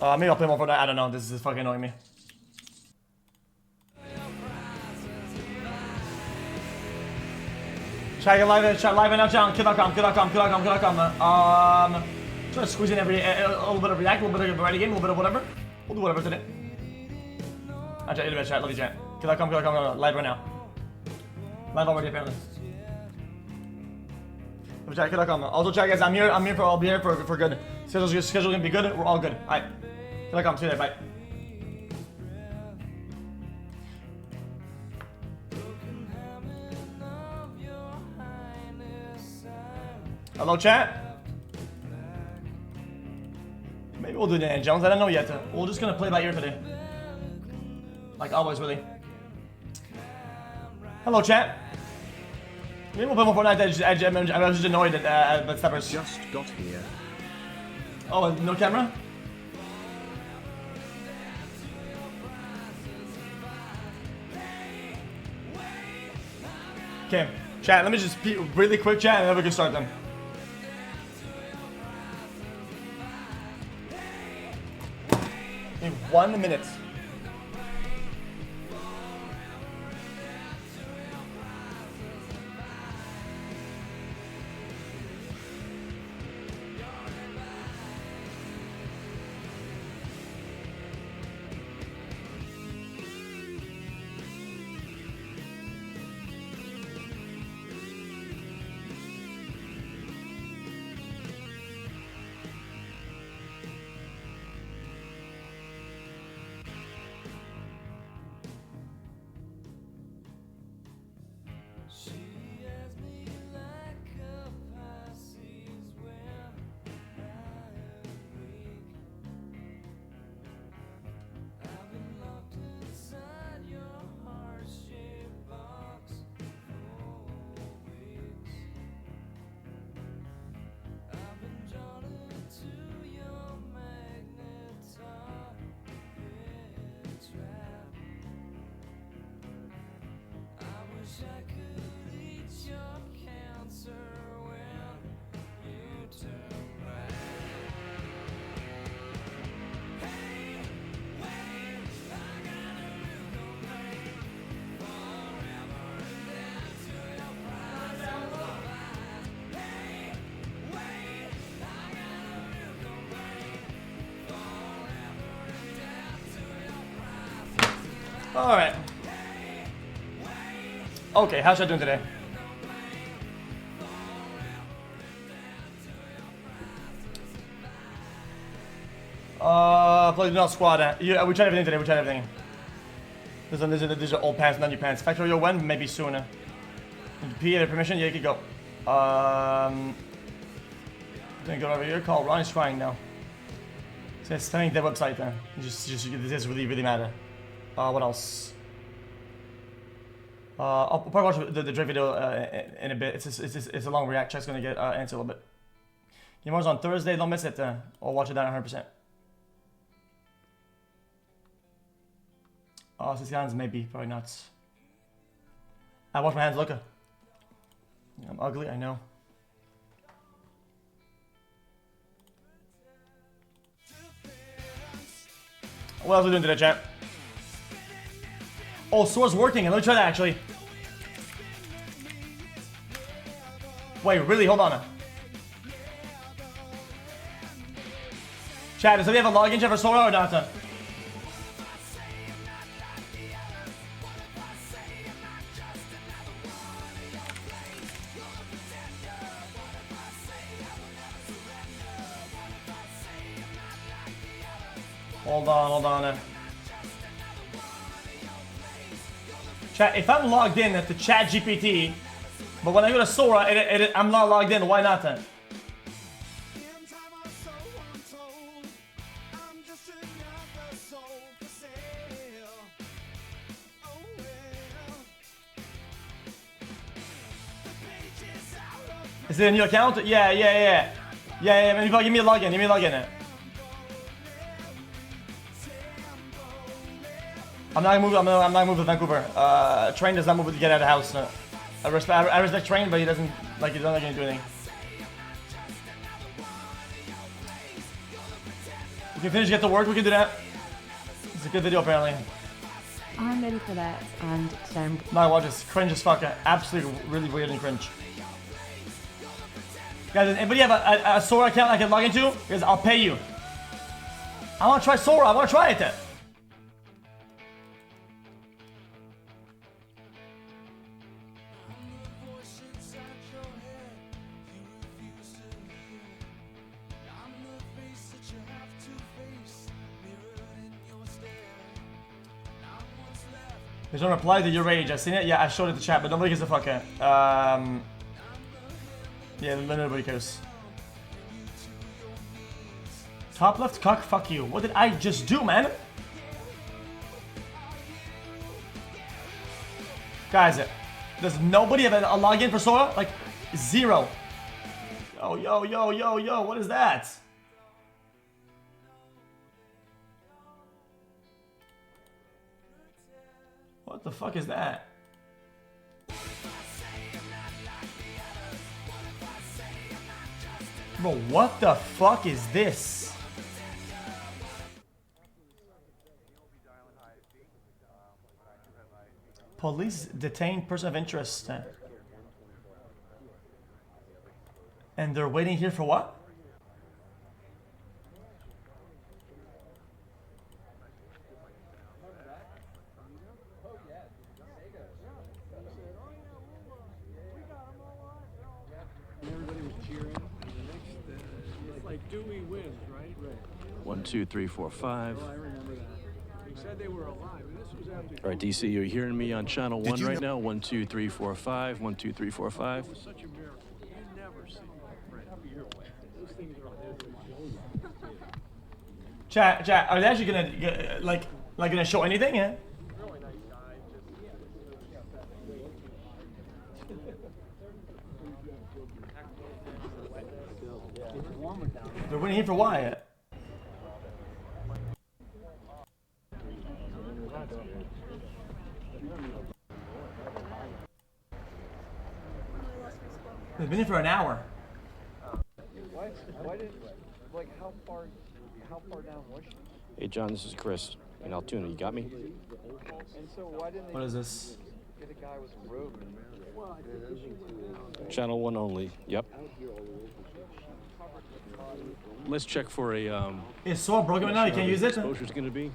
Maybe I'll play more Fortnite. I don't know. This is fucking annoying me. Try to get live now, channel. Kill.com. Try to squeeze in a little bit of React, a little bit of variety game, a little bit of whatever. We'll do whatever today. I chat, chat, love you, chat. Kill.com, live right now. Live already, apparently. Chat, Kill.com. Also, chat, guys, I'll be here for good. Schedule gonna be good. We're all good. Alright. Kill.com, see you there. Bye. Hello, chat. Maybe we'll do Indiana Jones. I don't know yet. We're just gonna play by ear today. Like always, really. Hello, chat. Maybe we'll play more Fortnite. I was just annoyed at Steppers. Just got here. Oh, no camera? Okay, chat. Let me just really quick chat, and then we can start them. In 1 minute. Alright. Okay, how's I doing today? Play not squad. Yeah, we tried everything today, There's an old pants, non-new pants. Factorio when? Maybe sooner. PA permission? Yeah, you could go. Gonna go over here, call Ronnie's trying now. So it's telling their website then. Just this really matter. What else? I'll probably watch the Drake video in a bit. It's a long react. Check's gonna get answered a little bit. Game Wars on Thursday. Don't miss it. I'll watch it down 100%. 6 hands maybe, probably not. I wash my hands. Look. I'm ugly. I know. What else are we doing today, chat? Oh, Sora's working. Let me try that actually. Wait, really? Hold on. Chat, does somebody have a login chat for Sora or not? Hold on. Chat, if I'm logged in to Chat GPT, but when I go to Sora, I'm not logged in, why not then? Is it a new account? Yeah. Man, give me a login. I'm not moving to Vancouver. Train does not move to get out of the house. I respect Train, but he doesn't like do anything. can finish, get to work, we can do that. It's a good video apparently. I'm ready for that, and today I'm... No, watch this. Cringe as fuck. Absolutely really weird and cringe. Guys, does anybody have a Sora account I can log into? Because I'll pay you. I want to try Sora. I want to try it then. There's no reply to your rage. I've seen it. Yeah, I showed it to chat, but nobody gives a fuck. Yeah, nobody cares. Top left cock, fuck you. What did I just do, man? Guys, does nobody have a login for Sora? Like, zero. Yo, what is that? What the fuck is that? Bro, what the fuck is this? Police detain person of interest. And they're waiting here for what? Wins, right? 1, 2, 3, 4, 5. I remember that. He said they were alive, and this was after. All right, DC, you're hearing me on channel 1 right now. 1, 2, 3, 4, 5. 1, 2, 3, 4, 5. It was such a miracle. You never see those things are on. Chat, are they actually gonna like gonna show anything? Yeah. Really nice guy. They're waiting here for Wyatt. They've been here for an hour. Why did, like, how far down was she? Hey, John, this is Chris in Altoona. You got me? And so why didn't they What is this? get a guy with a robe? Channel 1 only. Yep. Let's check for a It's so broken right now. You can't use it. exposure's going to be.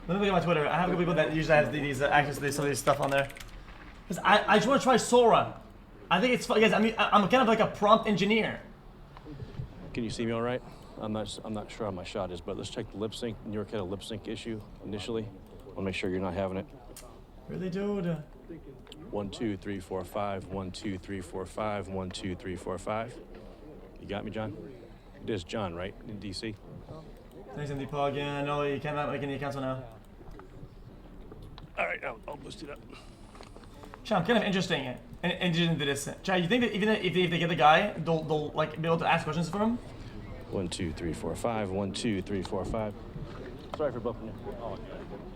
Let me look at my Twitter. I have a couple people that usually has these access to some of this stuff on there. Cause I just want to try Sora. I think it's fun, guys. I mean, I'm kind of like a prompt engineer. Can you see me all right? I'm not sure how my shot is, but let's check the lip sync. New York had a lip sync issue initially. I want to make sure you're not having it. Really, dude? 1, 2, 3, 4, 5. 1, 2, 3, 4, 5. 1, 2, 3, 4, 5. You got me, John? It is John, right? In DC. Thanks, MD plug in. No, you cannot make any accounts now. All right, I'll boost it up. Chat, I'm kind of interesting into this. Chat, you think that even if they get the guy, they'll like be able to ask questions for him? 1, 2, 3, 4, 5. 1, 2, 3, 4, 5. Sorry for bumping you. Oh,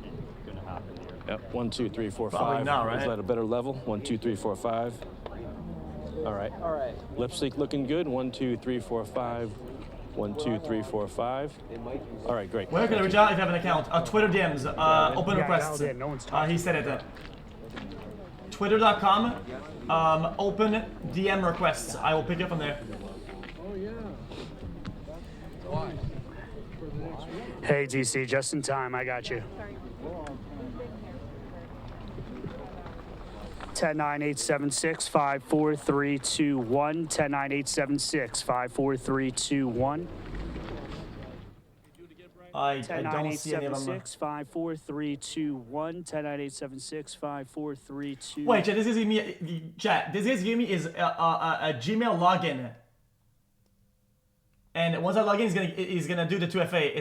yeah. Gonna happen here. Yep. 1, 2, 3, 4, 5. Probably not, right? Is that a better level? 1, 2, 3, 4, 5. All right. All right. Lip sync looking good. 1, 2, 3, 4, 5. 1, 2, 3, 4, 5. All right, great. Where can I reach out if you have an account? Twitter DMs, open requests. No one's talking. He said it. Twitter.com, open DM requests. I will pick it up from there. Oh, yeah. Hey, DC, just in time. I got you. 10-9-876-54321. 10-9-876-54321. I don't see any of them. 10-9-876-54321. 10-9-876-54321. Wait, chat, this is giving me, chat, this is giving me is a Gmail login. And once I log in, he's gonna do the 2FA.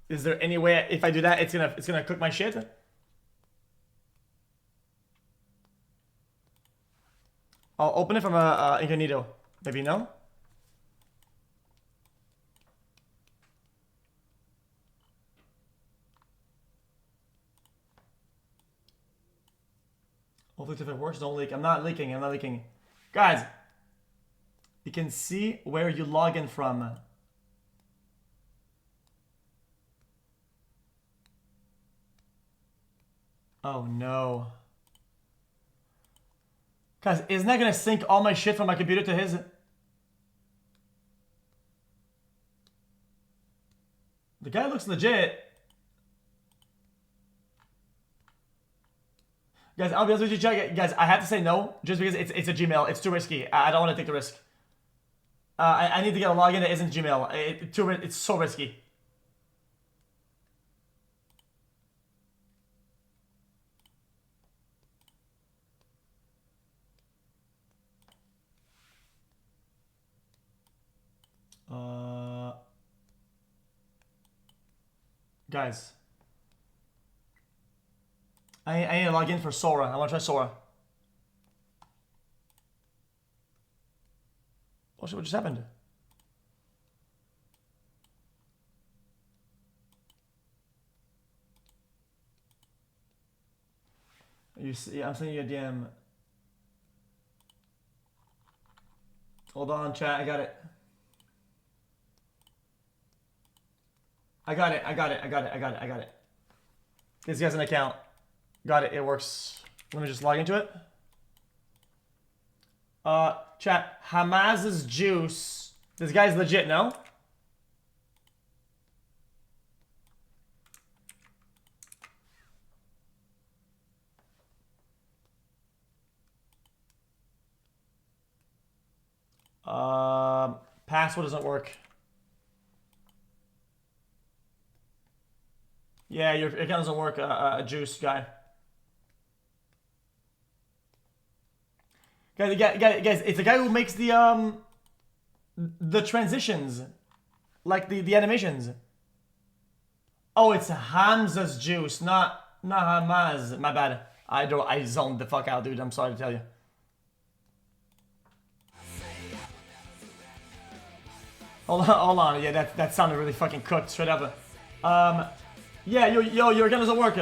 Is there any way if I do that, it's gonna cook my shit? I'll open it from incognito. Maybe no? Hopefully if it works, don't leak. I'm not leaking. Guys, You can see where you log in from. Oh no. Guys, isn't that gonna sync all my shit from my computer to his? The guy looks legit. Guys, I'll be honest with you, Jack. Guys, I have to say no, just because it's a Gmail. It's too risky. I don't want to take the risk. I need to get a login that isn't Gmail. It's so risky. Guys. I need to log in for Sora. I want to try Sora. Oh shit, what just happened? You see, I'm sending you a DM. Hold on, chat. I got it. I got it. This guy's an account. Got it. It works. Let me just log into it. Chat. Hamas's juice. This guy's legit, no? Password doesn't work. Yeah, your account doesn't work, juice guy. Guys, it's the guy who makes the transitions, like the animations. Oh, it's Hamza's juice, not Hamaz. My bad. I zoned the fuck out, dude. I'm sorry to tell you. Hold on. Yeah, that sounded really fucking cooked, straight up. Yeah, yo, your account doesn't work.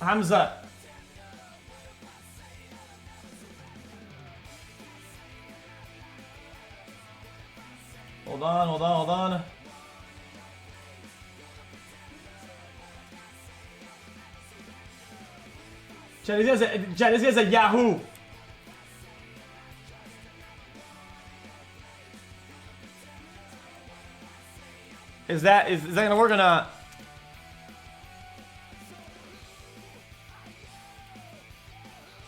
Hamza. Hold on. Chat, this guy's a Yahoo. Is that gonna work or not?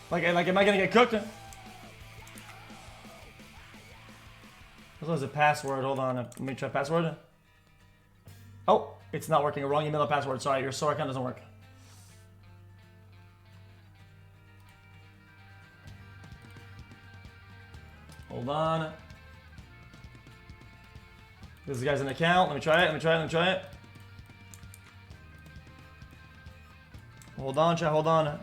Like, am I gonna get cooked? What was the password? Hold on, let me try password. Oh, it's not working. Wrong email or password. Sorry, your Sora account doesn't work. Hold on. This guy's an account. Let me try it. Hold on, chat. Hold on.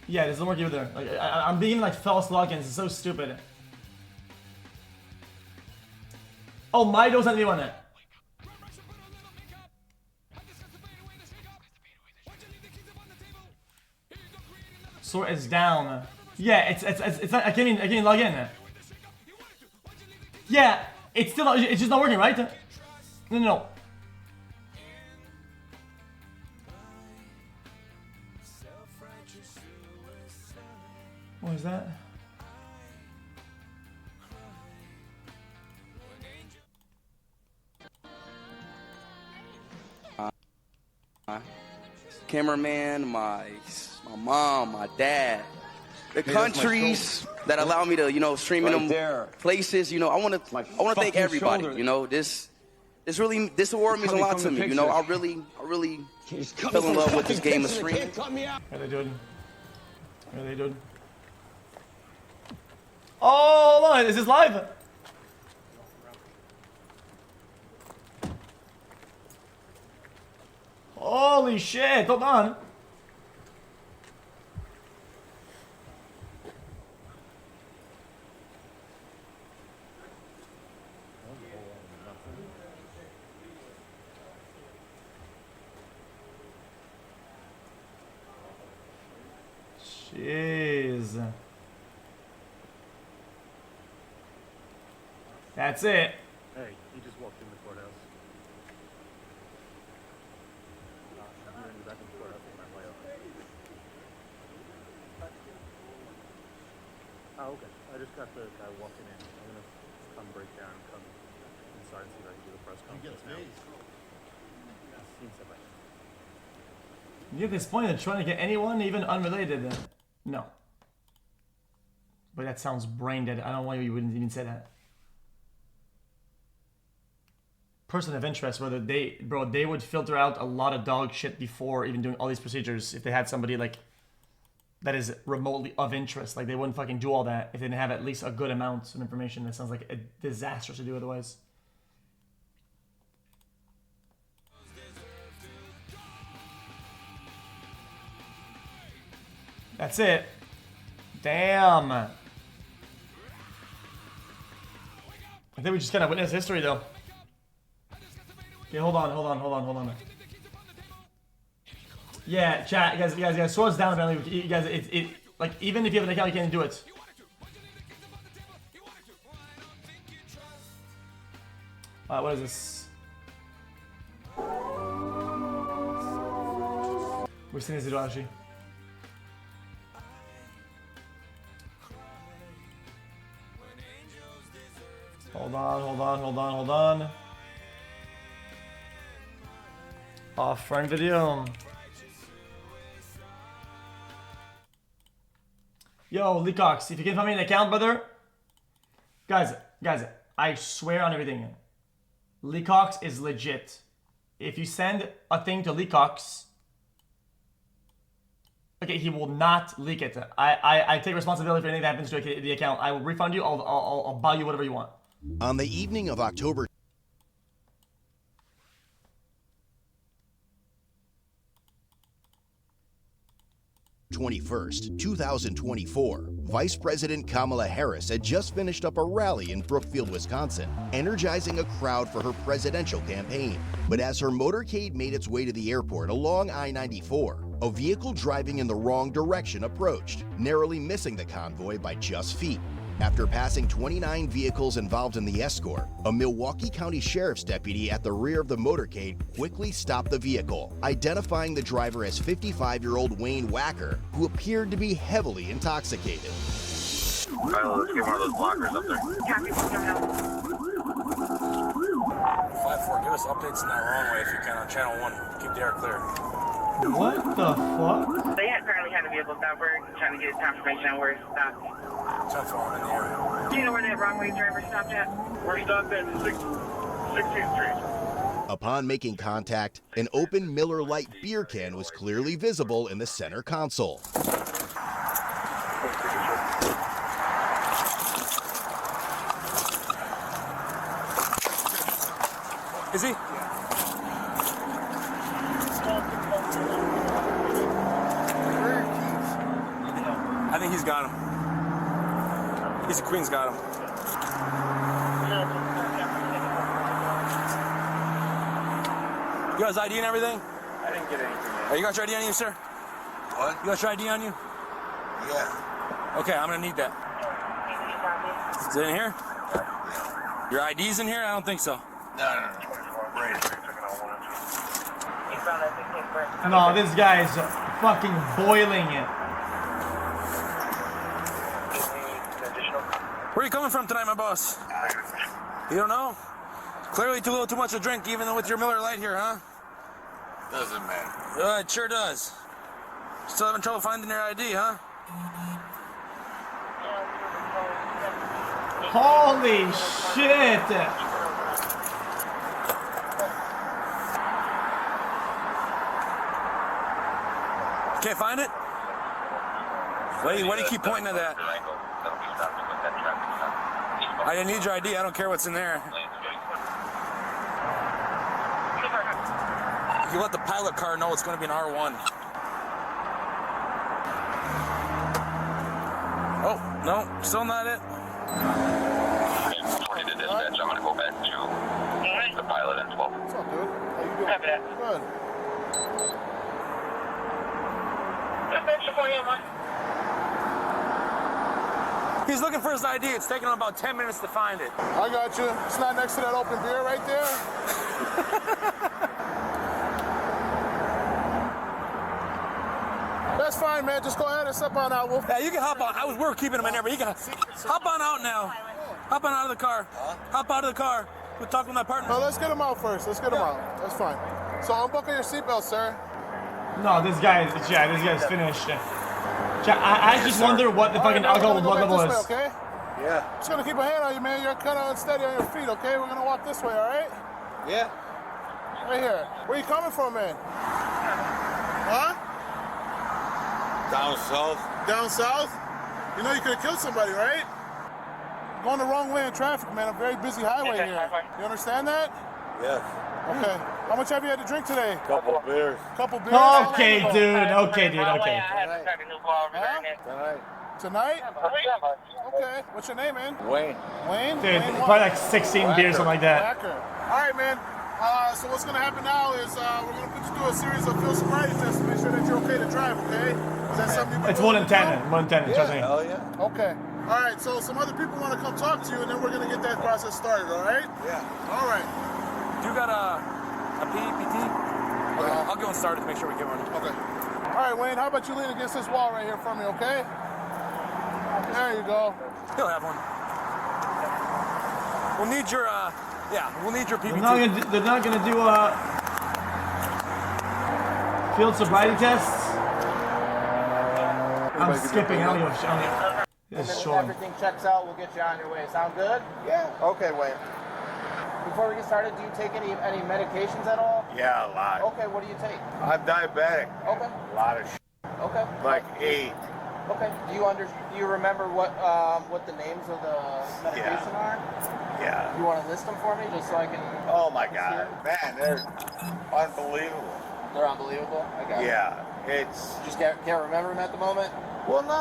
Yeah, it doesn't work either. Like, I'm being like false logins. It's so stupid. Oh, my don't send me one. Sort is down. Yeah, it's not. I can't even log in. Yeah, it's just not working, right? No. What is that? Cameraman, my mom, my dad, the countries that allow me to, stream in them places. I want to thank everybody. This award means a lot to me. I really fell in love with this game of streaming. Really, dude. Oh, no, is this live? Holy shit, hold on. Jeez. That's it. Hey, he just walked in the courthouse. You're in the back of the courthouse on my way up. Oh, okay. I just got the guy walking in. I'm gonna come break down and come inside and see if I can do the press conference now. You at this point, trying to get anyone, even unrelated. No. But that sounds brain dead. I don't know why you wouldn't even say that. Person of interest, whether they would filter out a lot of dog shit before even doing all these procedures if they had somebody like that is remotely of interest. Like they wouldn't fucking do all that if they didn't have at least a good amount of information. That sounds like a disaster to do otherwise. That's it. Damn. I think we just kind of witnessed history though. Okay, hold on. Yeah, chat, you guys, Sora's down apparently. You guys, it like even if you have an account, you can't do it. What is this? Which thing is it actually? Hold on. Friend video. Yo, Leacox, if you can find me an account, brother. Guys, I swear on everything. Leacox is legit. If you send a thing to Leacox, okay, he will not leak it. I take responsibility for anything that happens to the account. I will refund you. I'll buy you whatever you want. On the evening of October 21st, 2024, Vice President Kamala Harris had just finished up a rally in Brookfield, Wisconsin, energizing a crowd for her presidential campaign. But as her motorcade made its way to the airport along I-94, a vehicle driving in the wrong direction approached, narrowly missing the convoy by just feet. After passing 29 vehicles involved in the escort, a Milwaukee County Sheriff's deputy at the rear of the motorcade quickly stopped the vehicle, identifying the driver as 55-year-old Wayne Wacker, who appeared to be heavily intoxicated. All right, let's get one of those blockers up there. 5-4, give us updates in that wrong way if you can on channel 1. Keep the air clear. What the fuck? They currently have a vehicle stop. We're trying to get confirmation on where it's stopped. 10-4, I'm in the area. Do you know where that wrong way driver stopped at? We're stopped at 16th Street. Upon making contact, an open Miller Lite beer can was clearly visible in the center console. Is he? I think he's got him. He's the Queen's got him. You got his ID and everything? I didn't get anything yet. Are you got your ID on you, sir? What? You got your ID on you? Yeah. Okay, I'm gonna need that. Is it in here? Your ID's in here? I don't think so. No. No, this guy's fucking boiling it. Where are you coming from tonight, my boss? You don't know? Clearly too much to drink, even with your Miller Lite here, huh? Doesn't matter. It sure does. Still having trouble finding your ID, huh? Holy shit! Can't find it? Why do you keep pointing at that? I didn't need your ID. I don't care what's in there. You let the pilot car know it's going to be an R1. Oh, no, still not it. 40 to dispatch. I'm going to go back to the pilot and 12. What's up, dude? How you doing? Copy that. Good. Dispatch 41. He's looking for his ID. It's taking him about 10 minutes to find it. I got you. It's not next to that open beer right there. That's fine, man. Just go ahead and step on out. Yeah, you can hop on. We were keeping him in there, but you can hop on out now. Hop on out of the car. Hop out of the car. We'll talk with my partner. No, let's get him out first. Let's get him out. That's fine. So unbuckle your seatbelt, sir. No, this guy's finished. I just wonder what the fucking alcohol level is. Okay? Yeah. Just gonna keep a hand on you, man. You're kind of unsteady on your feet, okay? We're gonna walk this way, all right? Yeah. Right here. Where you coming from, man? Huh? Down south. Down south? You know you could have killed somebody, right? Going the wrong way in traffic, man. A very busy highway here. You understand that? Yes. Okay. How much have you had to drink today? Couple beers. Couple beers? Okay, dude. Okay. Tonight? Okay. What's your name, man? Wayne. Wayne? Dude, Wayne probably like 16 beers, something like that. Wacker. All right, man. So what's going to happen now is we're going to put you through a series of field sobriety tests to make sure that you're okay to drive, okay? Is that something you It's 1 in 10. 1 in 10, trust me. Hell yeah. Okay. All right, so some other people want to come talk to you, and then we're going to get that process started, all right? Yeah. All right. You got a PPT? Okay. I'll get one started to make sure we get one. Okay. All right, Wayne, how about you lean against this wall right here for me, okay? There you go. He'll have one. We'll need your, we'll need your PPT. They're not gonna do field sobriety tests. I'm skipping. I don't even. This is showing. Everything checks out, we'll get you on your way. Sound good? Yeah. Okay, Wayne. Before we get started, do you take any medications at all? Yeah, a lot. Okay, what do you take? I'm diabetic. Okay. A lot of Okay. Like 8. Okay. Do you remember what the names of the medication are? Yeah. You want to list them for me just so I can... Oh my God. Man, they're unbelievable. They're unbelievable? I got it. Yeah. It's... You just can't remember them at the moment? Well, no.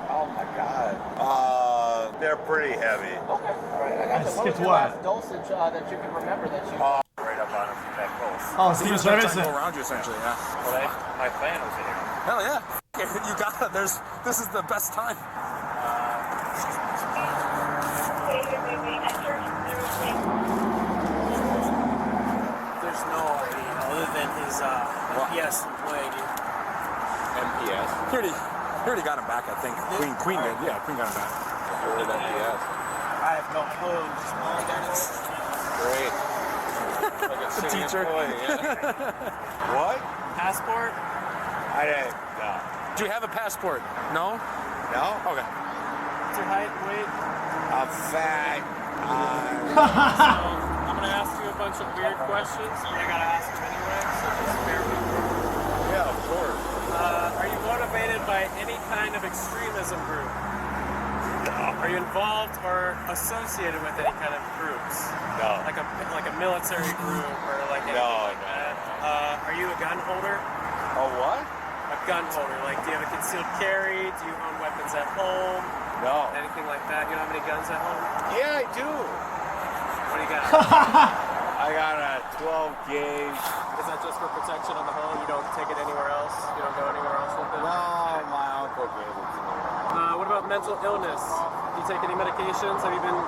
Oh my God. They're pretty heavy. Okay. All right. I got you. What was your last dosage that you can remember that you... Right up on that close. Oh, Secret Service? Go around you, essentially, yeah. Well, my plan was here. Hell yeah. You got it. This is the best time. There's no ID other than his MPS employee. MPS? He already got him back, I think. Queen did. Yeah, Queen got him back. Where did MPS? I have no clue. Just know that it's Great. Like a the teacher. What? passport. I didn't. No. Do you have a passport? No? No? Okay. What's your height, weight? I'm fat. So I'm gonna ask you a bunch of weird questions, but I gotta ask them anyway. So just bear with me. Yeah, of course. Are you motivated by any kind of extremism group? No. Are you involved or associated with any kind of groups? No. Like a military group or like anything like that? Are you a gun holder? A what? A gun holder. Like, do you have a concealed carry? Do you own weapons at home? No. Anything like that? You don't have any guns at home? Yeah, I do. What do you got? I got a 12 gauge. Is that just for protection on the home? You don't take it anywhere else? You don't go anywhere else with it? No, my uncle gave it to me. What about mental illness? Do you take any medications? Have you been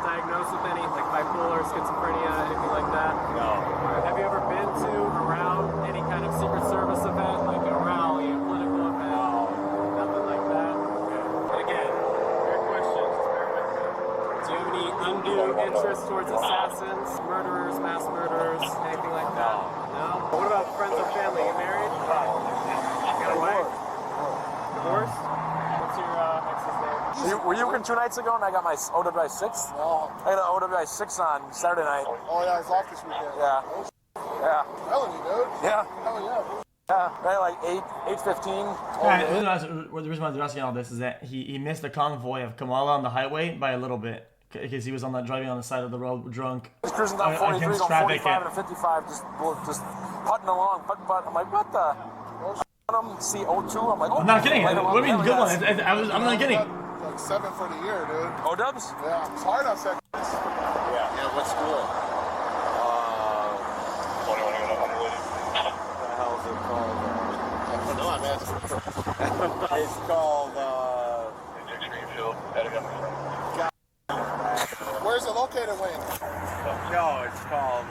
diagnosed with any, like bipolar, schizophrenia, anything like that? No. Have you ever been to, around any kind of Secret Service event, like a rally, a political event? No. Nothing like that? Okay. And again, fair question, just bear with me. Do you have any undue interest towards assassins, murderers, mass murderers, anything like that? No? What about friends or family? You married? You got a wife? Divorced? What's your ex's name? Were you working 2 nights ago and I got my OWI 6? No. I got an OWI 6 on Saturday night. Oh, yeah, it's off this weekend. Yeah. Yeah. Telling you, dude. Yeah. Hell yeah. Yeah, right, like 8:15. The reason why I'm asking all this is that he missed the convoy of Kamala on the highway by a little bit because he was driving on the side of the road drunk. Just cruising down 43, going 45 and 55, just putting along, putting. I'm like, what the? CO2. I'm like, oh. I'm not kidding. Right What do you mean, good one? I'm not kidding. Like 7 for the year, dude. O-dubs? Yeah, it's hard on second. Yeah, what school? What the hell is it called? I don't know, I'm asking. It's called, Shield. Where's it located, Wayne? No, it's called,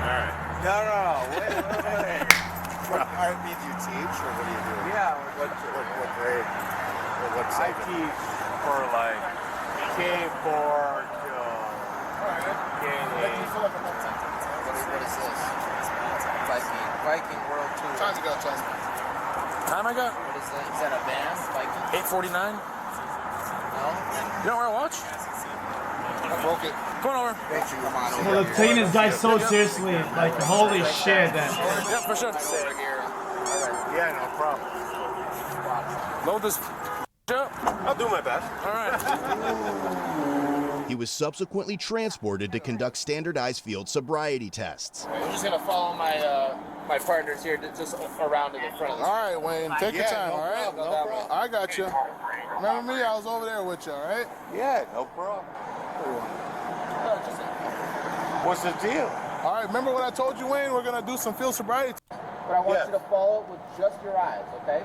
Alright. No, wait. What art do you teach, or what do you do? Yeah, What grade? Or what I segment? teach for like K4 to K8. What is this? Viking World Tour. Time to go, Chelsea. Time I got? What is that? Is that a band? Viking? 8:49. No? You don't wear a watch? I broke it. Come on over. Well, they're taking this guy so seriously. Like, holy shit. Yeah, for sure. Yeah, no problem. Load this up. I'll do my best. All right. He was subsequently transported to conduct standardized field sobriety tests. I'm just gonna follow my partners here just around to the front. All right, Wayne, take your time, all right? No problem. I got you. Remember me? I was over there with you, all right? Yeah, no problem. What's the deal? All right, remember what I told you, Wayne? We're gonna do some field sobriety. But I want you to follow it with just your eyes, okay?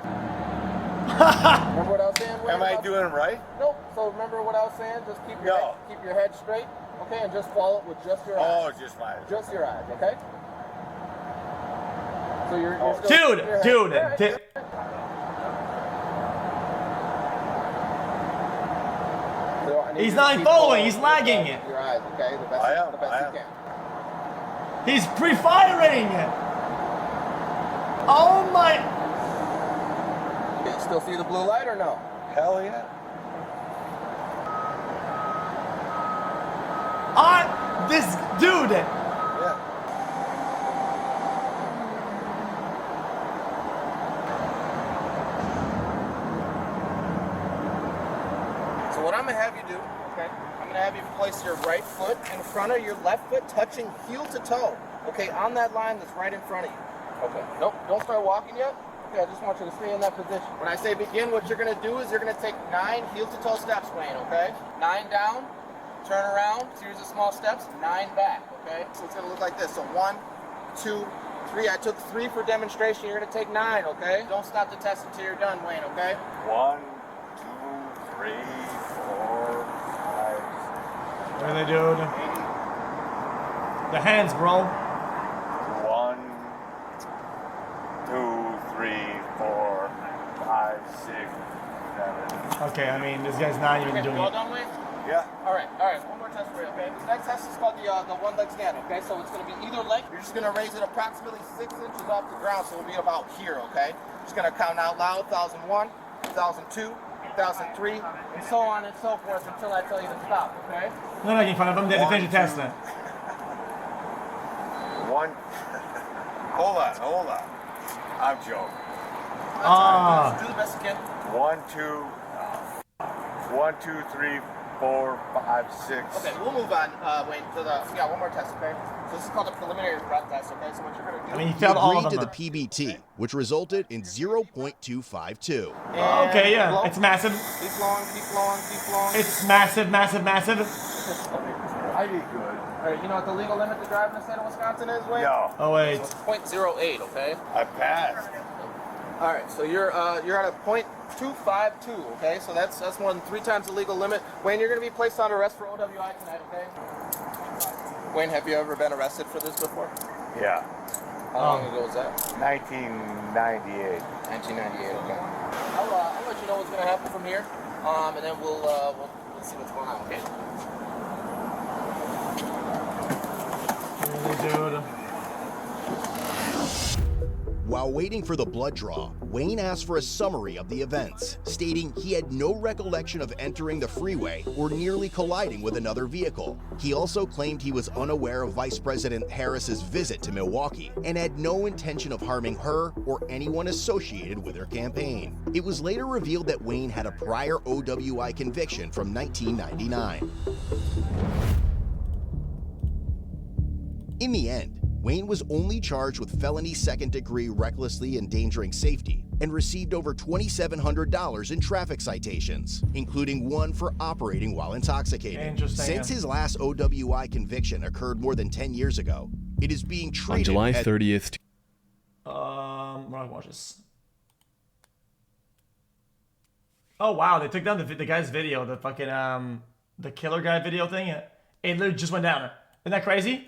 Remember what I was saying? Wayne, Am I doing it right? Nope. So remember what I was saying? Just keep your head straight, okay? And just follow it with just your eyes. Oh, just my eyes. Just your eyes, okay? So you're Dude. He's not following, he's lagging it. Your eyes, okay? The best you can. He's pre-firing it. Oh my. You still see the blue light or no? Hell yeah. This dude. Yeah. So what I'm gonna have you do, okay? I'm gonna have you place your right foot in front of your left foot, touching heel to toe. Okay, on that line that's right in front of you. Okay. Nope. Don't start walking yet. Okay, I just want you to stay in that position. When I say begin, what you're gonna do is you're gonna take 9 heel to toe steps, Wayne. Okay. 9 down, turn around, series of small steps, 9 back. Okay. So it's gonna look like this. So 1, 2, 3. I took 3 for demonstration. You're gonna take 9. Okay. Don't stop the test until you're done, Wayne. Okay. 1, 2, 3, 4, 5. Really, dude? The hands, bro. 1, 2, 3, 4, 5, 6, 7. Okay, I mean, this guy's not even doing You all it. done, Wayne? Yeah. All right. One more test for you, okay? This next test is called the one leg stand, okay? So it's going to be either leg. You're just going to raise it approximately 6 inches off the ground, so it'll be about here, okay? Just going to count out loud, 1001, 1002, 1003, and so on and so forth until I tell you to stop, okay? No, making fun of him. They finish the test then. 1. Hold on. I'm joking. Do the best you can. 1, 2, 3, 4, 5, 6. Okay, we'll move on, Wayne, to one more test, okay? So this is called the preliminary breath test, okay? So what you're going to do... I mean, he He failed all of agreed them. to the PBT, which resulted in 0.252. Okay, yeah, it's massive. Keep flowing. It's massive. I did good. All right, you know what the legal limit to drive in the state of Wisconsin is, Wayne? No. Oh, wait. It's 0.08, okay? I passed. All right, so you're at a 0.252, okay? So that's more than 3 times the legal limit. Wayne, you're going to be placed on arrest for OWI tonight, okay? Wayne, have you ever been arrested for this before? Yeah. How long ago was that? 1998. 1998, okay. I'll let you know what's going to happen from here, and then we'll see what's going on, okay? Really, dude. While waiting for the blood draw, Wayne asked for a summary of the events, stating he had no recollection of entering the freeway or nearly colliding with another vehicle. He also claimed he was unaware of Vice President Harris's visit to Milwaukee and had no intention of harming her or anyone associated with her campaign. It was later revealed that Wayne had a prior OWI conviction from 1999. In the end, Wayne was only charged with felony second-degree recklessly endangering safety and received over $2,700 in traffic citations, including one for operating while intoxicated. Interesting. Since his last OWI conviction occurred more than 10 years ago, it is being treated on July as 30th. Watch this. Oh wow, they took down the guy's video, the fucking the killer guy video thing. It literally just went down. Isn't that crazy?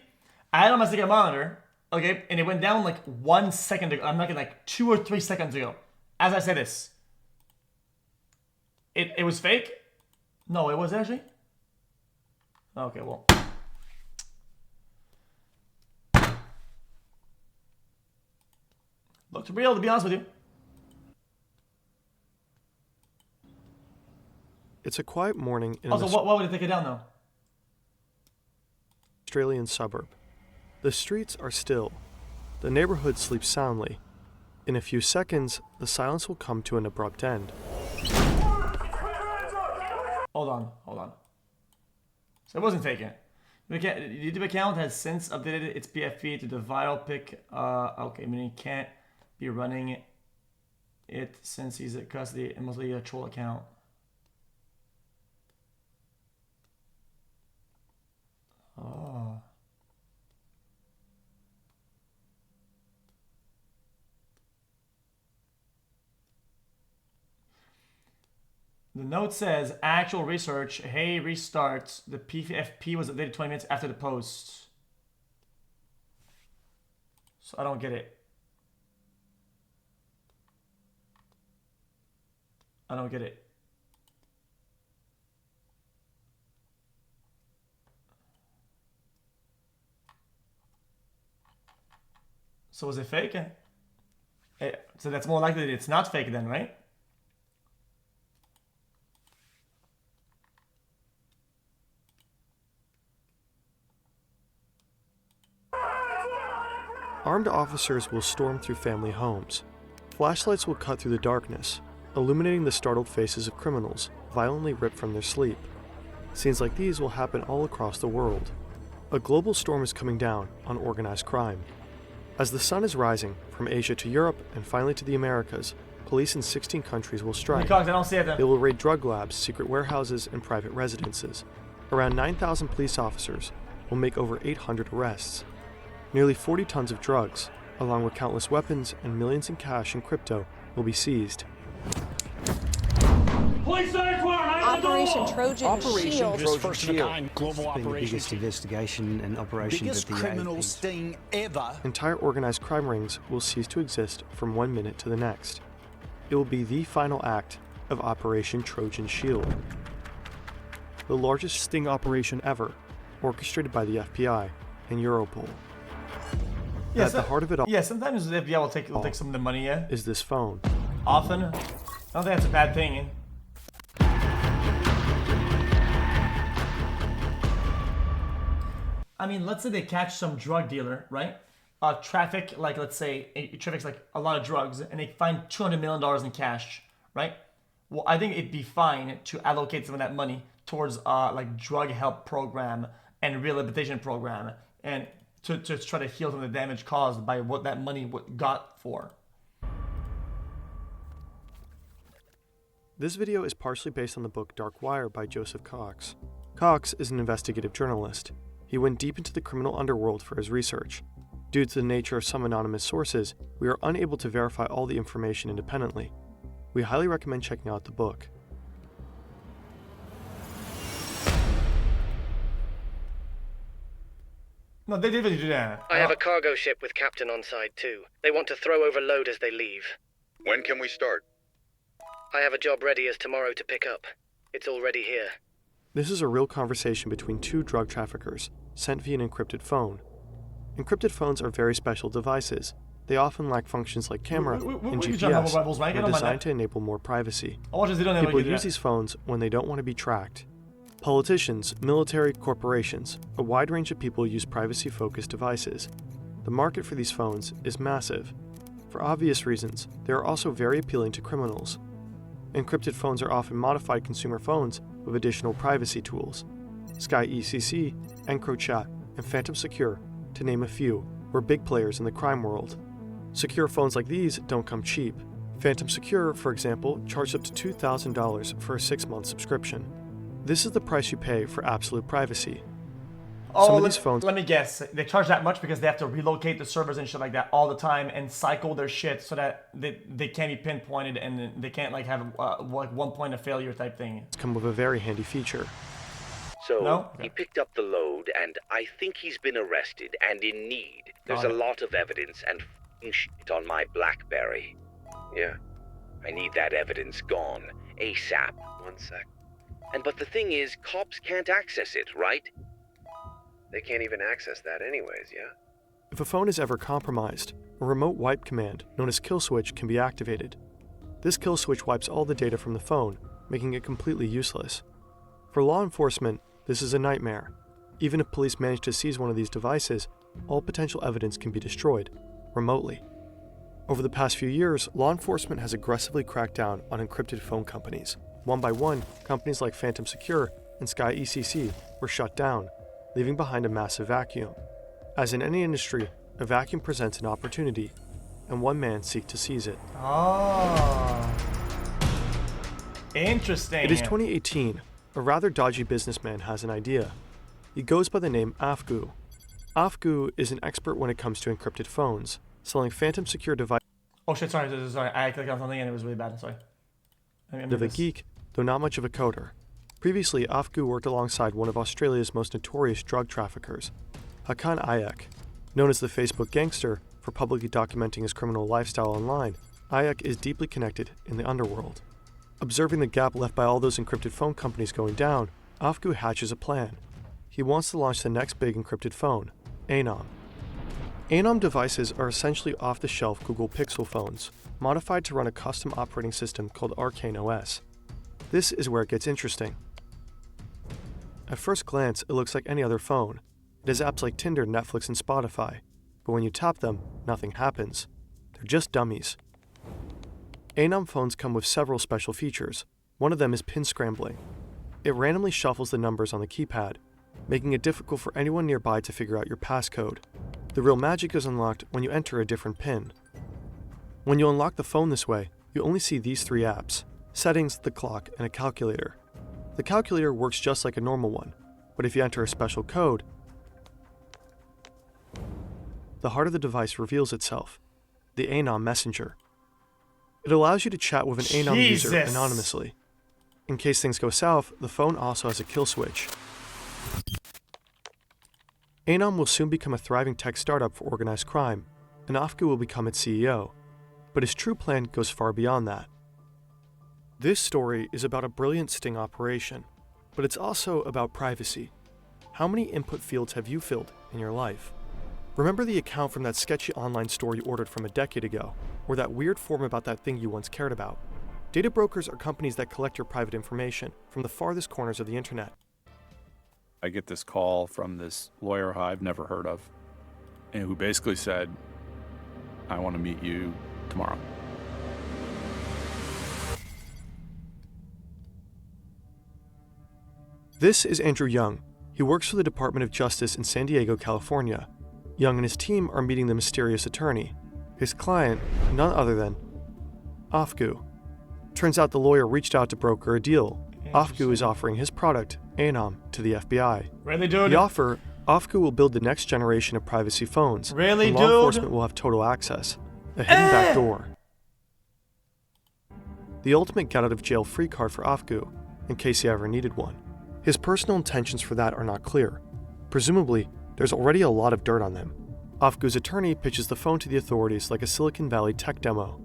I had it on my second monitor, okay, and it went down like 1 second ago. I'm not kidding, like 2 or 3 seconds ago. As I say this, it was fake. No, it was actually. Okay, well. Looked real, to be honest with you. It's a quiet morning in Also, why would it take it down, though? Australian suburb. The streets are still. The neighborhood sleeps soundly. In a few seconds, the silence will come to an abrupt end. Hold on. So it wasn't taken. The YouTube account has since updated its PFP to the viral pic. Okay, meaning he can't be running it since he's at custody and mostly a troll account. Oh. The note says, actual research, hey, restarts. The PFP was updated 20 minutes after the post. So I don't get it. I don't get it. So was it fake? So that's more likely that it's not fake then, right? Armed officers will storm through family homes. Flashlights will cut through the darkness, illuminating the startled faces of criminals, violently ripped from their sleep. Scenes like these will happen all across the world. A global storm is coming down on organized crime. As the sun is rising, from Asia to Europe and finally to the Americas, police in 16 countries will strike. I don't see it then. They will raid drug labs, secret warehouses, and private residences. Around 9,000 police officers will make over 800 arrests. Nearly 40 tons of drugs, along with countless weapons and millions in cash and crypto, will be seized. Operation Trojan Shield. First of a kind global It's been the operation. biggest investigation and operation Biggest that the criminal sting ever. Entire organized crime rings will cease to exist from one minute to the next. It will be the final act of Operation Trojan Shield. The largest sting operation ever, orchestrated by the FBI and Europol. Yeah, At the heart of it all, yeah, sometimes the FBI will take some of the money, yeah. is this phone. Often. I don't think that's a bad thing, eh? I mean, let's say they catch some drug dealer, right? Traffic, like, let's say, it traffics like a lot of drugs, and they find $200 million in cash, right? Well, I think it'd be fine to allocate some of that money towards like drug help program and rehabilitation program, and to try to heal some of the damage caused by what that money got for. This video is partially based on the book Dark Wire by Joseph Cox. Cox is an investigative journalist. He went deep into the criminal underworld for his research. Due to the nature of some anonymous sources, we are unable to verify all the information independently. We highly recommend checking out the book. No, they did do that. I have a cargo ship with captain on side too. They want to throw over load as they leave. When can we start? I have a job ready as tomorrow to pick up. It's already here. This is a real conversation between two drug traffickers, sent via an encrypted phone. Encrypted phones are very special devices. They often lack functions like camera and GPS, and are designed to enable more privacy. People use these phones when they don't want to be tracked. Politicians, military, corporations, a wide range of people use privacy-focused devices. The market for these phones is massive. For obvious reasons, they are also very appealing to criminals. Encrypted phones are often modified consumer phones with additional privacy tools. xQc, EncroChat, and Phantom Secure, to name a few, were big players in the crime world. Secure phones like these don't come cheap. Phantom Secure, for example, charged up to $2,000 for a 6-month subscription. This is the price you pay for absolute privacy. Some of these phones. Let me guess. They charge that much because they have to relocate the servers and shit like that all the time and cycle their shit so that they can't be pinpointed and they can't like have like one point of failure type thing. Come with a very handy feature. So he picked up the load, and I think he's been arrested and in need. There's a lot of evidence and shit on my BlackBerry. Yeah, I need that evidence gone ASAP. 1 sec. But the thing is, cops can't access it, right? They can't even access that anyways, yeah? If a phone is ever compromised, a remote wipe command known as kill switch can be activated. This kill switch wipes all the data from the phone, making it completely useless. For law enforcement, this is a nightmare. Even if police manage to seize one of these devices, all potential evidence can be destroyed, remotely. Over the past few years, law enforcement has aggressively cracked down on encrypted phone companies. One by one, companies like Phantom Secure and xQc were shut down, leaving behind a massive vacuum. As in any industry, a vacuum presents an opportunity, and one man seeks to seize it. Oh. Interesting. It is 2018. A rather dodgy businessman has an idea. He goes by the name Afgu. Afgu is an expert when it comes to encrypted phones, selling Phantom Secure devices. Oh shit, sorry. I clicked on something and it was really bad. Sorry. Of a geek, though not much of a coder. Previously, Afgu worked alongside one of Australia's most notorious drug traffickers, Hakan Ayak. Known as the Facebook gangster for publicly documenting his criminal lifestyle online, Ayak is deeply connected in the underworld. Observing the gap left by all those encrypted phone companies going down, Afgu hatches a plan. He wants to launch the next big encrypted phone, Anom. Anom devices are essentially off-the-shelf Google Pixel phones, modified to run a custom operating system called Arcane OS. This is where it gets interesting. At first glance, it looks like any other phone. It has apps like Tinder, Netflix, and Spotify, but when you tap them, nothing happens. They're just dummies. Anom phones come with several special features. One of them is pin scrambling. It randomly shuffles the numbers on the keypad, making it difficult for anyone nearby to figure out your passcode. The real magic is unlocked when you enter a different pin. When you unlock the phone this way, you only see these 3 apps: settings, the clock, and a calculator. The calculator works just like a normal one, but if you enter a special code, the heart of the device reveals itself, the Anom messenger. It allows you to chat with an Anom user anonymously. In case things go south, the phone also has a kill switch. Anom will soon become a thriving tech startup for organized crime, and Afgu will become its CEO. But his true plan goes far beyond that. This story is about a brilliant sting operation, but it's also about privacy. How many input fields have you filled in your life? Remember the account from that sketchy online store you ordered from a decade ago, or that weird form about that thing you once cared about? Data brokers are companies that collect your private information from the farthest corners of the internet. I get this call from this lawyer who I've never heard of, and who basically said, I want to meet you tomorrow. This is Andrew Young. He works for the Department of Justice in San Diego, California. Young and his team are meeting the mysterious attorney. His client, none other than Afgu. Turns out the lawyer reached out to broker a deal. Afgu is offering his product, Anom, to the FBI. Really, dude? The offer, Afgu will build the next generation of privacy phones. Really, and dude? law enforcement will have total access. A hidden back door. The ultimate get-out-of-jail-free card for Afgu, in case he ever needed one. His personal intentions for that are not clear. Presumably, there's already a lot of dirt on them. Afgu's attorney pitches the phone to the authorities like a Silicon Valley tech demo.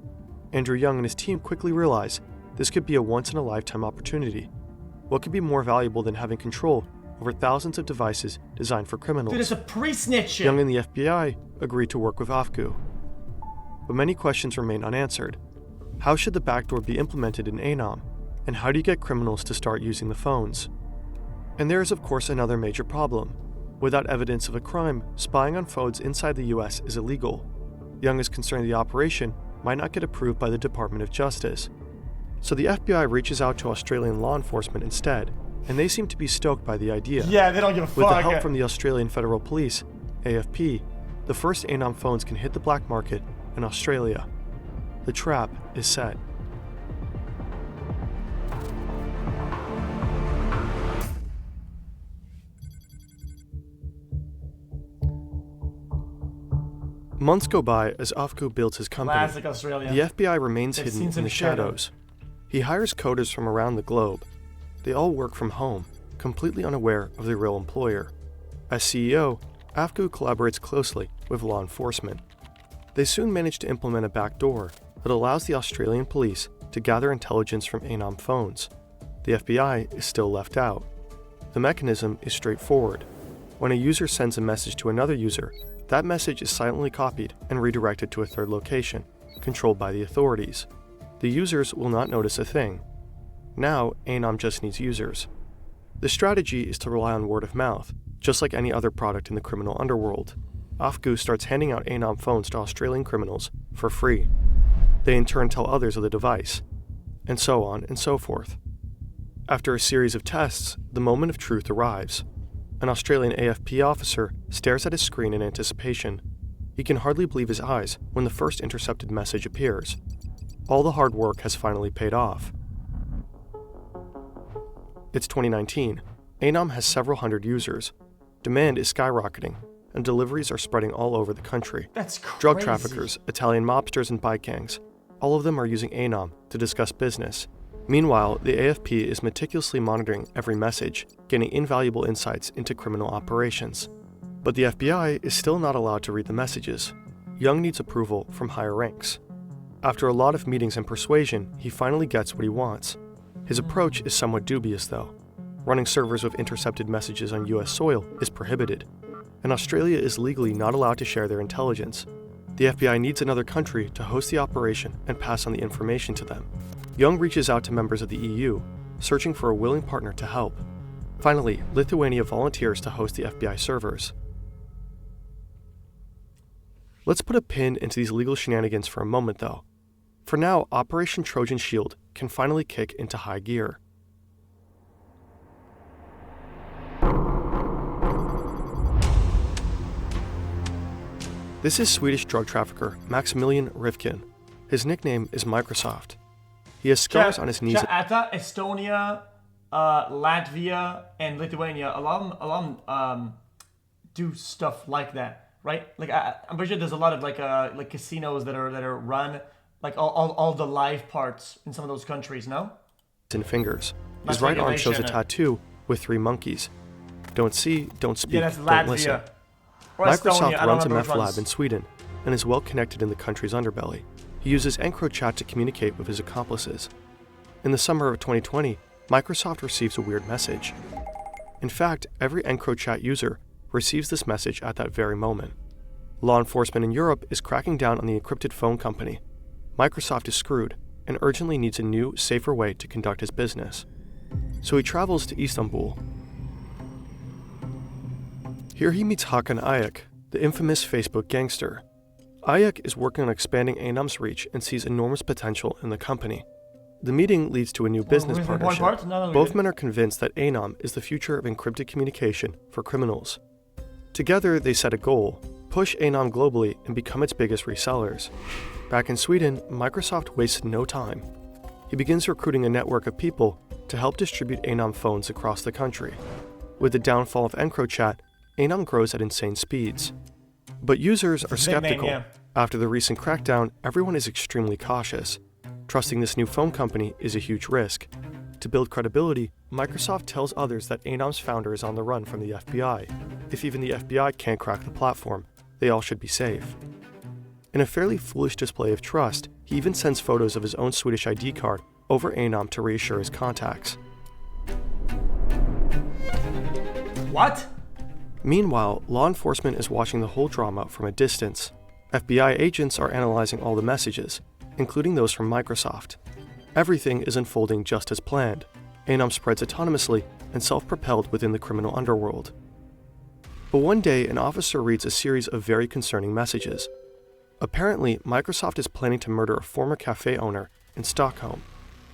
Andrew Young and his team quickly realize this could be a once-in-a-lifetime opportunity. What could be more valuable than having control over thousands of devices designed for criminals? Dude, it's a pre-snitch. Young and the FBI agreed to work with Afgu. But many questions remain unanswered. How should the backdoor be implemented in Anom? And how do you get criminals to start using the phones? And there is, of course, another major problem. Without evidence of a crime, spying on feuds inside the US is illegal. Young is concerned the operation might not get approved by the Department of Justice. So the FBI reaches out to Australian law enforcement instead, and they seem to be stoked by the idea. Yeah, they don't give a fuck. With the help from the Australian Federal Police, AFP, the first Anom phones can hit the black market in Australia. The trap is set. Months go by as Afku builds his company. Classic Australia. The FBI remains They've hidden seen in some the shit. shadows. He hires coders from around the globe. They all work from home, completely unaware of their real employer. As CEO, Afku collaborates closely with law enforcement. They soon manage to implement a backdoor that allows the Australian police to gather intelligence from Anom phones. The FBI is still left out. The mechanism is straightforward. When a user sends a message to another user, that message is silently copied and redirected to a third location, controlled by the authorities. The users will not notice a thing. Now, Anom just needs users. The strategy is to rely on word of mouth, just like any other product in the criminal underworld. Afku starts handing out Anom phones to Australian criminals for free. They in turn tell others of the device, and so on and so forth. After a series of tests, the moment of truth arrives. An Australian AFP officer stares at his screen in anticipation. He can hardly believe his eyes when the first intercepted message appears. All the hard work has finally paid off. It's 2019. Anom has several hundred users. Demand is skyrocketing, and deliveries are spreading all over the country. That's crazy. Drug traffickers, Italian mobsters, and bike gangs, all of them are using Anom to discuss business. Meanwhile, the AFP is meticulously monitoring every message, gaining invaluable insights into criminal operations. But the FBI is still not allowed to read the messages. Young needs approval from higher ranks. After a lot of meetings and persuasion, he finally gets what he wants. His approach is somewhat dubious, though. Running servers with intercepted messages on US soil is prohibited, and Australia is legally not allowed to share their intelligence. The FBI needs another country to host the operation and pass on the information to them. Young reaches out to members of the EU, searching for a willing partner to help. Finally, Lithuania volunteers to host the FBI servers. Let's put a pin into these legal shenanigans for a moment, though. For now, Operation Trojan Shield can finally kick into high gear. This is Swedish drug trafficker Maximilian Rivkin. His nickname is Microsoft. He has scars on his knees. Estonia, Latvia, and Lithuania. A lot of them do stuff like that, right? Like I'm pretty sure there's a lot of like casinos that are run like all the live parts in some of those countries. No. And fingers. That's His right arm shows a regulation. tattoo with 3 monkeys. Don't see, don't speak, Yeah, that's don't Latvia. listen. Or Estonia, I Microsoft don't runs a remember meth which lab ones. in Sweden and is well connected in the country's underbelly. He uses EncroChat to communicate with his accomplices. In the summer of 2020, Microsoft receives a weird message. In fact, every EncroChat user receives this message at that very moment. Law enforcement in Europe is cracking down on the encrypted phone company. Microsoft is screwed and urgently needs a new, safer way to conduct his business. So he travels to Istanbul. Here he meets Hakan Ayak, the infamous Facebook gangster. Ayak is working on expanding Anom's reach and sees enormous potential in the company. The meeting leads to a new business partnership. Both men are convinced that Anom is the future of encrypted communication for criminals. Together, they set a goal: push Anom globally and become its biggest resellers. Back in Sweden, Microsoft wastes no time. He begins recruiting a network of people to help distribute Anom phones across the country. With the downfall of EncroChat, Anom grows at insane speeds. But users are skeptical. After the recent crackdown, everyone is extremely cautious. Trusting this new phone company is a huge risk. To build credibility, Microsoft tells others that Anom's founder is on the run from the FBI. If even the FBI can't crack the platform, they all should be safe. In a fairly foolish display of trust, he even sends photos of his own Swedish ID card over Anom to reassure his contacts. What? Meanwhile, law enforcement is watching the whole drama from a distance. FBI agents are analyzing all the messages, including those from Microsoft. Everything is unfolding just as planned. Anom spreads autonomously and self-propelled within the criminal underworld. But one day, an officer reads a series of very concerning messages. Apparently, Microsoft is planning to murder a former cafe owner in Stockholm.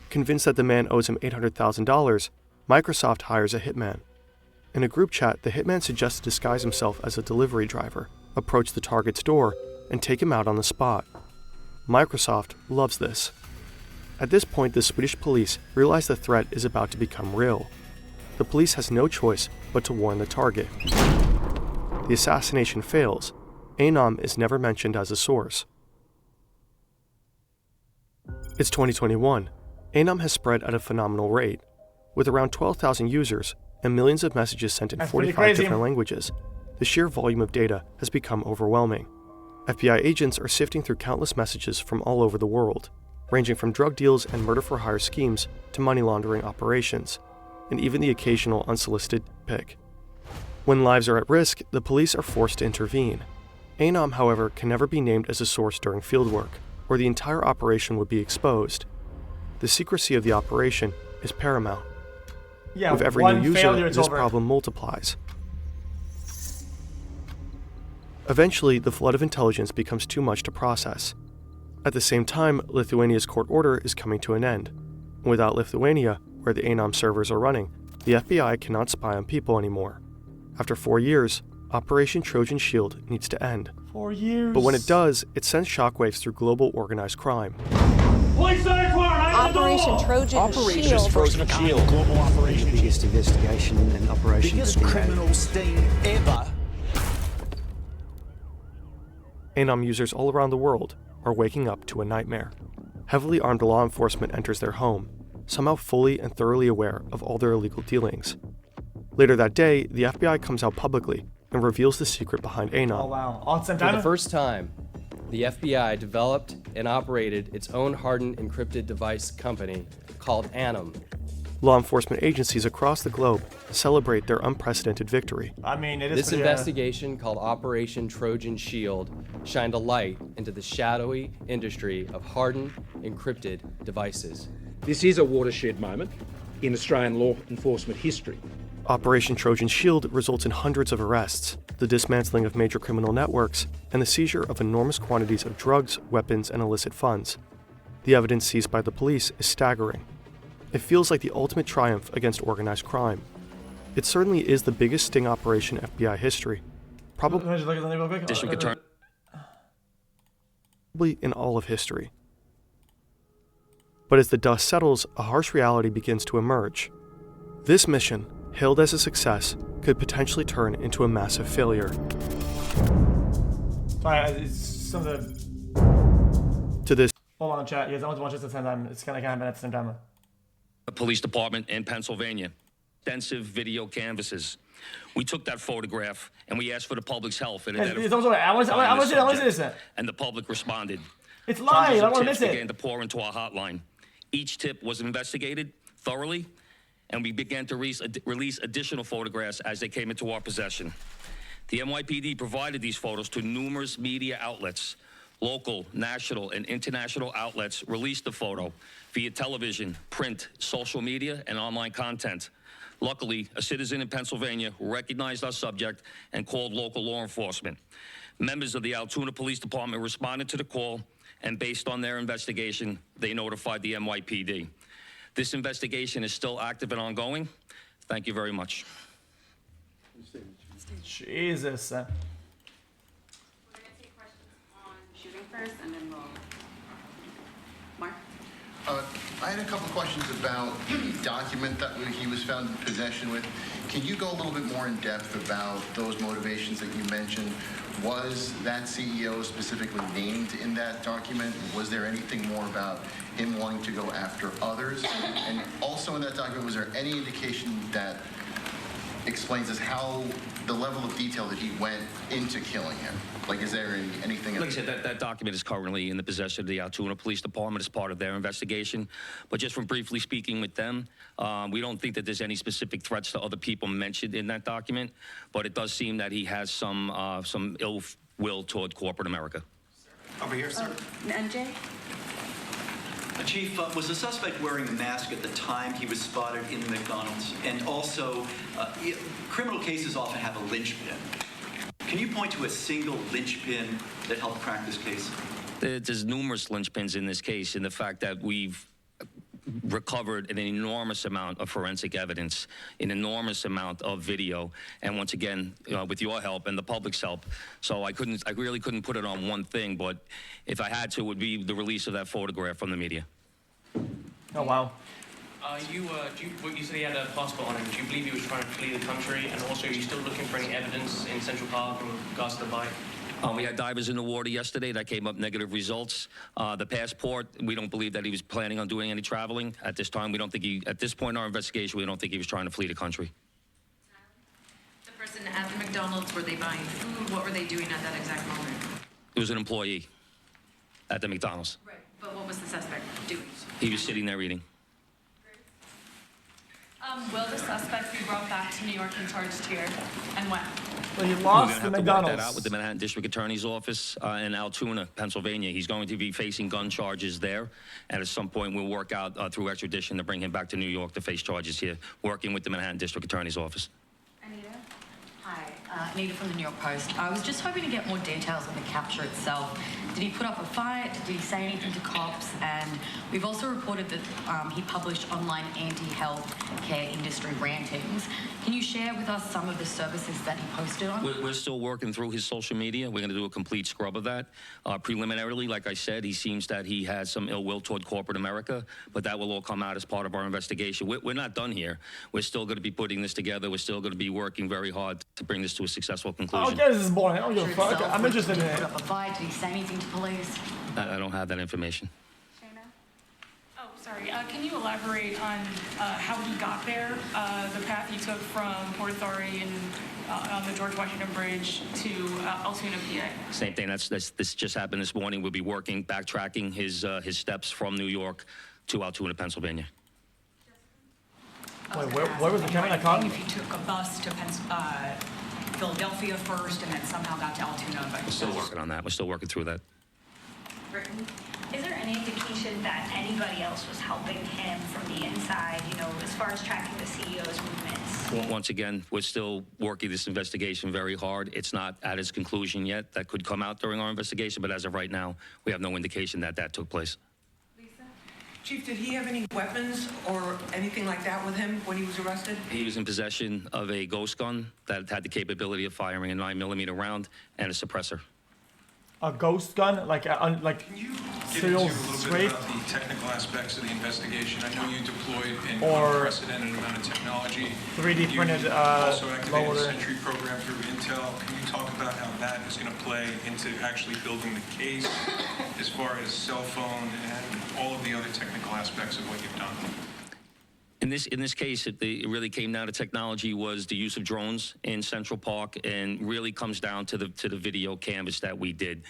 Convinced that the man owes him $800,000, Microsoft hires a hitman. In a group chat, the hitman suggests to disguise himself as a delivery driver, approach the target's door, and take him out on the spot. Microsoft loves this. At this point, the Swedish police realize the threat is about to become real. The police has no choice but to warn the target. The assassination fails, Anom is never mentioned as a source. It's 2021. Anom has spread at a phenomenal rate. With around 12,000 users and millions of messages sent in 45 different languages, the sheer volume of data has become overwhelming. FBI agents are sifting through countless messages from all over the world, ranging from drug deals and murder-for-hire schemes to money laundering operations, and even the occasional unsolicited pic. When lives are at risk, the police are forced to intervene. Anom, however, can never be named as a source during fieldwork, or the entire operation would be exposed. The secrecy of the operation is paramount. Yeah, with every new user, this problem multiplies. Eventually, the flood of intelligence becomes too much to process. At the same time, Lithuania's court order is coming to an end. Without Lithuania, where the Anom servers are running, the FBI cannot spy on people anymore. After 4 years, Operation Trojan Shield needs to end. 4 years. But when it does, it sends shockwaves through global organized crime. Operation Trojan Shield. Global operation. Biggest investigation and operation. Biggest criminal sting ever. Anom users all around the world are waking up to a nightmare. Heavily armed law enforcement enters their home, somehow fully and thoroughly aware of all their illegal dealings. Later that day, the FBI comes out publicly and reveals the secret behind Anom. Oh wow. All at the same time? For the first time, the FBI developed and operated its own hardened encrypted device company called Anom. Law enforcement agencies across the globe celebrate their unprecedented victory. I mean, it is This investigation, called Operation Trojan Shield, shined a light into the shadowy industry of hardened encrypted devices. This is a watershed moment in Australian law enforcement history. Operation Trojan Shield results in hundreds of arrests, the dismantling of major criminal networks, and the seizure of enormous quantities of drugs, weapons, and illicit funds. The evidence seized by the police is staggering. It feels like the ultimate triumph against organized crime. It certainly is the biggest sting operation in FBI history. Probably in all of history. But as the dust settles, a harsh reality begins to emerge. This mission, hailed as a success, could potentially turn into a massive failure. Sorry, it's some of the... To this... Hold on, chat. You guys don't watch this at the same time. It's kind of happen at the same time. The police department in Pennsylvania. Extensive video canvases. We took that photograph and we asked for the public's help. And I want to see this. And the public responded. It's live. I want to miss it. Began to pour into our hotline. Each tip was investigated thoroughly, and we began to release additional photographs as they came into our possession. The NYPD provided these photos to numerous media outlets. Local, national, and international outlets released the photo via television, print, social media, and online content. Luckily, a citizen in Pennsylvania recognized our subject and called local law enforcement. Members of the Altoona Police Department responded to the call, and based on their investigation, they notified the NYPD. This investigation is still active and ongoing. Thank you very much. Jesus. We're going to take questions on shooting first, and then we'll... Mark? I had a couple questions about the document that he was found in possession with. Can you go a little bit more in depth about those motivations that you mentioned? Was that CEO specifically named in that document? Was there anything more about him wanting to go after others? And also in that document, was there any indication that explains us how the level of detail that he went into killing him? Like, is there anything? Like I said, that document is currently in the possession of the Altoona Police Department as part of their investigation. But just from briefly speaking with them, we don't think that there's any specific threats to other people mentioned in that document. But it does seem that he has some ill will toward corporate America. Over here, sir. NJ? Chief, was the suspect wearing a mask at the time he was spotted in the McDonald's? And also, criminal cases often have a linchpin. Can you point to a single linchpin that helped crack this case? There's numerous linchpins in this case, in the fact that we've recovered an enormous amount of forensic evidence, an enormous amount of video, and once again, with your help and the public's help. So I really couldn't put it on one thing, but if I had to, it would be the release of that photograph from the media. Oh, wow. You said he had a passport on him. Do you believe he was trying to flee the country? And also, are you still looking for any evidence in Central Park in regards to the bike? We had divers in the water yesterday that came up negative results. The passport, we don't believe that he was planning on doing any traveling at this time. We don't think at this point in our investigation, we don't think he was trying to flee the country. The person at the McDonald's, were they buying food? What were they doing at that exact moment? It was an employee at the McDonald's. Right. But what was the suspect doing? He was sitting there eating. Will the suspect be brought back to New York and charged here? And when? Well, he We're lost going the to have to work McDonald's. that out with the Manhattan District Attorney's Office in Altoona, Pennsylvania. He's going to be facing gun charges there, and at some point we'll work out through extradition to bring him back to New York to face charges here, working with the Manhattan District Attorney's Office. Anita? Hi, Anita from the New York Post. I was just hoping to get more details on the capture itself. Did he put up a fight? Did he say anything to cops? And we've also reported that he published online anti-health care industry rantings. Can you share with us some of the services that he posted on? We're still working through his social media. We're going to do a complete scrub of that. Preliminarily, like I said, he seems that he has some ill will toward corporate America, but that will all come out as part of our investigation. We're not done here. We're still going to be putting this together. We're still going to be working very hard to bring this to a successful conclusion. Okay, this is boring. I don't give a fuck. I'm interested in Did he it. put up a fight? Did he say anything to police? I don't have that information. Oh, sorry. Can you elaborate on how he got there, the path he took from Port Authority and on the George Washington Bridge to Altoona, PA? Same thing. This just happened this morning. We'll be working, backtracking his steps from New York to Altoona, Pennsylvania. Wait, where was the camera I caught him? If he took a bus to Philadelphia first and then somehow got to Altoona. We're still working on that. We're still working through that. Britain. Is there any indication that anybody else was helping him from the inside, you know, as far as tracking the CEO's movements? Well, once again, we're still working this investigation very hard. It's not at its conclusion yet. That could come out during our investigation, but as of right now, we have no indication that that took place. Chief, did he have any weapons or anything like that with him when he was arrested? He was in possession of a ghost gun that had the capability of firing a 9mm round and a suppressor. A ghost gun, like Can you get into a serial little bit scrape, about the technical aspects of the investigation? I know you deployed an Or unprecedented amount of technology. 3D printed You also activated a loader. Sentry program through Intel. Can you talk about how that is going to play into actually building the case as far as cell phone and all of the other technical aspects of what you've done? In this case, it really came down to technology was the use of drones in Central Park, and really comes down to the video canvas that we did.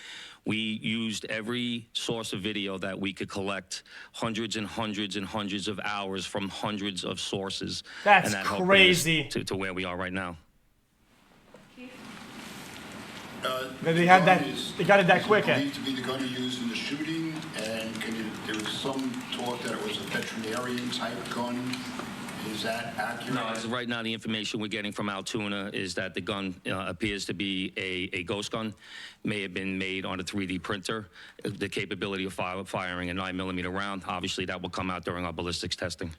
We used every source of video that we could collect, hundreds and hundreds and hundreds of hours from hundreds of sources. That's and that helped crazy. bring us to where we are right now. They had that. They got it that quick. Believed to be the gun you used in the shooting, and there was some talk that it was a veterinarian type gun. Is that accurate? No, as of right now, the information we're getting from Altoona is that the gun appears to be a ghost gun. May have been made on a 3D printer. The capability of firing a 9mm round. Obviously, that will come out during our ballistics testing.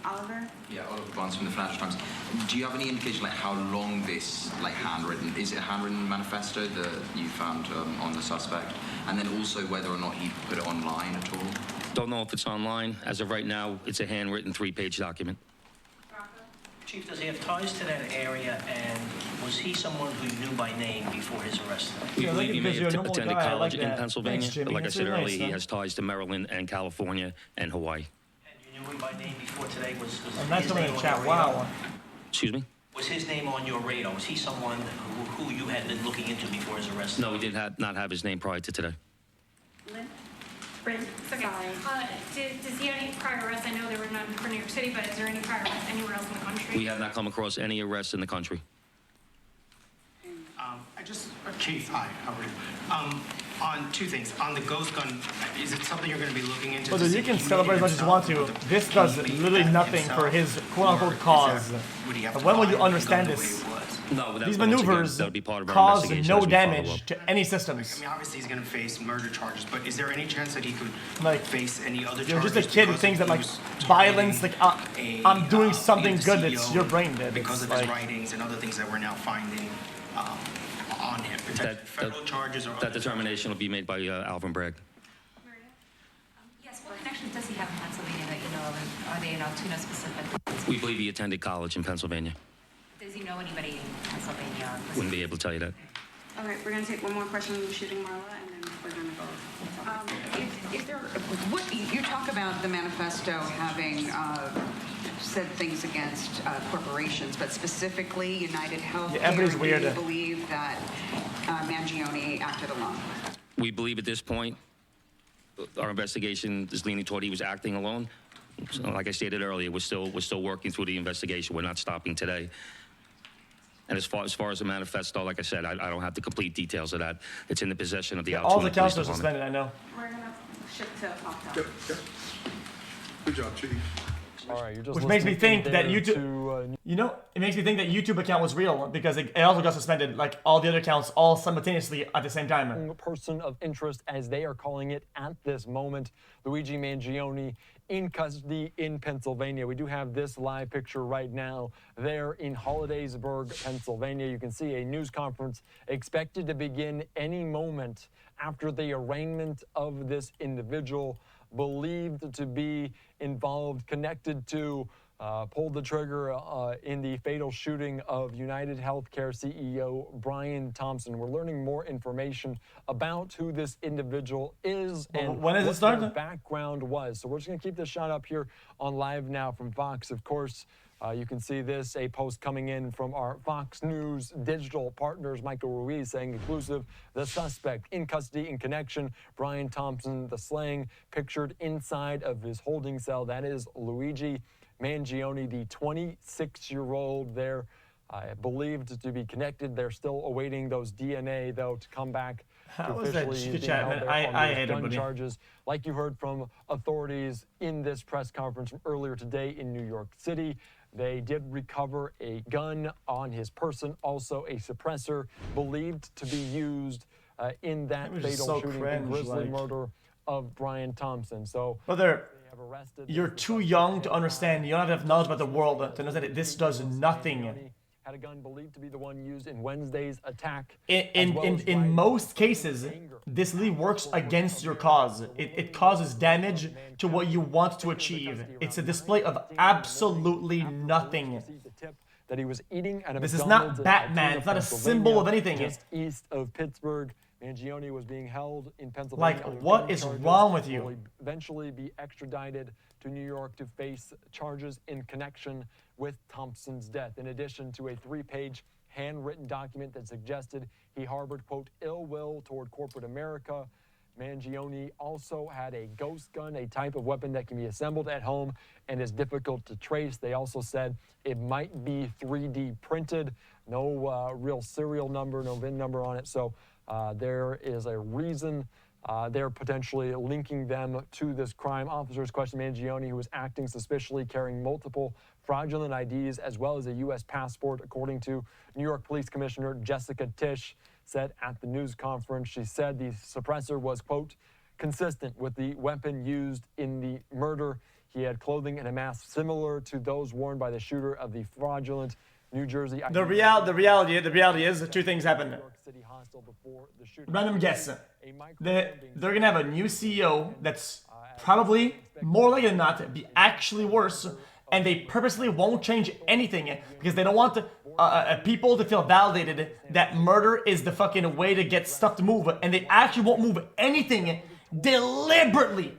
Oliver? Yeah, Oliver Barnes from the Financial Times. Do you have any indication like how long this handwritten, is it a handwritten manifesto that you found on the suspect? And then also whether or not he put it online at all? Don't know if it's online. As of right now, it's a handwritten 3-page document. Chief, does he have ties to that area, and was he someone who you knew by name before his arrest? We believe he may have attended college in Pennsylvania, Thanks, Jimmy. but like I That's said really earlier, nice, he has ties to Maryland and California and Hawaii. You knew him by name before today? Was Nice his coming name in on chat. your Wow. radar? Excuse me? Was his name on your radar? Was he someone who you had been looking into before his arrest? No, we did not have his name prior to today. Lynn? Britain? Okay. Does he have any prior arrests? I know there were none for New York City, but is there any prior arrests anywhere else in the country? We have not come across any arrests in the country. Chief, hi, how are you? On two things. On the ghost gun, is it something you're going to be looking into? Well, you can celebrate as much as you want to. This does literally nothing for his quote-unquote cause. But when will you understand this? No, These maneuvers that'll be part of our cause investigation no as we follow damage up. to any systems. I mean, obviously he's going to face murder charges, but is there any chance that he could face any other You're charges? just a kid who thinks that like violence, like I'm doing something good that's your brain dead. Because of It's his like, writings and other things that we're now finding on him, potentially federal charges or That determination will be made by Alvin Bragg. Yes, what connections does he have in Pennsylvania that you know of? Are they in Altoona specifically? We believe he attended college in Pennsylvania. Does he know anybody in Pennsylvania? Wouldn't be able to tell you that. All right, we're going to take one more question on the shooting, Marla, and then we're going to go. Is there, what, you talk about the manifesto having said things against corporations, but specifically UnitedHealthcare. Everybody's weird. Do you believe that Mangione acted alone? We believe at this point, our investigation is leaning toward he was acting alone. So, like I stated earlier, we're still working through the investigation. We're not stopping today. And as far as the manifesto, like I said, I don't have the complete details of that. It's in the possession of the all the Altoona Police counts are Department. suspended, I know. We're going to shift to Octo. Yep. Good job, Chief. All right, you're just Which makes me think that YouTube, it makes me think that YouTube account was real because it also got suspended, like all the other accounts, all simultaneously at the same time. Person of interest, as they are calling it at this moment, Luigi Mangione in custody in Pennsylvania. We do have this live picture right now there in Hollidaysburg, Pennsylvania. You can see a news conference expected to begin any moment after the arraignment of this individual believed to be involved, connected to, pulled the trigger in the fatal shooting of UnitedHealthcare CEO Brian Thompson. We're learning more information about who this individual is and when does it start? Their background was. So we're just going to keep this shot up here on Live Now from Fox. Of course, you can see this, a post coming in from our Fox News digital partners, Michael Ruiz, saying exclusive, the suspect in custody in connection, Brian Thompson, the slaying pictured inside of his holding cell. That is Luigi Mangione, the 26-year-old there, believed to be connected. They're still awaiting those DNA, though, to come back to officially being held there on those gun charges. Like you heard from authorities in this press conference from earlier today in New York City, they did recover a gun on his person, also a suppressor believed to be used in that fatal shooting and grisly murder of Brian Thompson. So, Brother, you're too young to understand. You don't have enough knowledge about the world to know that this does nothing. Had a gun believed to be the one used in Wednesday's attack. In most cases, this really works against your cause. It causes damage to what you want to achieve. It's a display of absolutely nothing. That he was eating at a this is McDonald's not Batman. It's not a symbol of anything. Just east of Pittsburgh. Mangione was being held in Pennsylvania. Like, what is wrong with you? Will eventually be extradited to New York to face charges in connection with Thompson's death, in addition to a 3-page handwritten document that suggested he harbored, quote, ill will toward corporate America. Mangione also had a ghost gun, a type of weapon that can be assembled at home and is difficult to trace. They also said it might be 3D printed, no real serial number, no VIN number on it. So there is a reason they're potentially linking them to this crime. Officers questioned Mangione, who was acting suspiciously, carrying multiple fraudulent IDs as well as a U.S. passport, according to New York Police Commissioner Jessica Tisch said at the news conference. She said the suppressor was, quote, consistent with the weapon used in the murder. He had clothing and a mask similar to those worn by the shooter of the fraudulent New Jersey. The reality is two things happen. Random guess. They're gonna have a new CEO that's probably more likely than not be actually worse, and they purposely won't change anything because they don't want people to feel validated that murder is the fucking way to get stuff to move, and they actually won't move anything deliberately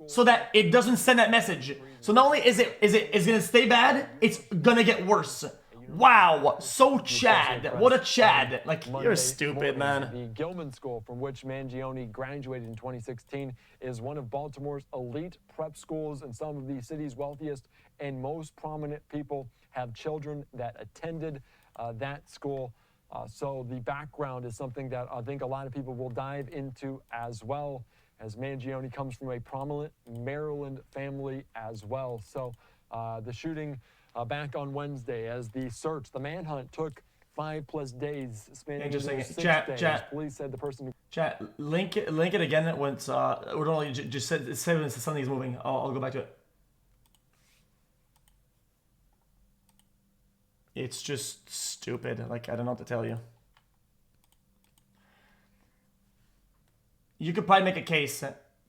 so that it doesn't send that message. So not only is it gonna stay bad, it's gonna get worse. Wow, so Chad. What a Chad. Like, you're stupid, man. The Gilman School, from which Mangione graduated in 2016, is one of Baltimore's elite prep schools, and some of the city's wealthiest and most prominent people have children that attended that school. So the background is something that I think a lot of people will dive into as well, as Mangione comes from a prominent Maryland family as well. So the shooting back on Wednesday, as the search, the manhunt took 5+ days, spanning just 6 days. Chat. Police said the person. Chat. Link it again once. Or only just say when something's moving. I'll go back to it. It's just stupid. Like, I don't know what to tell you. You could probably make a case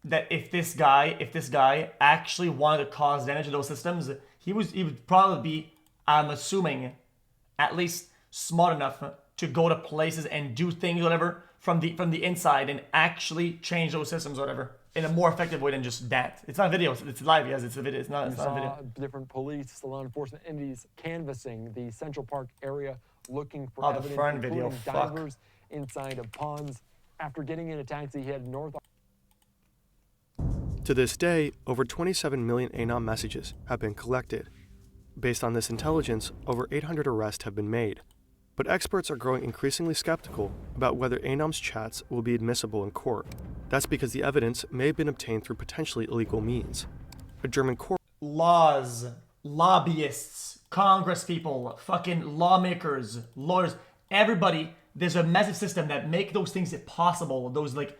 that if this guy actually wanted to cause damage to those systems, he would probably be, I'm assuming, at least smart enough to go to places and do things, whatever, from the inside and actually change those systems, whatever, in a more effective way than just that. It's not video, it's live, yes, it's a video, it's not a video. Different police, law enforcement entities canvassing the Central Park area, looking for the evidence, Fern video, including divers inside of ponds. After getting in a taxi, he headed north. To this day, over 27 million Anom messages have been collected. Based on this intelligence, over 800 arrests have been made. But experts are growing increasingly skeptical about whether Anom's chats will be admissible in court. That's because the evidence may have been obtained through potentially illegal means. A German court... Laws, lobbyists, congresspeople, fucking lawmakers, lawyers, everybody, there's a massive system that make those things possible. Those like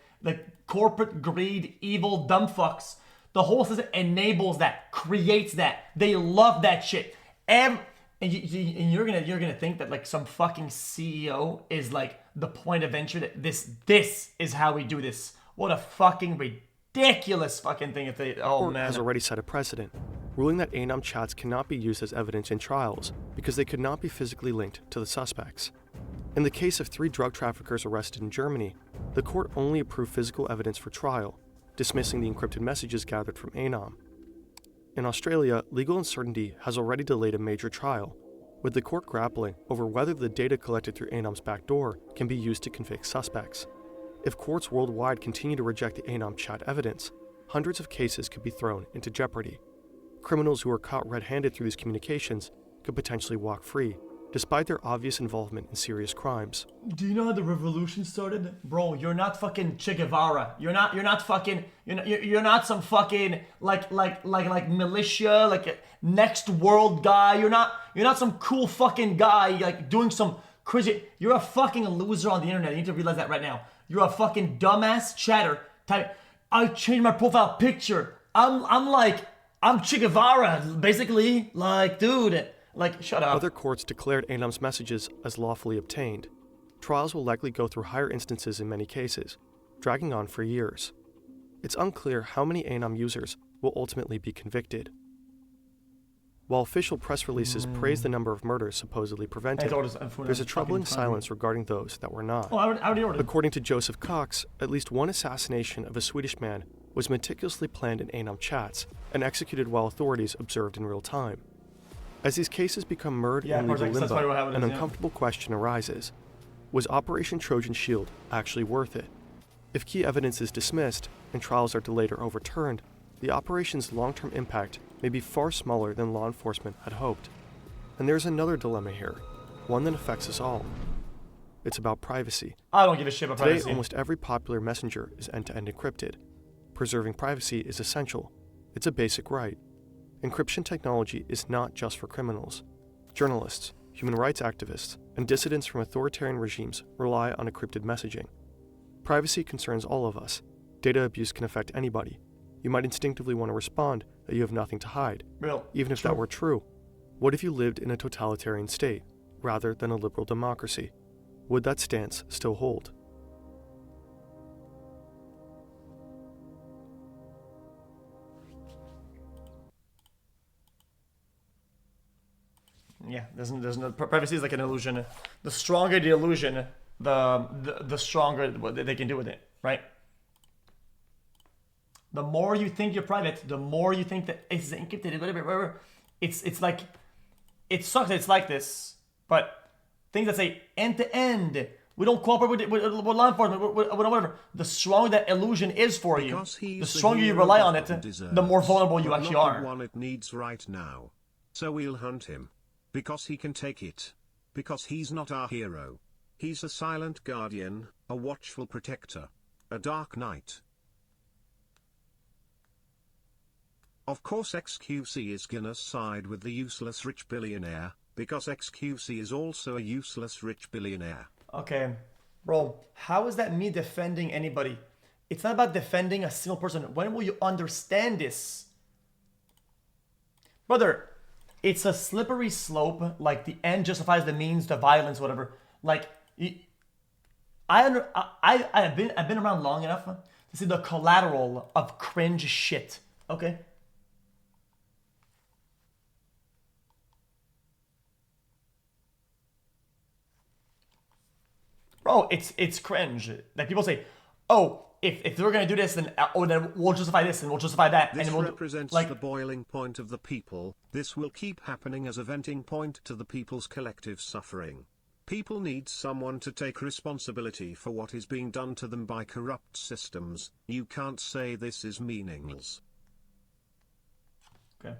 corporate greed, evil, dumb fucks. The whole system enables that, creates that. They love that shit. And you're gonna think that like some fucking CEO is like the point of entry. That this is how we do this. What a fucking ridiculous fucking thing if they. Oh court man. Has already set a precedent, ruling that Anom chats cannot be used as evidence in trials because they could not be physically linked to the suspects. In the case of 3 drug traffickers arrested in Germany, the court only approved physical evidence for trial, dismissing the encrypted messages gathered from Anom. In Australia, legal uncertainty has already delayed a major trial, with the court grappling over whether the data collected through Anom's backdoor can be used to convict suspects. If courts worldwide continue to reject the Anom chat evidence, hundreds of cases could be thrown into jeopardy. Criminals who are caught red-handed through these communications could potentially walk free, despite their obvious involvement in serious crimes. Do you know how the revolution started? Bro, you're not fucking Che Guevara. You're not fucking, you're not some fucking, like militia, like a next world guy. You're not some cool fucking guy, like doing some crazy, you're a fucking loser on the internet. You need to realize that right now. You're a fucking dumbass chatter type. I changed my profile picture. I'm Che Guevara, basically. Like, dude. Like, shut up. Other courts declared Anom's messages as lawfully obtained. Trials will likely go through higher instances in many cases, dragging on for years. It's unclear how many Anom users will ultimately be convicted. While official press releases praise the number of murders supposedly prevented, there's a troubling silence regarding those that were not. According to Joseph Cox, at least one assassination of a Swedish man was meticulously planned in Anom chats and executed while authorities observed in real time. As these cases become mired in legal limbo, an uncomfortable question arises. Was Operation Trojan Shield actually worth it? If key evidence is dismissed and trials are delayed or overturned, the operation's long-term impact may be far smaller than law enforcement had hoped. And there's another dilemma here, one that affects us all. It's about privacy. I don't give a shit about privacy. Today, almost every popular messenger is end-to-end encrypted. Preserving privacy is essential. It's a basic right. Encryption technology is not just for criminals. Journalists, human rights activists, and dissidents from authoritarian regimes rely on encrypted messaging. Privacy concerns all of us. Data abuse can affect anybody. You might instinctively want to respond that you have nothing to hide, even if that were true. What if you lived in a totalitarian state, rather than a liberal democracy? Would that stance still hold? Yeah, there's no privacy is like an illusion. The stronger the illusion, the stronger what they can do with it, right? The more you think you're private, the more you think that it's encrypted, whatever. It's like, it sucks that it's like this, but things that say end to end, we don't cooperate with law enforcement, with whatever. The stronger that illusion is for you, the stronger you rely on it, the more vulnerable you actually are. The one it needs right now. So we'll hunt him. Because he can take it. Because he's not our hero. He's a silent guardian, a watchful protector. A dark knight. Of course xQc is gonna side with the useless rich billionaire, because xQc is also a useless rich billionaire. Okay, bro, how is that me defending anybody? It's not about defending a single person. When will you understand this? Brother, it's a slippery slope, like the end justifies the means, the violence, whatever. Like, I've been around long enough to see the collateral of cringe shit, okay? bro, it's cringe. Like people say, oh, if they're gonna do this, then we'll justify this and we'll justify that. This and we'll represents the boiling point of the people. This will keep happening as a venting point to the people's collective suffering. People need someone to take responsibility for what is being done to them by corrupt systems. You can't say this is meaningless. Okay.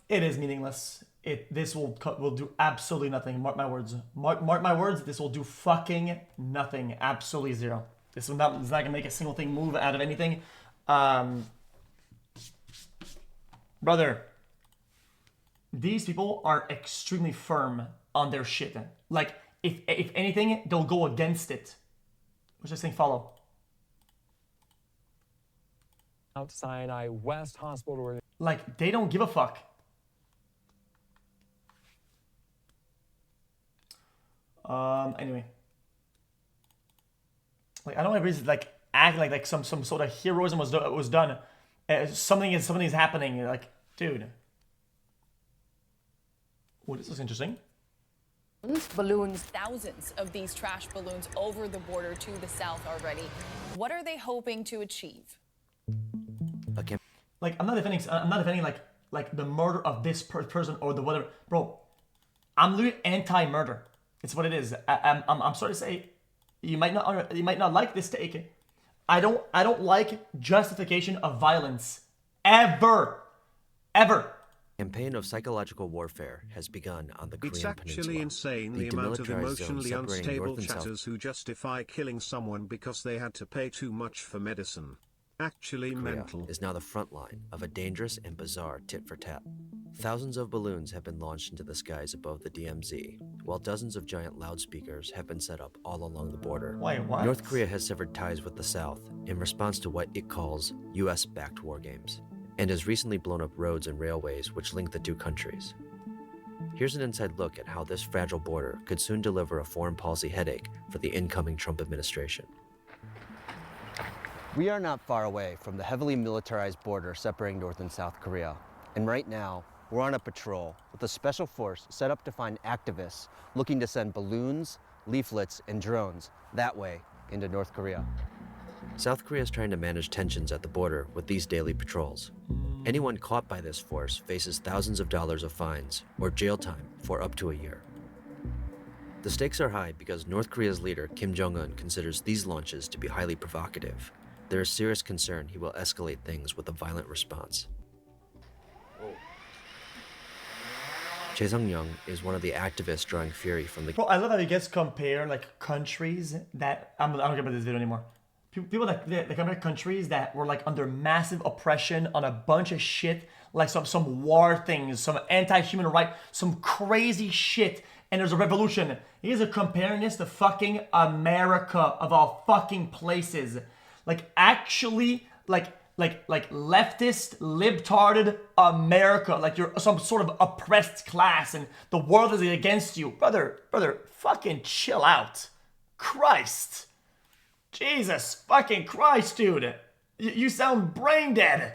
It is meaningless. This will do absolutely nothing. Mark my words. Mark my words. This will do fucking nothing. Absolutely zero. This is not gonna make a single thing move out of anything. Brother, these people are extremely firm on their shit. Like if anything, they'll go against it. What's this thing follow? Mount Sinai West Hospital. Where like they don't give a fuck. Anyway, like I don't ever like act like some sort of heroism was done. Something is happening. Like, dude, oh, this is interesting. Balloons, thousands of these trash balloons over the border to the south already. What are they hoping to achieve? Like I'm not defending like the murder of this person or the whatever, bro. I'm literally anti-murder. It's what it is. I'm sorry to say, you might not like this take. I don't like justification of violence ever. Campaign of psychological warfare has begun on the Korean It's actually Peninsula. insane the amount of emotionally unstable chatters who justify killing someone because they had to pay too much for medicine. Actually mental. Is now the front line of a dangerous and bizarre tit-for-tat. Thousands of balloons have been launched into the skies above the DMZ, while dozens of giant loudspeakers have been set up all along the border. Wait, what? North Korea has severed ties with the South in response to what it calls US-backed war games, and has recently blown up roads and railways which link the two countries. Here's an inside look at how this fragile border could soon deliver a foreign policy headache for the incoming Trump administration. We are not far away from the heavily militarized border separating North and South Korea. And right now, we're on a patrol with a special force set up to find activists looking to send balloons, leaflets, and drones that way into North Korea. South Korea is trying to manage tensions at the border with these daily patrols. Anyone caught by this force faces thousands of dollars of fines or jail time for up to a year. The stakes are high because North Korea's leader Kim Jong-un considers these launches to be highly provocative. There is serious concern he will escalate things with a violent response. Chae Sung-young is one of the activists drawing fury from the... Bro, I love how you guys compare like countries that... I don't care about this video anymore. People that they compare countries that were like under massive oppression on a bunch of shit, like some war things, some anti-human right, some crazy shit, and there's a revolution. You guys are comparing this to fucking America of all fucking places. Like actually, like leftist, libtarded America, like you're some sort of oppressed class and the world is against you. Brother, fucking chill out. Christ. Jesus fucking Christ, dude. You sound brain dead.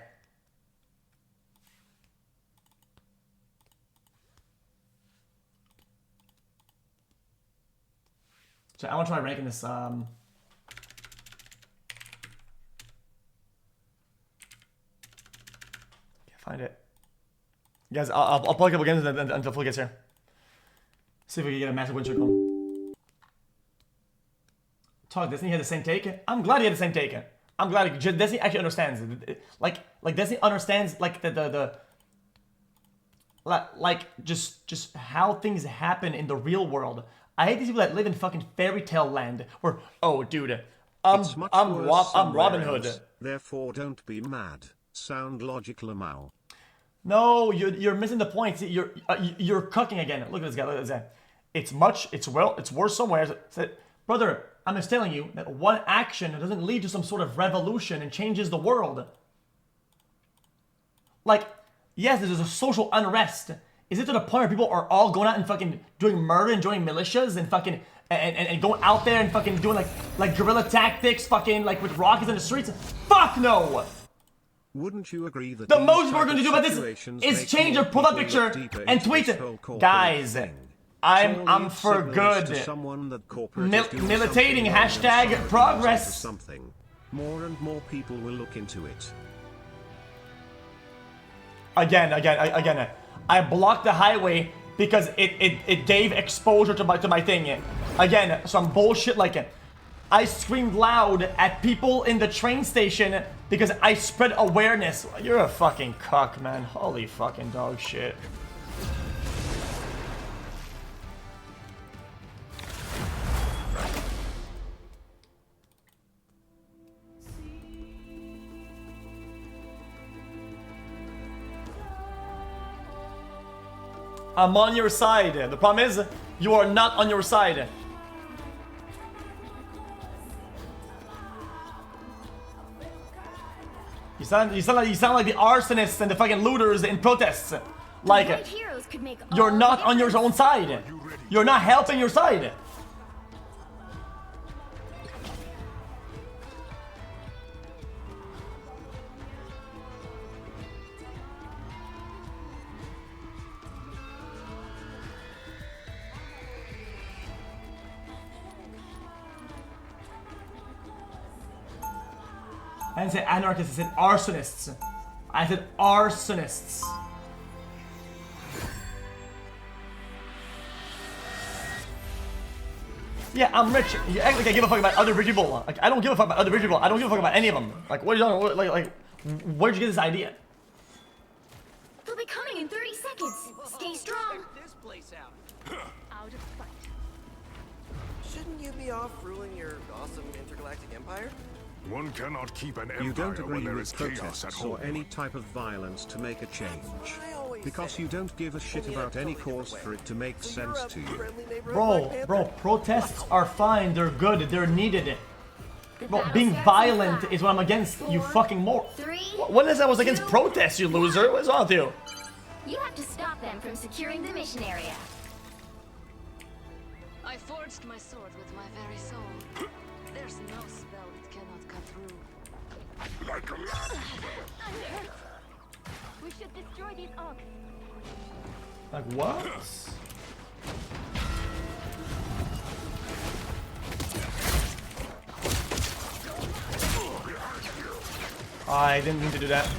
So I want to try ranking this, find it. Guys, I'll plug up again until Phil gets here. See if we can get a massive win streak going. Talk Disney had the same take. I'm glad he had the same take. I'm glad Disney actually understands. Like Disney understands like just how things happen in the real world. I hate these people that live in fucking fairy tale land where, oh dude, I'm Robin Hood. Else. Therefore don't be mad. Sound logical, Lamau. No, you're missing the point. You're cooking again. Look at this guy. Look at this guy. It's worse somewhere. Brother, I'm just telling you that one action doesn't lead to some sort of revolution and changes the world. Like, yes, there's a social unrest. Is it to the point where people are all going out and fucking doing murder and joining militias and fucking and going out there and fucking doing like guerrilla tactics, fucking like with rockets in the streets? Fuck no! Wouldn't you agree that The these most we're type going to of do about this situations is make change more a profile people look picture deeper and into tweet this it. whole corporate Guys, thing? I'm Surely for it signals good. to someone that corporate is doing Militating something wrong and hashtag something progress. into something. More and more people will look into it. Again. I blocked the highway because it gave exposure to my thing. Again, some bullshit like it. I screamed loud at people in the train station because I spread awareness. You're a fucking cuck, man. Holy fucking dog shit. I'm on your side. The problem is, you are not on your side. You sound like the arsonists and the fucking looters in protests. Like, you're not on your own side. You're not helping your side. I didn't say anarchists, I said arsonists. I said arsonists. Yeah, I'm rich. You act like I give a fuck about other rich people. Like, I don't give a fuck about other rich people. I don't give a fuck about any of them. Like, what are you talking about? Like, where'd you get this idea? They'll be coming in 30 seconds. Stay strong. This place out. Out of sight. Shouldn't you be off ruling your awesome intergalactic empire? One cannot keep an empire. You don't agree with protests or any type of violence to make a change. Because you don't give a shit about any cause for it to make sense to you. Bro, protests are fine. They're good. They're needed. Bro, being violent is what I'm against, you fucking more. What is that was against protests, you loser? What's wrong with you? You have to stop them from securing the mission area. I forged my sword with my very soul. There's no spell it cannot cut through. I'm hurt. We should destroy these ox. Like what? I didn't mean to do that.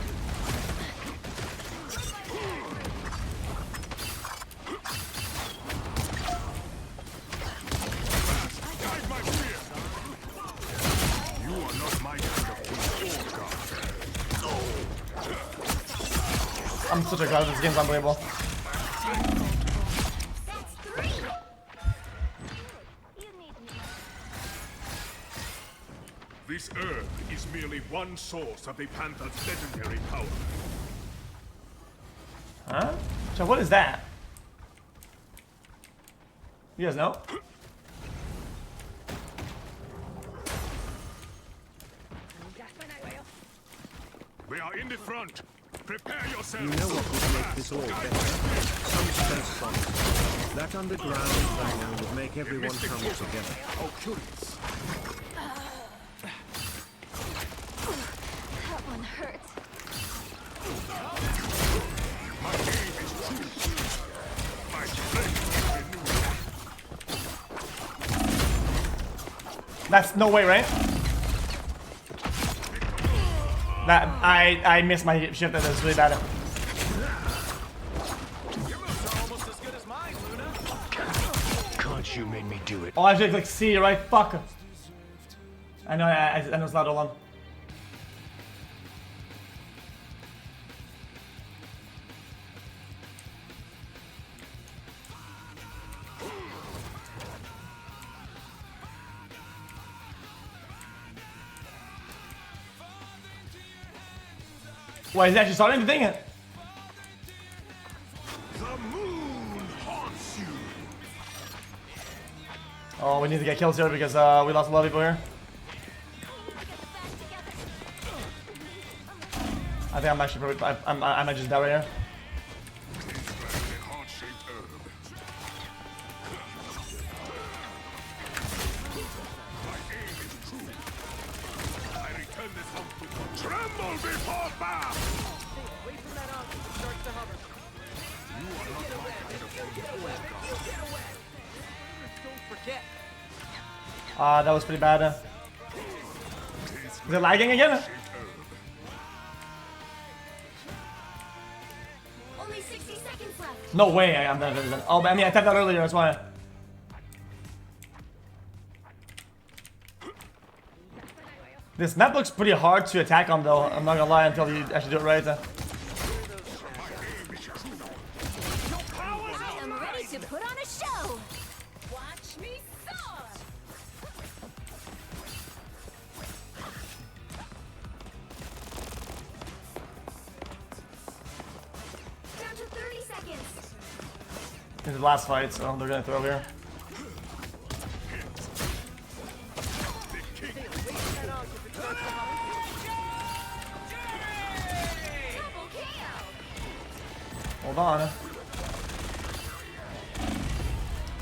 I'm such a god, this game's unbelievable. This herb is merely one source of the Panther's legendary power. Huh? So what is that? You guys know? We are in the front. Prepare yourselves. You know what would make this all better? Some space songs. That underground banger would make everyone come together. How curious. That one hurts. My aim is true. My strength is That's no way, right? That I missed my shift. That's really bad. Can't you make me do it? Oh, I should like see right. Fuck. I know. I know it's not all on. Why is he actually starting the thing? The moon haunts you. Oh, we need to get kills here because we lost a lot of people here. I think I'm actually probably I might just die right here. Tremble! fall before Bath! Wait for that up. It starts to hover. Don't forget. That was pretty bad. Is it lagging again? Only 60 seconds left. No way, I'm not. Oh, I mean, I tapped out earlier, that's why. This map looks pretty hard to attack on, though. I'm not gonna lie until you actually do it right. I am ready to put on a show. Watch me soar. Down to 30 seconds. This is the last fight, so they're gonna throw here. Hold on.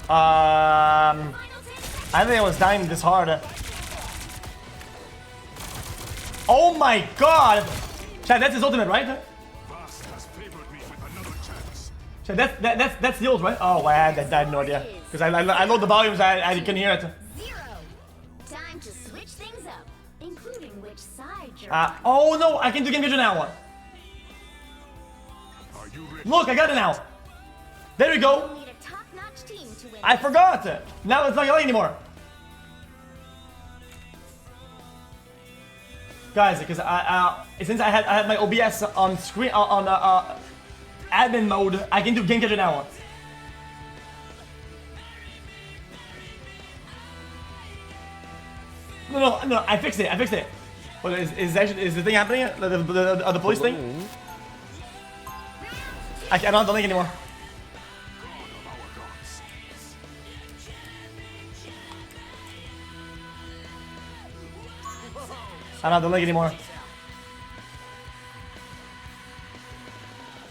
I think I was dying this hard. Oh my god! Chad, that's his ultimate, right? Chad, that's the ult, right? Oh, I had no idea. Because I load the volumes, I couldn't hear it. Time to switch things up, including which side you're Oh no, I can do game vision now. Look, I got it now. There we go. need a top-notch team to win. I forgot. Now it's not yelling anymore. Guys, because since I had my OBS on screen on admin mode, I can do game catcher now. No, I fixed it. But is the thing happening? The police thing? I don't have the link anymore. I don't have the link anymore.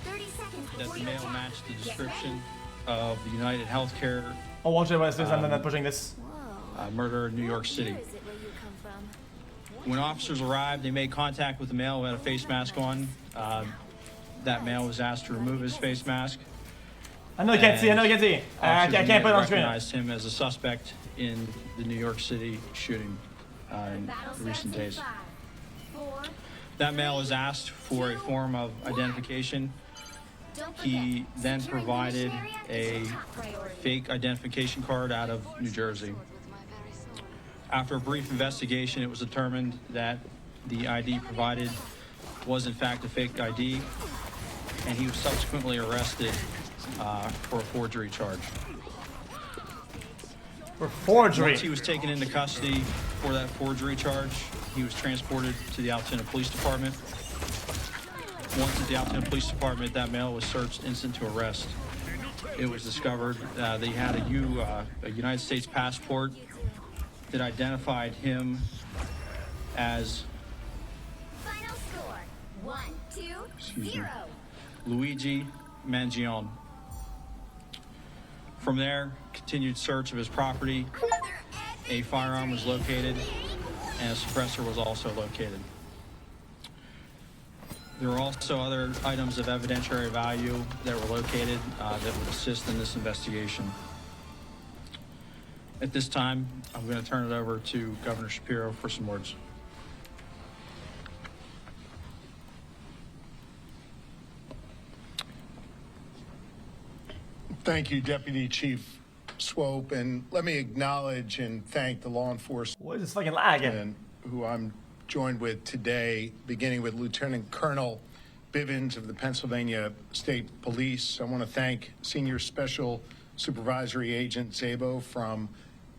30 seconds That the mail matched the description of the UnitedHealthcare I'll watch it when it's this and then pushing this. murder in New York City. When officers arrived, they made contact with the male who had a face mask on. That male was asked to remove his face mask. I know you can't see. I can't put it on screen. Recognized him as a suspect in the New York City shooting in recent days. That male was asked for a form of identification. He then provided a fake identification card out of New Jersey. After a brief investigation, it was determined that the ID provided was in fact a fake ID, and he was subsequently arrested for a forgery charge. For forgery? Once he was taken into custody for that forgery charge, he was transported to the Altoona Police Department. Once at the Altoona Police Department, that male was searched instant to arrest. It was discovered that he had a United States passport that identified him as Final score 1-2-0. Luigi Mangione. From there, continued search of his property. A firearm was located, and a suppressor was also located. There were also other items of evidentiary value that were located that would assist in this investigation. At this time, I'm going to turn it over to Governor Shapiro for some words. Thank you, Deputy Chief Swope, and let me acknowledge and thank the law enforcement. What is this fucking lag? Who I'm joined with today, beginning with Lieutenant Colonel Bivens of the Pennsylvania State Police. I want to thank Senior Special Supervisory Agent Szabo from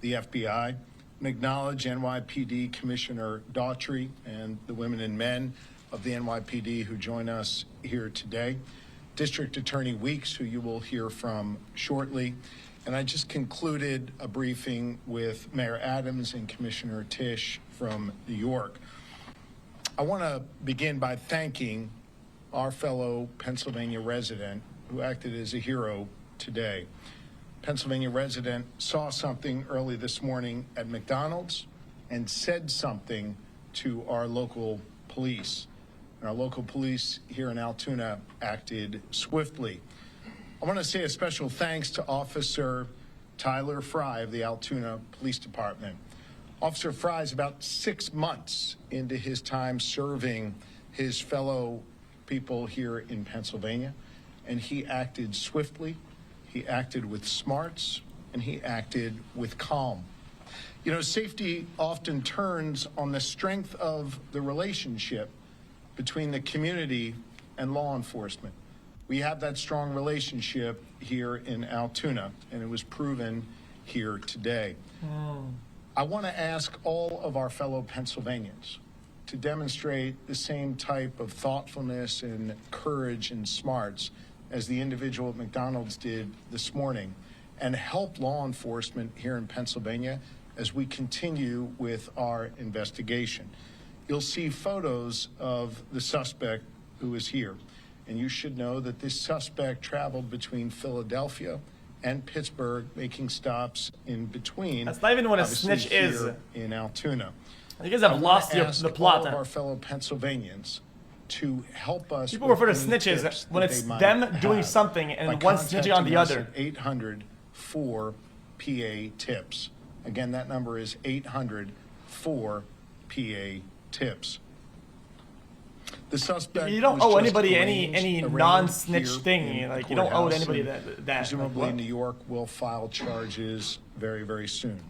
the FBI, and acknowledge NYPD Commissioner Daughtry and the women and men of the NYPD who join us here today. District Attorney Weeks, who you will hear from shortly. And I just concluded a briefing with Mayor Adams and Commissioner Tisch from New York. I want to begin by thanking our fellow Pennsylvania resident who acted as a hero today. Pennsylvania resident saw something early this morning at McDonald's and said something to our local police. and our local police here in Altoona acted swiftly. I want to say a special thanks to Officer Tyler Fry of the Altoona Police Department. Officer Fry is about 6 months into his time serving his fellow people here in Pennsylvania, and he acted swiftly, he acted with smarts, and he acted with calm. You know, safety often turns on the strength of the relationship between the community and law enforcement. We have that strong relationship here in Altoona, and it was proven here today. I want to ask all of our fellow Pennsylvanians to demonstrate the same type of thoughtfulness and courage and smarts as the individual at McDonald's did this morning, and help law enforcement here in Pennsylvania as we continue with our investigation. You'll see photos of the suspect who is here, and you should know that this suspect traveled between Philadelphia and Pittsburgh, making stops in between. That's not even what a snitch is. In Altoona. You guys have lost the plot. All of our fellow Pennsylvanians to help us. People refer to snitches when it's them doing something and one snitching on the other. 800-4-PA-TIPS. Again, that number is 800-4-PA-TIPS. The suspect. You don't owe anybody any arraigned non-snitch here thing. in Like the you don't owe courthouse, anybody and that. Presumably, New York will file charges very, very soon.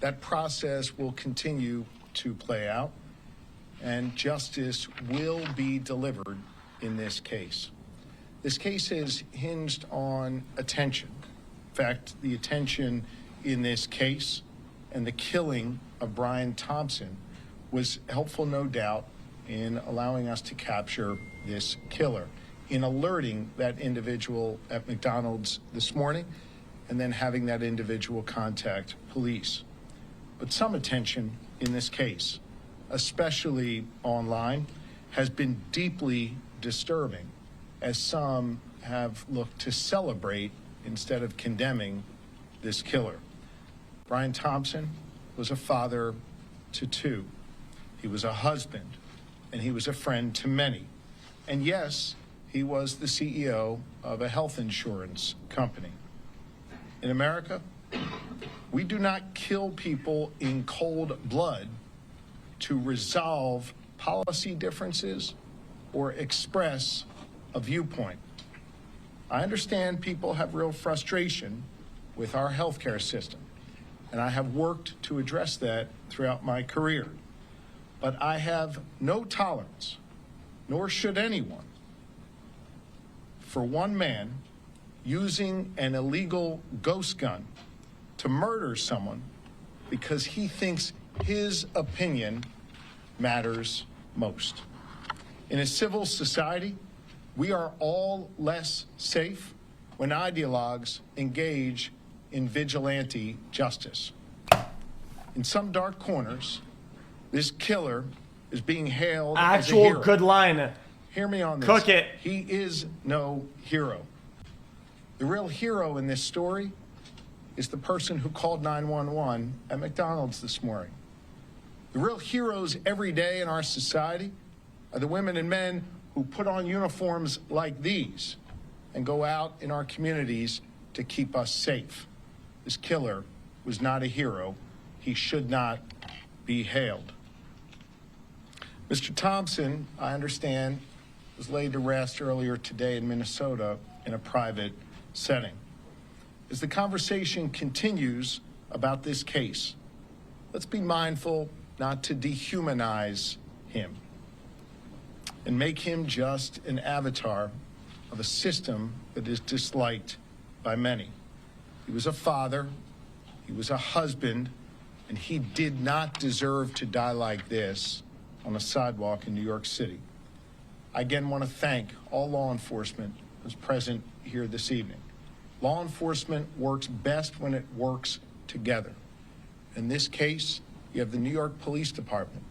That process will continue to play out, and justice will be delivered in this case. This case is hinged on attention. In fact, the attention in this case and the killing of Brian Thompson was helpful, no doubt, in allowing us to capture this killer, in alerting that individual at McDonald's this morning, and then having that individual contact police. But some attention in this case, especially online, has been deeply disturbing, as some have looked to celebrate instead of condemning this killer. Brian Thompson was a father to two. He was a husband, and he was a friend to many. And yes, he was the CEO of a health insurance company. In America, we do not kill people in cold blood to resolve policy differences or express a viewpoint. I understand people have real frustration with our healthcare system, and I have worked to address that throughout my career. But I have no tolerance, nor should anyone, for one man using an illegal ghost gun to murder someone because he thinks his opinion matters most. In a civil society, we are all less safe when ideologues engage in vigilante justice. In some dark corners, this killer is being hailed as a hero. Good line. Hear me on this. Cook it. He is no hero. The real hero in this story is the person who called 911 at McDonald's this morning. The real heroes every day in our society are the women and men who put on uniforms like these and go out in our communities to keep us safe. This killer was not a hero. He should not be hailed. Mr. Thompson, I understand, was laid to rest earlier today in Minnesota in a private setting. As the conversation continues about this case, let's be mindful not to dehumanize him and make him just an avatar of a system that is disliked by many. He was a father, he was a husband, and he did not deserve to die like this on a sidewalk in New York City. I again want to thank all law enforcement who's present here this evening. Law enforcement works best when it works together. In this case, you have the New York Police Department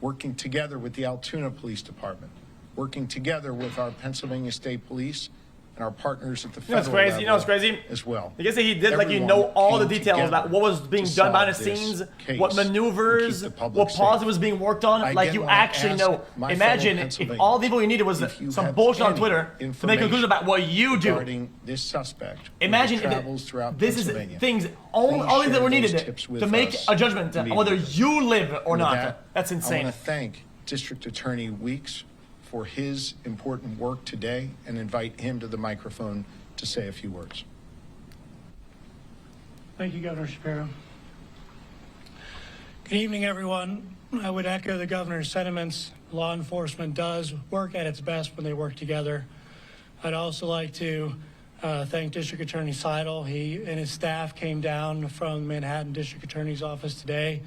working together with the Altoona Police Department, working together with our Pennsylvania State Police and our partners at the You know federal what's crazy? level You know what's crazy? as well. I guess he did like you Everyone know all the came details together about what was being to done behind the solve this scenes, case what and keep maneuvers, the public what policy safe. was being worked on. I Like again you wanna actually ask know. my fellow Imagine if Pennsylvanians, all the people you needed was if you some have bullshit on any Twitter to make a information conclusion about what you do. regarding this suspect Imagine who if travels throughout this is Pennsylvania, things all things that were needed to make a judgment on whether you live or With not. that, That's I insane. want to thank District Attorney Weeks for his important work today and invite him to the microphone to say a few words. Thank you, Governor Shapiro. Good evening, everyone. I would echo the governor's sentiments. Law enforcement does work at its best when they work together. I'd also like to thank District Attorney Seidel. He and his staff came down from the Manhattan District Attorney's office today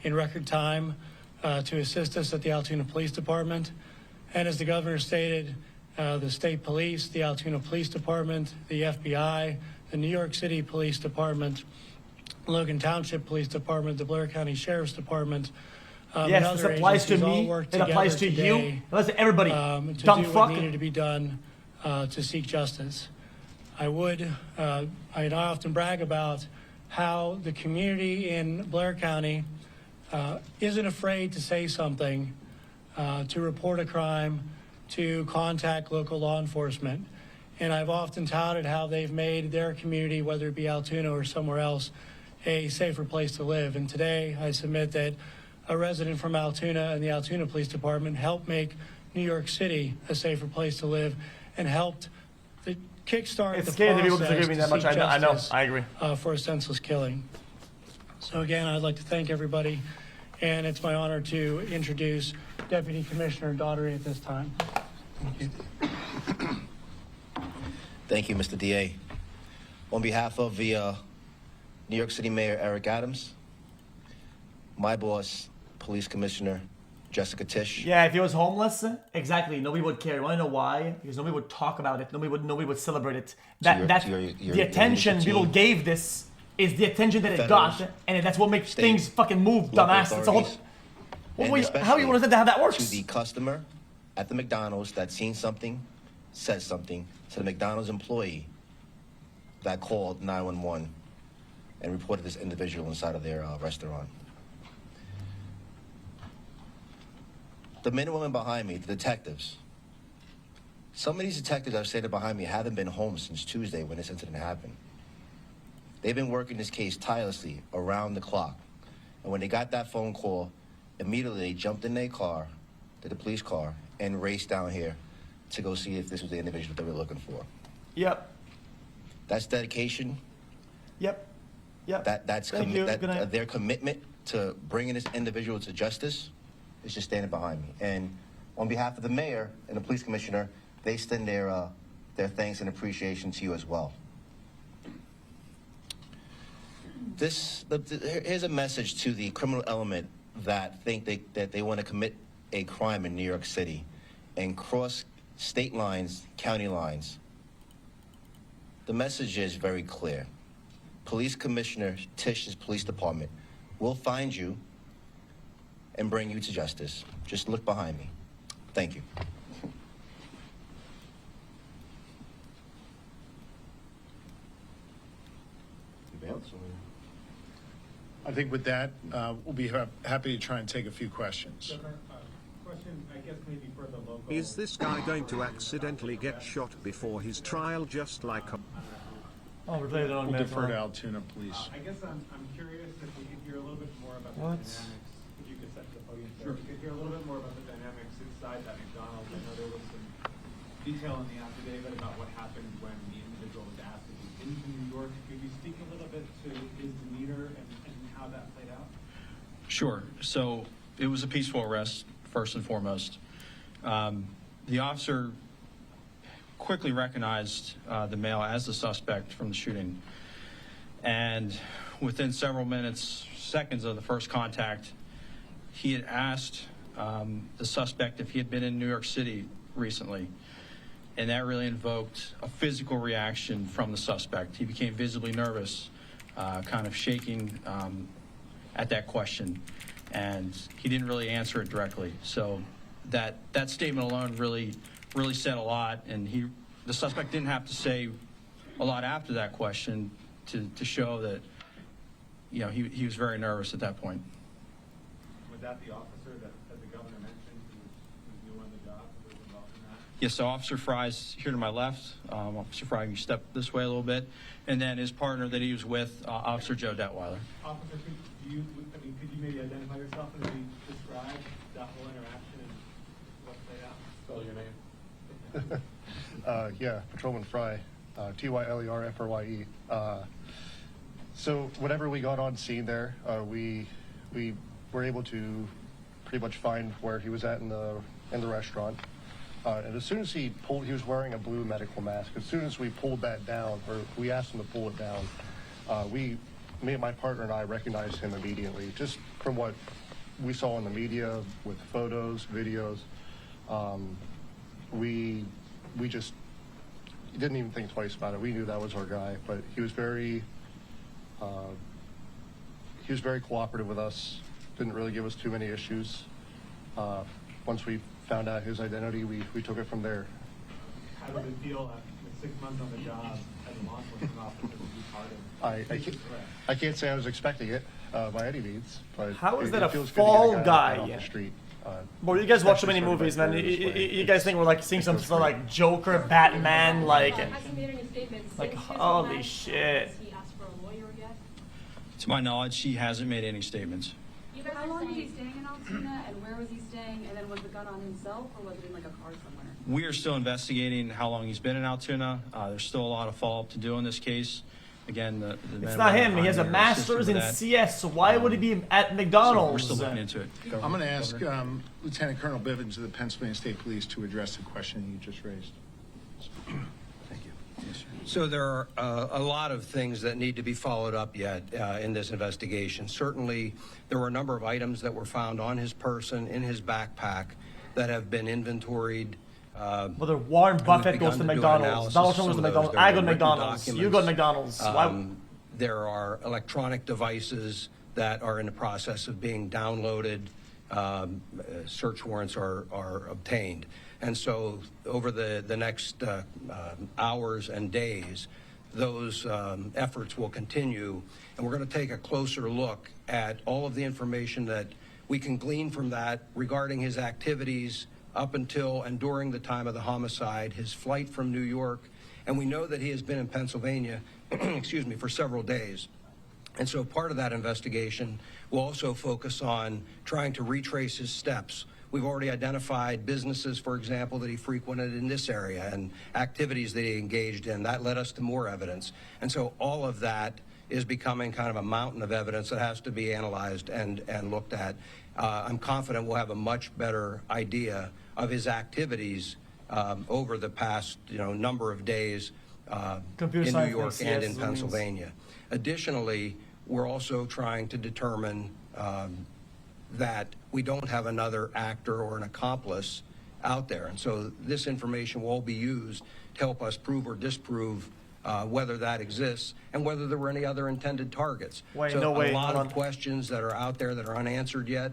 in record time to assist us at the Altoona Police Department. And as the governor stated, the state police, the Altoona Police Department, the FBI, the New York City Police Department, Logan Township Police Department, the Blair County Sheriff's Department. Yes, this applies to me. It applies to you. It applies to everybody. To Dumb do fuck. what needed to be done to seek justice. I often brag about how the community in Blair County isn't afraid to say something, to report a crime, to contact local law enforcement. And I've often touted how they've made their community, whether it be Altoona or somewhere else, a safer place to live. And today I submit that a resident from Altoona and the Altoona Police Department helped make New York City a safer place to live and helped kickstart It's the scary that people process disagree with me to that much. seek I know. justice, I agree. for a senseless killing. So again, I'd like to thank everybody, and it's my honor to introduce Deputy Commissioner Daugherty at this time. Thank you. Thank you, Mr. DA. On behalf of the New York City Mayor Eric Adams, my boss, Police Commissioner Jessica Tisch. Yeah, if he was homeless, exactly, nobody would care. You want to know why? Because nobody would talk about it. Nobody would celebrate it. The attention people gave this is the attention that it got, and that's what makes things fucking move, dumbass. It's a whole. How do you want to have that works? To the customer at the McDonald's that seen something, said something to the McDonald's employee that called 911 and reported this individual inside of their restaurant. The men and women behind me, the detectives. Some of these detectives I've stated behind me haven't been home since Tuesday when this incident happened. They've been working this case tirelessly around the clock. And when they got that phone call, immediately they jumped in their car, the police car, and raced down here to go see if this was the individual that they were looking for. Yep. That's dedication. Yep. That's their commitment to bringing this individual to justice is just standing behind me. And on behalf of the mayor and the police commissioner, they extend their thanks and appreciation to you as well. Here's a message to the criminal element that think that they want to commit a crime in New York City and cross state lines, county lines. The message is very clear. Police Commissioner Tisch's police department will find you and bring you to justice. Just look behind me. Thank you. I think with that, we'll be happy to try and take a few questions. Question, I guess maybe for the local. Is this guy going to accidentally get shot before his trial just like a... We'll defer to Altoona Police. I guess I'm curious if we could hear a little bit more about the dynamics. If you could set the podium there. If you could hear a little bit more about the dynamics inside that McDonald's. I know there was some detail in the affidavit about what happened when the individual was asked if he's been to New York. Could you speak a little bit to his demeanor and how that played out? Sure. So it was a peaceful arrest, first and foremost. The officer quickly recognized the male as the suspect from the shooting. And within several seconds of the first contact, he had asked the suspect if he had been in New York City recently. And that really invoked a physical reaction from the suspect. He became visibly nervous, kind of shaking at that question. And he didn't really answer it directly. So that statement alone really said a lot. And the suspect didn't have to say a lot after that question to show that, you know, he was very nervous at that point. Was that the officer that the governor mentioned who's new on the job, who was involved in that? Yes, so Officer Fry's here to my left. Officer Fry, you step this way a little bit. And then his partner that he was with, Officer Joe Detweiler. Officer, could you maybe identify yourself and maybe describe that whole interaction and what played out? Spell your name. Yeah, Patrolman Fry, Tylerfrye. So whenever we got on scene there, we were able to pretty much find where he was at in the restaurant. And as soon as he was wearing a blue medical mask. As soon as we pulled that down, or we asked him to pull it down, me and my partner and I recognized him immediately, just from what we saw in the media with photos, videos. We just didn't even think twice about it. We knew that was our guy, but he was very cooperative with us. Didn't really give us too many issues. Once we found out his identity, we took it from there. How did it feel after 6 months on the job as a law enforcement officer to be part of? I can't say I was expecting it by any means, but how is that a feels fall good to get a guy? off the street. Well, you guys watch so many movies, man. You guys think we're like seeing some sort of like Joker, Batman, like holy shit. To my knowledge, he hasn't made any statements. How long was he staying in Altoona, and where was he staying, and then was the gun on himself, or was it in like a car somewhere? We are still investigating how long he's been in Altoona. There's still a lot of follow-up to do in this case. Again, it's not him. He has a master's in CS, so why would he be at McDonald's? So we're still looking into it. I'm going to ask Lieutenant Colonel Bivens of the Pennsylvania State Police to address the question you just raised. Thank you. Yes, sir. So there are a lot of things that need to be followed up yet in this investigation. Certainly, there were a number of items that were found on his person, in his backpack, that have been inventoried. Whether Warren Buffett goes to McDonald's, Donald Trump goes to McDonald's, I go to McDonald's, you go to McDonald's. There are electronic devices that are in the process of being downloaded. Search warrants are obtained. And so over the next hours and days, those efforts will continue. And we're going to take a closer look at all of the information that we can glean from that regarding his activities up until and during the time of the homicide, his flight from New York. And we know that he has been in Pennsylvania, excuse me, for several days. And so part of that investigation will also focus on trying to retrace his steps. We've already identified businesses, for example, that he frequented in this area and activities that he engaged in. That led us to more evidence. And so all of that is becoming kind of a mountain of evidence that has to be analyzed and looked at. I'm confident we'll have a much better idea of his activities over the past number of days in New York and in Pennsylvania. Additionally, we're also trying to determine that we don't have another actor or an accomplice out there. And so this information will all be used to help us prove or disprove whether that exists and whether there were any other intended targets. A lot of questions that are out there that are unanswered yet,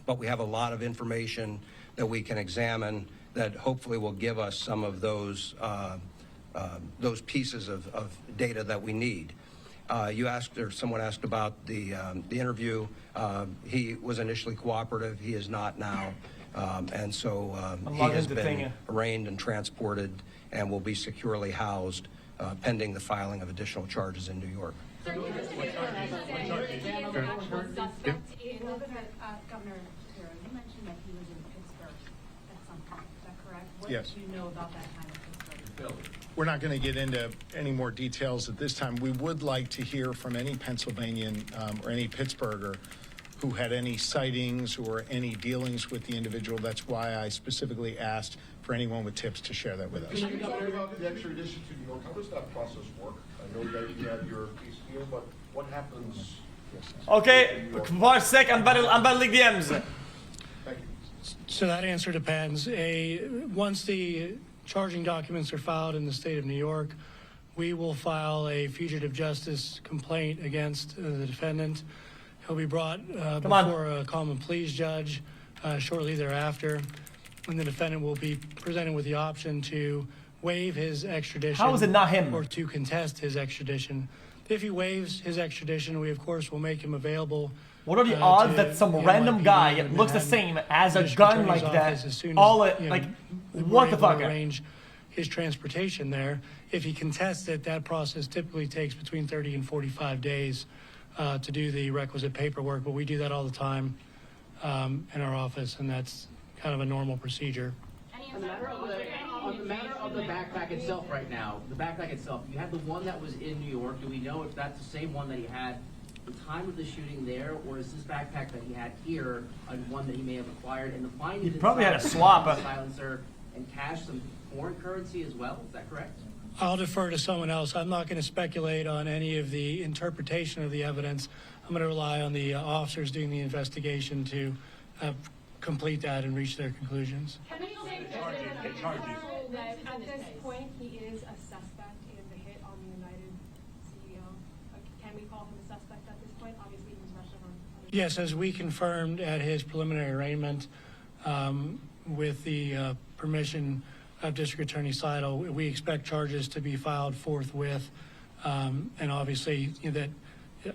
but we have a lot of information that we can examine that hopefully will give us some of those pieces of data that we need. You asked, or someone asked about the interview. He was initially cooperative. He is not now. And so he has been arraigned and transported and will be securely housed pending the filing of additional charges in New York. Governor, you mentioned that he was in Pittsburgh at some point. Is that correct? What Yes. do you know about that time in Pittsburgh? We're not going to get into any more details at this time. We would like to hear from any Pennsylvanian or any Pittsburgher who had any sightings or any dealings with the individual. That's why I specifically asked for anyone with tips to share that with us. Can you talk about the extradition to New York? How does that process work? I know that you have your case here, but what happens? Okay, one sec, I'm battling the DMs. So that answer depends. Once the charging documents are filed in the state of New York, we will file a fugitive justice complaint against the defendant. He'll be brought before a common pleas judge shortly thereafter, and the defendant will be presented with the option to waive his extradition. How is it not him? Or to contest his extradition. If he waives his extradition, we of course will make him available. What are the odds that some random guy looks the same, has a gun like that, what the fuck? Arrange his transportation there. If he contests it, that process typically takes between 30 and 45 days to do the requisite paperwork, but we do that all the time in our office, and that's kind of a normal procedure. On the matter of the backpack itself right now, the backpack itself, you have the one that was in New York. Do we know if that's the same one that he had at the time of the shooting there, or is this backpack that he had here one that he may have acquired? And the findings He probably had a swap. Silencer and cash some foreign currency as well. Is that correct? I'll defer to someone else. I'm not going to speculate on any of the interpretation of the evidence. I'm going to rely on the officers doing the investigation to complete that and reach their conclusions. Can we say that at this point he is a suspect in the hit on the United CEO? Can we call him a suspect at this point? Obviously he was arrested on. Yes, as we confirmed at his preliminary arraignment, with the permission of District Attorney Seidel, we expect charges to be filed forthwith, and obviously that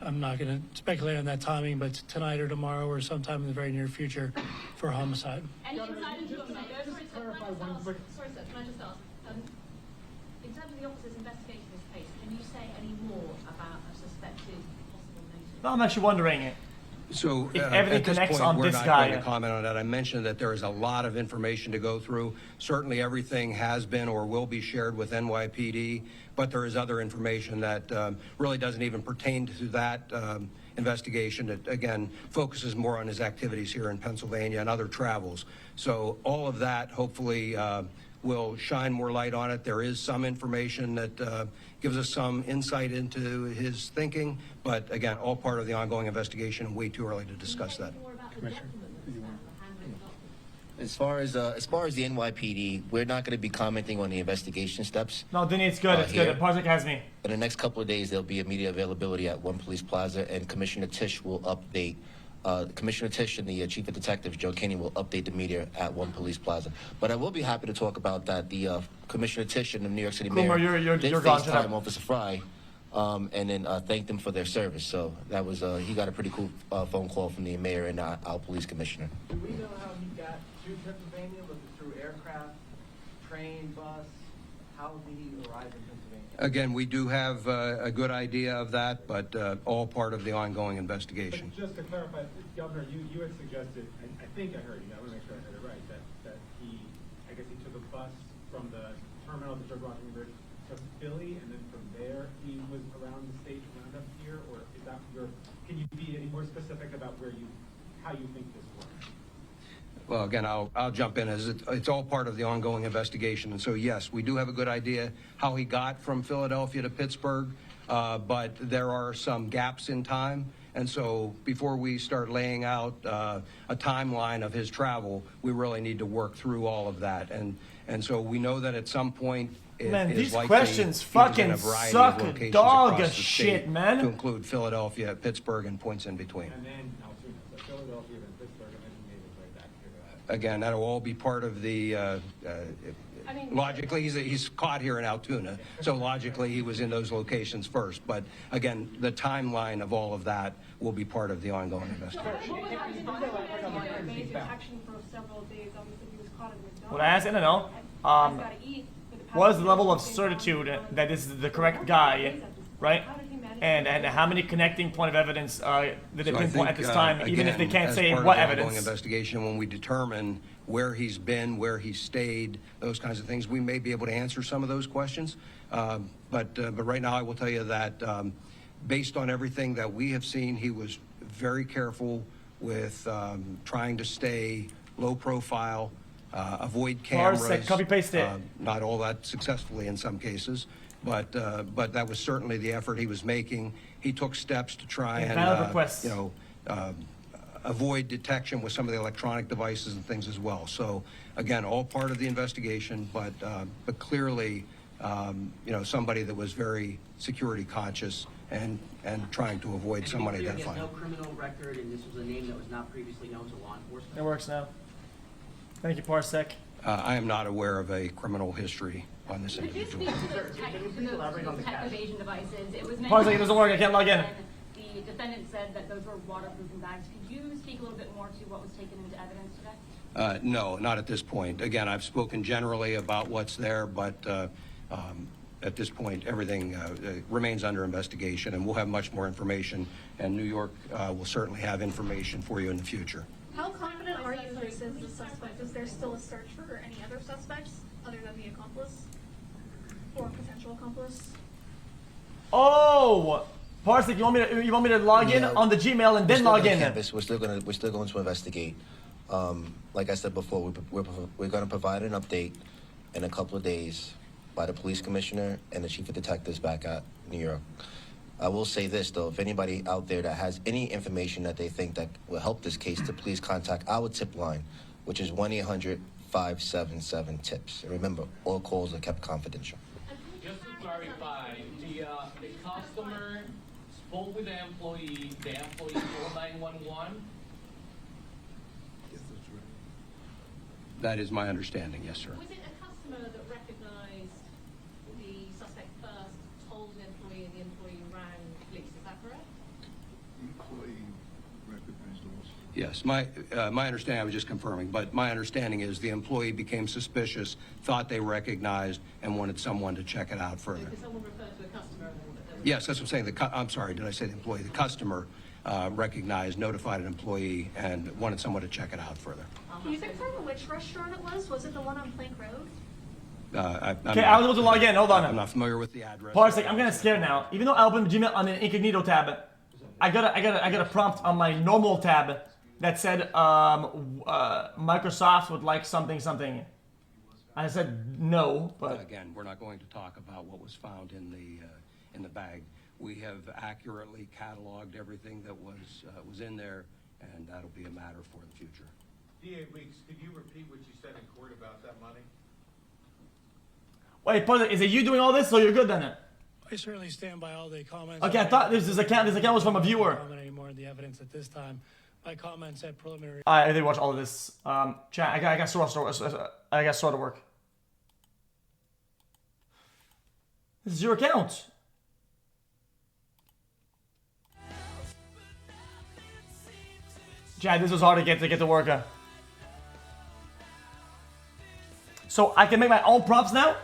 I'm not going to speculate on that timing, but tonight or tomorrow or sometime in the very near future for homicide. Any insight into sorry, sir, can I just ask, in terms of the officer's investigation of this case, can you say any more about a suspected possible motive? No, I'm actually wondering it. So if everything at this connects point, on we're this not guy. going to comment on that. I mentioned that there is a lot of information to go through. Certainly everything has been or will be shared with NYPD, but there is other information that really doesn't even pertain to that investigation. It, again, focuses more on his activities here in Pennsylvania and other travels. So all of that hopefully will shine more light on it. There is some information that gives us some insight into his thinking, but again, all part of the ongoing investigation and way too early to discuss that. As far as the NYPD, we're not going to be commenting on the investigation steps. No, Denny, it's good. It's good. Parsec has me. In the next couple of days, there'll be immediate availability at One Police Plaza, and Commissioner Tisch will update. Commissioner Tisch and the Chief of Detectives, Joe Kinney, will update the media at One Police Plaza. But I will be happy to talk about that. The Commissioner Tisch and the New York City Mayor did FaceTime Officer Fry, and then thanked them for their service. So that was he got a pretty cool phone call from the mayor and our police commissioner. Do we know how he got to Pennsylvania? Was it through aircraft, train, bus? How did he arrive in Pennsylvania? Again, we do have a good idea of that, but all part of the ongoing investigation. But just to clarify, Governor, you had suggested, I think I heard you, I want to make sure I heard it right, that he, I guess he took a bus from the terminal at the George Washington Bridge to Philly, and then from there he was around the state and wound up here, or is that can you be any more specific about how you think this works? Well, again, I'll jump in as it's all part of the ongoing investigation. And so, yes, we do have a good idea how he got from Philadelphia to Pittsburgh, but there are some gaps in time. And so before we start laying out a timeline of his travel, we really need to work through all of that. And so we know that at some point, man, these questions fucking suck dog shit, man. To include Philadelphia, Pittsburgh, and points in between. And then Altoona, so Philadelphia and Pittsburgh, and then he made his way back here to that. Again, that'll all be part of the, logically, he's caught here in Altoona, so logically he was in those locations first. But again, the timeline of all of that will be part of the ongoing investigation. What I asked, I don't know, what is the level of certitude that this is the correct guy, right? And how many connecting point of evidence did they pinpoint at this time, even if they can't say what evidence? Ongoing investigation, when we determine where he's been, where he stayed, those kinds of things, we may be able to answer some of those questions. But right now, I will tell you that based on everything that we have seen, he was very careful with trying to stay low profile, avoid cameras. Copy paste it. Not all that successfully in some cases. But that was certainly the effort he was making. He took steps to try and avoid detection with some of the electronic devices and things as well. So again, all part of the investigation, but clearly, somebody that was very security conscious and trying to avoid someone identifying. He has no criminal record, and this was a name that was not previously known to law enforcement. It works now. Thank you, Parsec. I am not aware of a criminal history on this Could you individual. speak to those tech evasion devices? It was Pause, it doesn't work, I can't log in. The defendant said that those were waterproofing bags. Could you speak a little bit more to what was taken into evidence today? No, not at this point. Again, I've spoken generally about what's there, but at this point, everything remains under investigation, and we'll have much more information, and New York will certainly have information for you in the future. How confident are you this is the suspect? Is there still a search for any other suspects other than the accomplice or potential accomplice? Oh! Parsec, you want me to log in on the Gmail and then log in? We're still going to investigate. Like I said before, we're going to provide an update in a couple of days by the police commissioner and the chief of detectives back at New York. I will say this though, if anybody out there that has any information that they think that will help this case, to please contact our tip line, which is 1-800-577-TIPS. And remember, all calls are kept confidential. Just to clarify, the customer spoke with the employee called 911. That is my understanding, yes, sir. Was it a customer that recognized the suspect first, told an employee, and the employee rang police? Is that correct? Employee recognized also. Yes, my understanding, I was just confirming, but my understanding is the employee became suspicious, thought they recognized, and wanted someone to check it out further. Did someone refer to a customer? Yes, that's what I'm saying. I'm sorry, did I say the employee? The customer recognized, notified an employee, and wanted someone to check it out further. Can you confirm which restaurant it was? Was it the one on Plank Road? Okay, I was able to log in. Hold on. I'm not familiar with the address. Parsec, I'm kind of scared now. Even though I opened Gmail on an incognito tab, I got a prompt on my normal tab that said Microsoft would like something. I said no, but again, we're not going to talk about what was found in the bag. We have accurately cataloged everything that was in there, and that'll be a matter for the future. DA Weeks, could you repeat what you said in court about that money? Wait, Parsec, is it you doing all this, so you're good then? I certainly stand by all the comments. Okay, I thought this account was from a viewer. Comment anymore on the evidence at this time. My comments at preliminary. I did watch all of this. Chat, I got Sora to work. This is your account. Chad, this was hard to get to work. So I can make my own prompts now?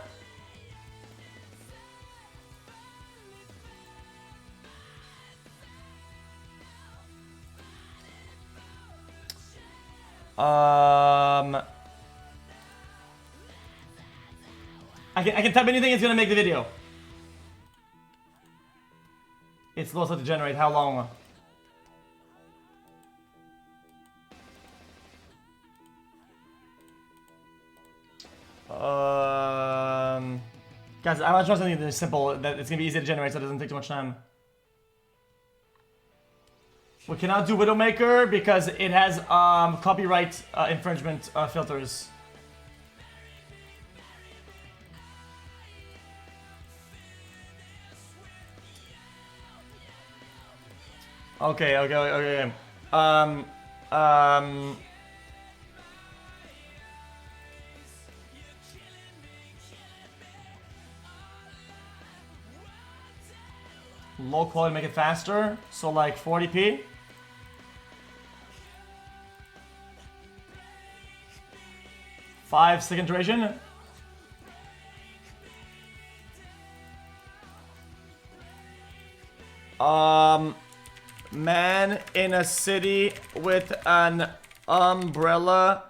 I can type anything, it's gonna make the video. It's slow to generate. How long? Guys, I want to try something that's simple, that it's gonna be easy to generate so it doesn't take too much time. We cannot do Widowmaker because it has copyright infringement filters. Okay. Low quality, make it faster. So like 40p. Five-second duration. Man in a city with an umbrella,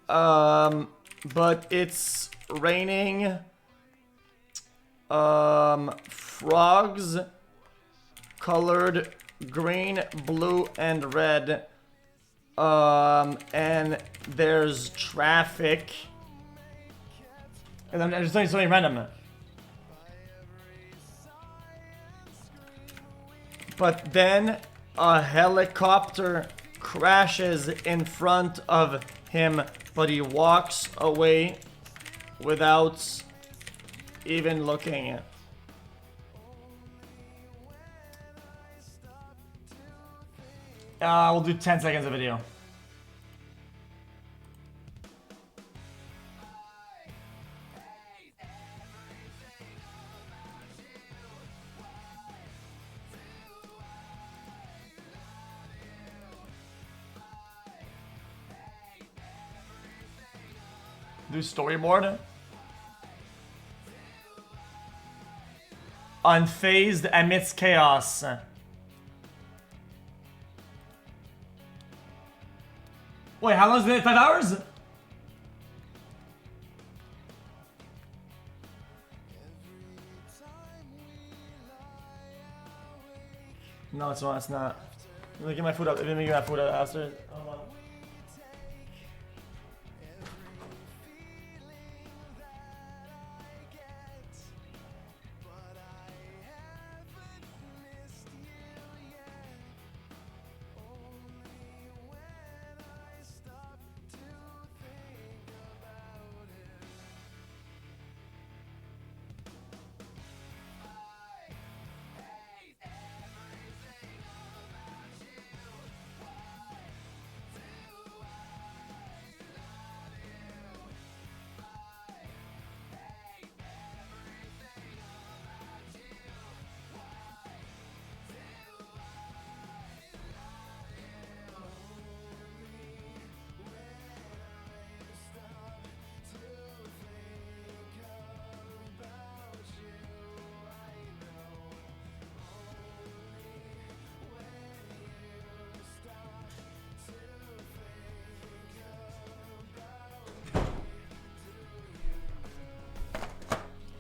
but it's raining. Frogs colored green, blue, and red. And there's traffic. And I'm just doing something random. But then a helicopter crashes in front of him, but he walks away without even looking. We'll do 10 seconds of video. Do storyboard. Unfazed amidst chaos. Wait, how long is it? 5 hours? No, it's not. It's not. Let me get my food up. Let me get my food up after. Hold on.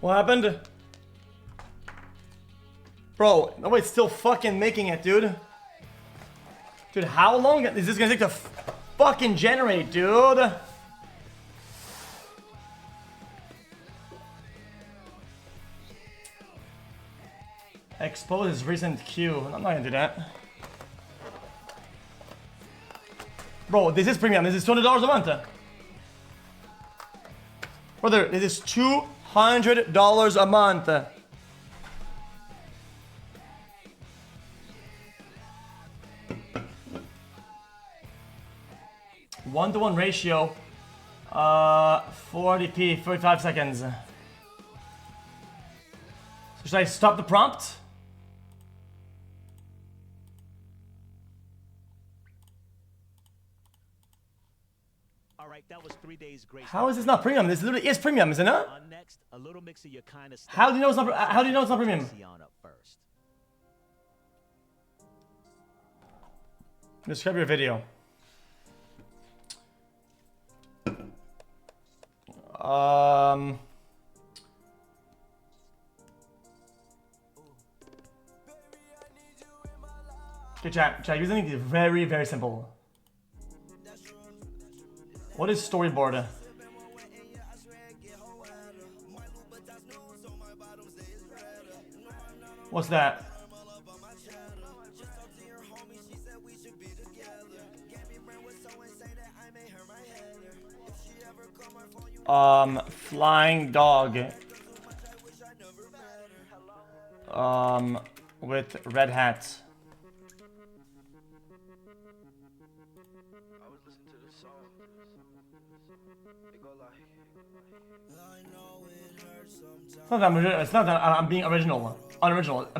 What happened? Bro, nobody's still fucking making it, dude. Dude, how long is this gonna take to fucking generate, dude? Expose his recent queue. I'm not gonna do that. Bro, this is premium. This is $200 a month. Brother, this is $200 a month. One-to-one ratio. 40p, 45 seconds. So should I stop the prompt? That was 3 days grace. How is this not premium? This literally is premium, isn't it? Next, a little mix of your kind of stuff. How do you know it's not? How do you know it's not premium? Describe your video. Okay, chat. Use something very, very simple. What is storyboard? What's that? Flying dog. With red hat. It's not that I'm being unoriginal,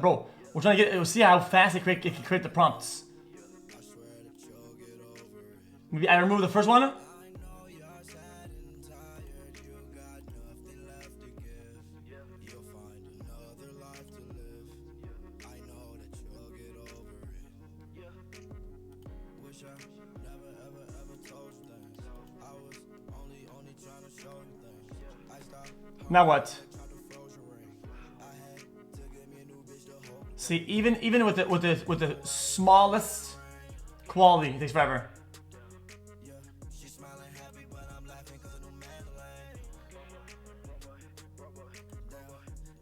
bro. We're trying to get. See how fast it can create the prompts. Maybe I remove the first one. Now what? See, even with the smallest quality, it takes forever.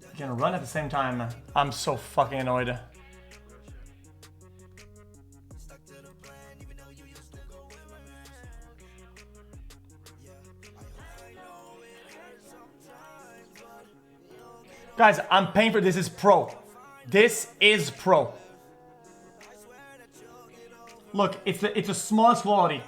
You can run at the same time. I'm so fucking annoyed. Guys, I'm paying for this. Is pro. This is pro. Look, it's the smallest quality.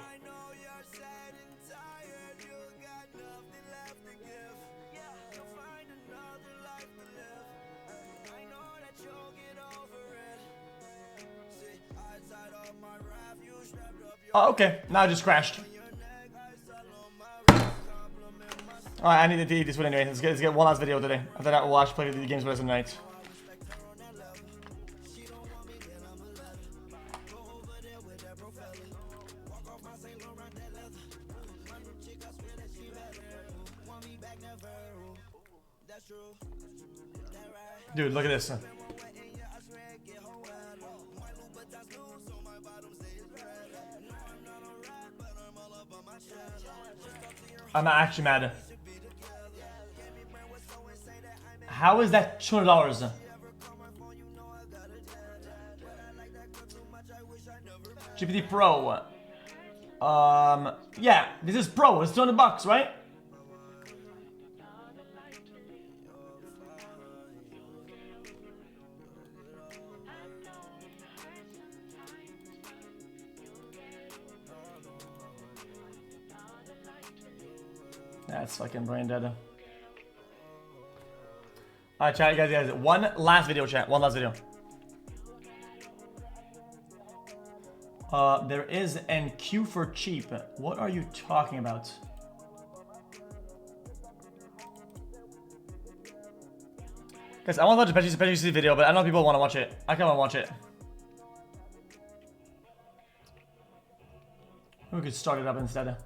Oh, okay. Now it just crashed. Alright, I need to eat this one anyway. Let's get one last video today. After that, we'll actually play the games for the rest of the night. Dude, look at this. I'm actually mad. How is that $200? GPT Pro. Yeah, this is Pro. It's $200, right? That's fucking brain dead. Alright, chat, guys. One last video, chat. One last video. There is NQ for cheap. What are you talking about? Guys, I want to watch a PartyNextDoor video, but I know people want to watch it. I kind of want to watch it. We could start it up instead.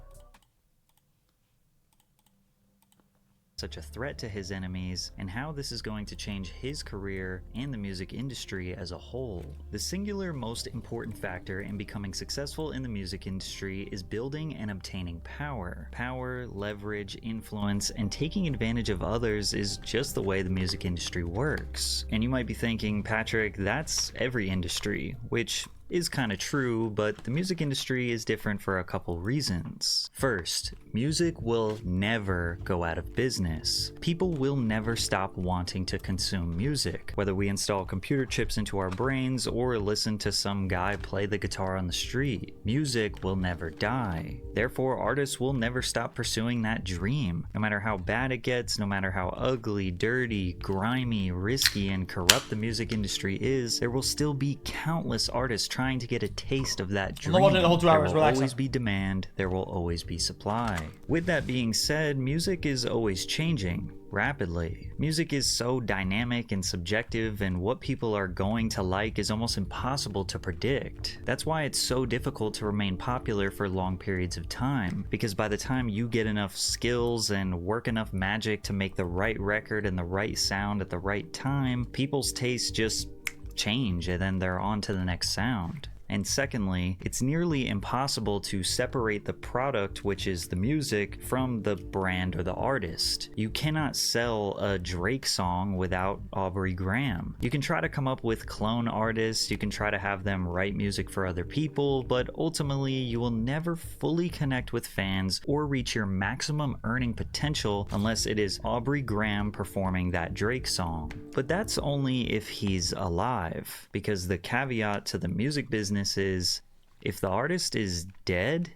Such a threat to his enemies, and how this is going to change his career and the music industry as a whole. The singular most important factor in becoming successful in the music industry is building and obtaining power. Power, leverage, influence, and taking advantage of others is just the way the music industry works. And you might be thinking, Patrick, that's every industry, which is kind of true, but the music industry is different for a couple reasons. First, music will never go out of business. People will never stop wanting to consume music, whether we install computer chips into our brains or listen to some guy play the guitar on the street. Music will never die. Therefore, artists will never stop pursuing that dream. No matter how bad it gets, no matter how ugly, dirty, grimy, risky, and corrupt the music industry is, there will still be countless artists trying to get a taste of that dream. I'm watching the whole 2 hours, there will relax. always be demand, there will always be supply. With that being said, music is always changing rapidly. Music is so dynamic and subjective, and what people are going to like is almost impossible to predict. That's why it's so difficult to remain popular for long periods of time, because by the time you get enough skills and work enough magic to make the right record and the right sound at the right time, people's tastes just change and then they're on to the next sound. And secondly, it's nearly impossible to separate the product, which is the music, from the brand or the artist. You cannot sell a Drake song without Aubrey Graham. You can try to come up with clone artists, you can try to have them write music for other people, but ultimately you will never fully connect with fans or reach your maximum earning potential unless it is Aubrey Graham performing that Drake song. But that's only if he's alive, because the caveat to the music business is, if the artist is dead,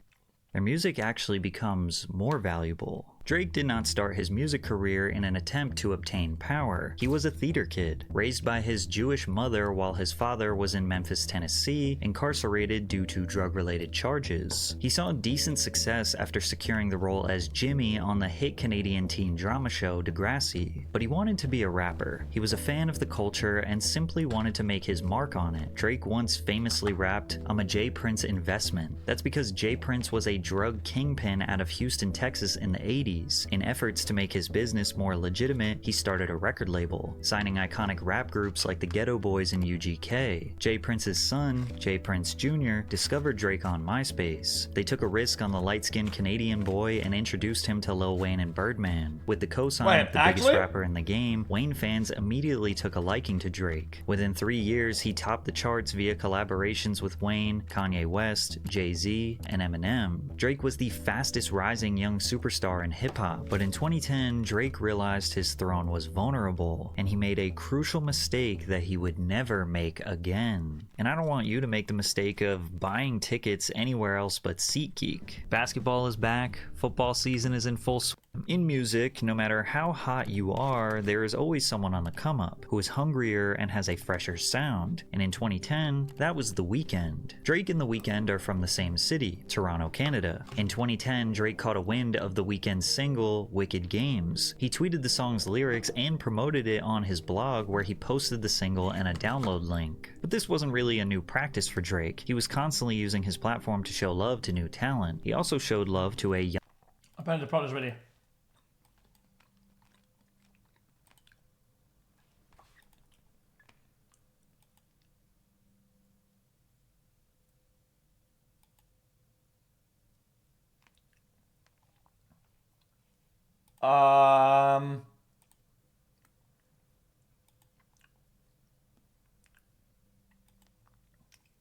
their music actually becomes more valuable. Drake did not start his music career in an attempt to obtain power. He was a theater kid, raised by his Jewish mother while his father was in Memphis, Tennessee, incarcerated due to drug-related charges. He saw decent success after securing the role as Jimmy on the hit Canadian teen drama show Degrassi, but he wanted to be a rapper. He was a fan of the culture and simply wanted to make his mark on it. Drake once famously rapped, "I'm a J Prince investment." That's because J Prince was a drug kingpin out of Houston, Texas in the 80s. In efforts to make his business more legitimate, he started a record label, signing iconic rap groups like the Ghetto Boys and UGK. J Prince's son, J Prince Jr., discovered Drake on MySpace. They took a risk on the light-skinned Canadian boy and introduced him to Lil Wayne and Birdman. With the cosign of the biggest rapper in the game, Wayne fans immediately took a liking to Drake. Within 3 years, he topped the charts via collaborations with Wayne, Kanye West, Jay-Z, and Eminem. Drake was the fastest rising young superstar in hip-hop, but in 2010, Drake realized his throne was vulnerable, and he made a crucial mistake that he would never make again. And I don't want you to make the mistake of buying tickets anywhere else but SeatGeek. Basketball is back, football season is in full swing, In music, no matter how hot you are, there is always someone on the come up who is hungrier and has a fresher sound. And in 2010, that was The Weeknd. Drake and The Weeknd are from the same city, Toronto, Canada. In 2010, Drake caught a wind of The Weeknd's single, Wicked Games. He tweeted the song's lyrics and promoted it on his blog, where he posted the single and a download link. But this wasn't really a new practice for Drake. He was constantly using his platform to show love to new talent. He also showed love to a young... Apparently the product is ready.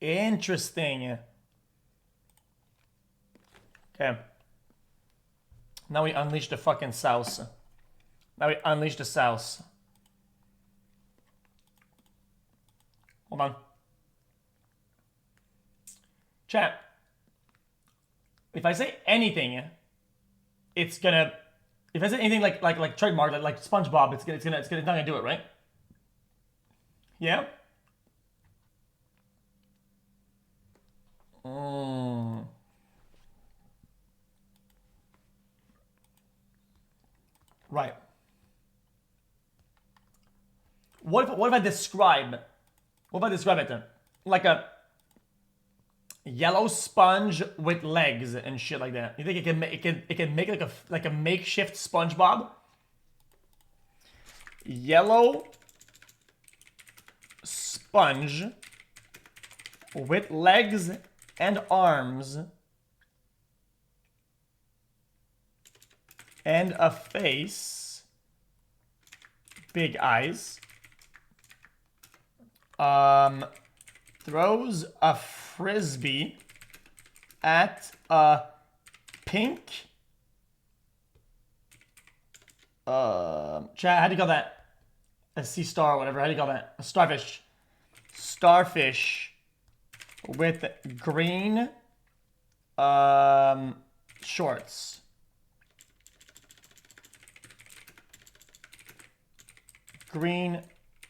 Interesting. Okay. Now we unleash the fucking sauce. Now we unleash the sauce. Hold on. Chat. If I say anything, it's gonna. If I say anything like trademark, like SpongeBob, it's not gonna do it, right? Yeah. Right. What if I describe? What if I describe it like a yellow sponge with legs and shit like that? You think it can make like a makeshift SpongeBob? Yellow sponge with legs and arms and a face, big eyes, throws a frisbee at a pink, chat, how do you call that? A sea star or whatever, how do you call that? A starfish. Starfish with green shorts. Green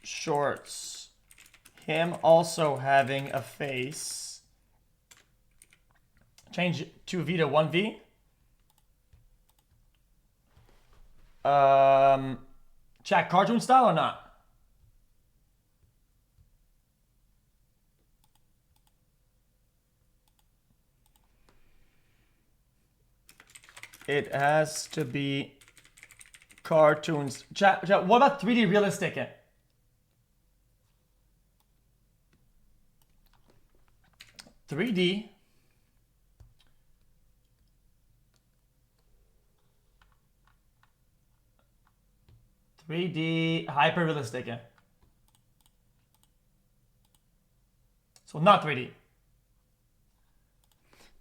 shorts. Him also having a face. Change 2V to 1V. Chat, cartoon style or not? It has to be cartoons. Chat, what about 3D realistic? 3D. Hyper realistic. So not 3D.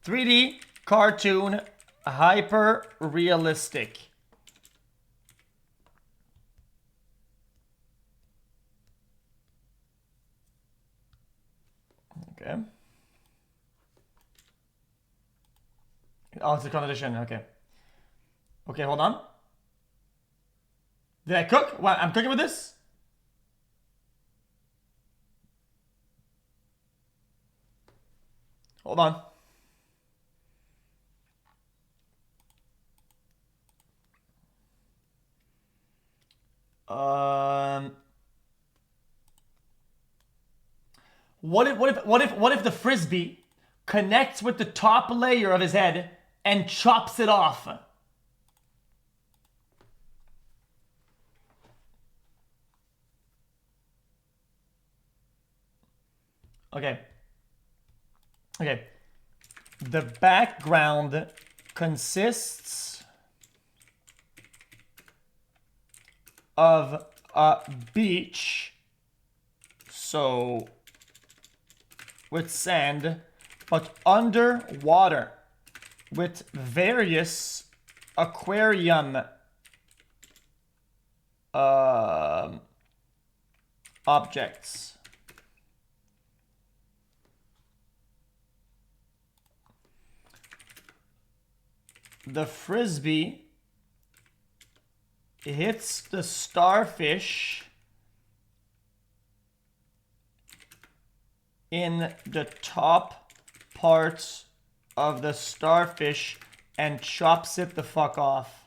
3D cartoon hyper realistic. Okay. Oh, it's a condition. Okay. Okay, hold on. Did I cook? What? I'm cooking with this? Hold on. What if the frisbee connects with the top layer of his head and chops it off? Okay. Okay. The background consists of a beach, so with sand, but underwater with various aquarium objects. The frisbee hits the starfish in the top parts of the starfish and chops it the fuck off.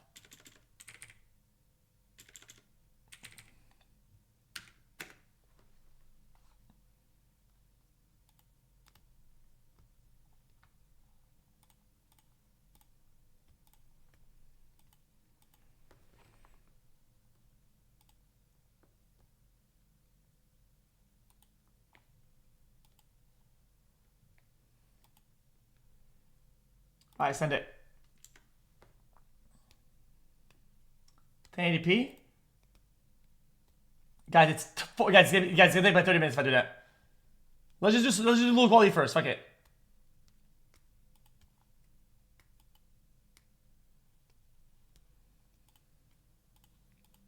Alright, send it. 1080p? Guys, it's guys, it's gonna take about 30 minutes if I do that. Let's just do low quality first. Fuck it.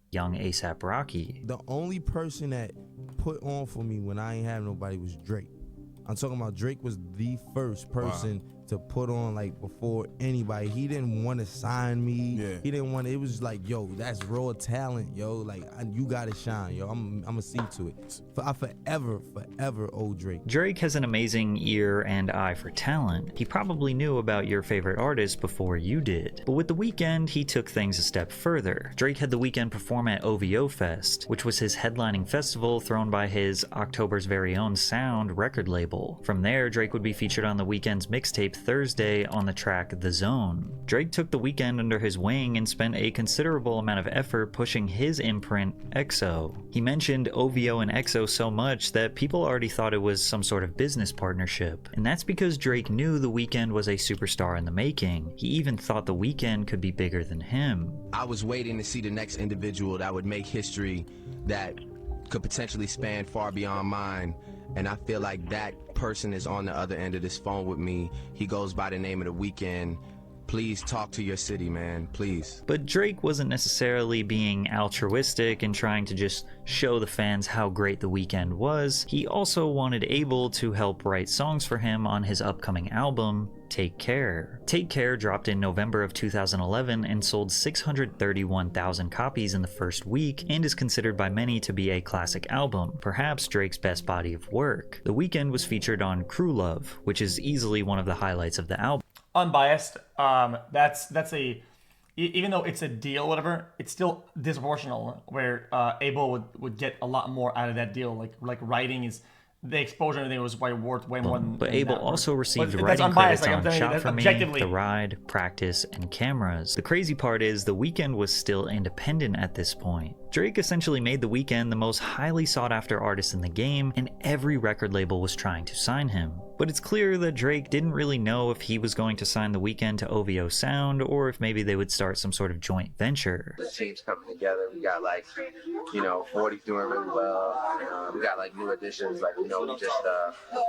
Young ASAP Rocky. The only person that put on for me when I ain't have nobody was Drake. I'm talking about Drake was the first person to put on, like, before anybody. He didn't want to sign me. Yeah. He didn't want to. It was just like, yo, that's raw talent, yo. Like, you gotta shine, yo. I'm gonna see to it. I forever owe Drake. Drake has an amazing ear and eye for talent. He probably knew about your favorite artist before you did. But with The Weeknd, he took things a step further. Drake had The Weeknd perform at OVO Fest, which was his headlining festival thrown by his October's very own Sound record label. From there, Drake would be featured on The Weeknd's mixtape Thursday on the track The Zone. Drake took The Weeknd under his wing and spent a considerable amount of effort pushing his imprint, XO. He mentioned OVO and XO so much that people already thought it was some sort of business partnership. And that's because Drake knew The Weeknd was a superstar in the making. He even thought The Weeknd could be bigger than him. I was waiting to see the next individual that would make history that could potentially span far beyond mine. And I feel like that person is on the other end of this phone with me. He goes by the name of The Weeknd. Please talk to your city, man, please. But Drake wasn't necessarily being altruistic and trying to just show the fans how great The Weeknd was. He also wanted Abel to help write songs for him on his upcoming album, Take Care. Take Care dropped in November of 2011 and sold 631,000 copies in the first week and is considered by many to be a classic album, perhaps Drake's best body of work. The Weeknd was featured on Crew Love, which is easily one of the highlights of the album. Unbiased, that's a, even though it's a deal, whatever, it's still disproportional, where Abel would get a lot more out of that deal. Like writing is, the exposure and everything was worth way more than. But Abel also received writing credits on Shot For Me, The Ride, Practice, and Cameras. The crazy part is The Weeknd was still independent at this point. Drake essentially made The Weeknd the most highly sought after artist in the game, and every record label was trying to sign him. But it's clear that Drake didn't really know if he was going to sign The Weeknd to OVO Sound, or if maybe they would start some sort of joint venture. The team's coming together. We got, like, 40 doing really well. We got, like, new additions. Like, we just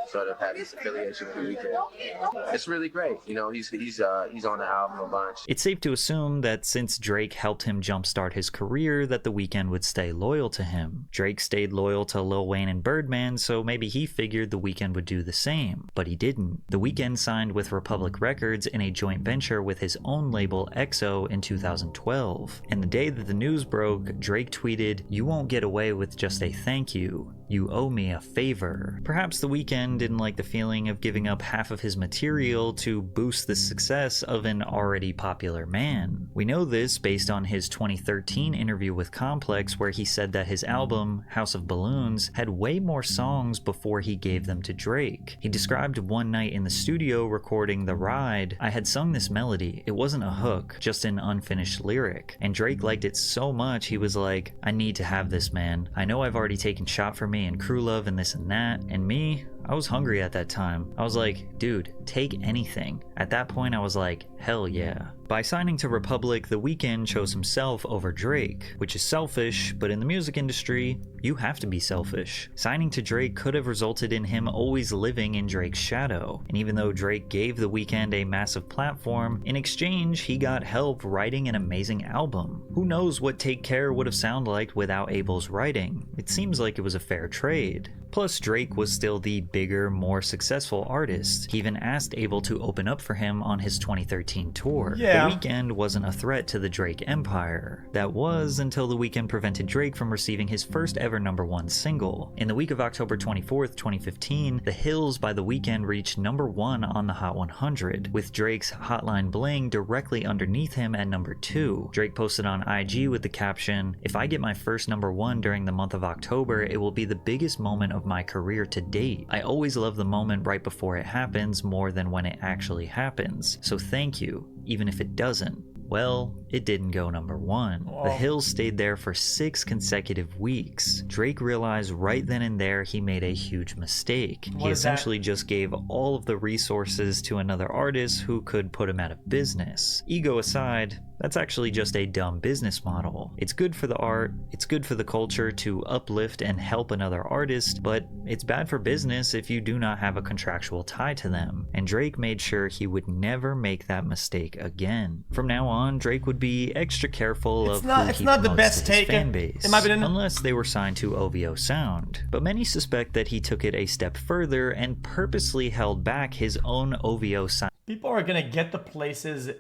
sort of had this affiliation with The Weeknd. It's really great. He's on the album a bunch. It's safe to assume that since Drake helped him jumpstart his career, that The Weeknd would stay loyal to him. Drake stayed loyal to Lil Wayne and Birdman, so maybe he figured The Weeknd would do the same. But he didn't. The Weeknd signed with Republic Records in a joint venture with his own label XO in 2012. And the day that the news broke, Drake tweeted, "You won't get away with just a thank you. You owe me a favor." Perhaps The Weeknd didn't like the feeling of giving up half of his material to boost the success of an already popular man. We know this based on his 2013 interview with Complex, where he said that his album, House of Balloons, had way more songs before he gave them to Drake. He described one night in the studio recording The Ride, "I had sung this melody. It wasn't a hook, just an unfinished lyric. And Drake liked it so much he was like, I need to have this, man. I know I've already taken Shot For Me and Crew Love and this and that, and me, I was hungry at that time. I was like, dude, take anything." At that point I was like, hell yeah. By signing to Republic, The Weeknd chose himself over Drake, which is selfish, but in the music industry, you have to be selfish. Signing to Drake could have resulted in him always living in Drake's shadow, and even though Drake gave The Weeknd a massive platform, in exchange he got help writing an amazing album. Who knows what Take Care would have sounded like without Abel's writing? It seems like it was a fair trade. Plus, Drake was still the bigger, more successful artist. He even asked Abel to open up for him on his 2013 tour. Yeah, down. Weeknd wasn't a threat to the Drake empire. That was until the Weeknd prevented Drake from receiving his first ever #1 single. In the week of October 24th, 2015, The Hills by The Weeknd reached #1 on the Hot 100, with Drake's Hotline Bling directly underneath him at #2. Drake posted on IG with the caption, "If I get my first #1 during the month of October, it will be the biggest moment of my career to date. I always love the moment right before it happens more than when it actually happens. So thank you, even if it doesn't." Well, it didn't go #1. The Hills stayed there for 6 consecutive weeks. Drake realized right then and there he made a huge mistake. He essentially just gave all of the resources to another artist who could put him out of business. Ego aside, that's actually just a dumb business model. It's good for the art, it's good for the culture to uplift and help another artist, but it's bad for business if you do not have a contractual tie to them. And Drake made sure he would never make that mistake again. From now on, Drake would be extra careful of who he promotes to his fan base, unless they were signed to OVO Sound. But many suspect that he took it a step further and purposely held back his own OVO Sound. People are gonna get the places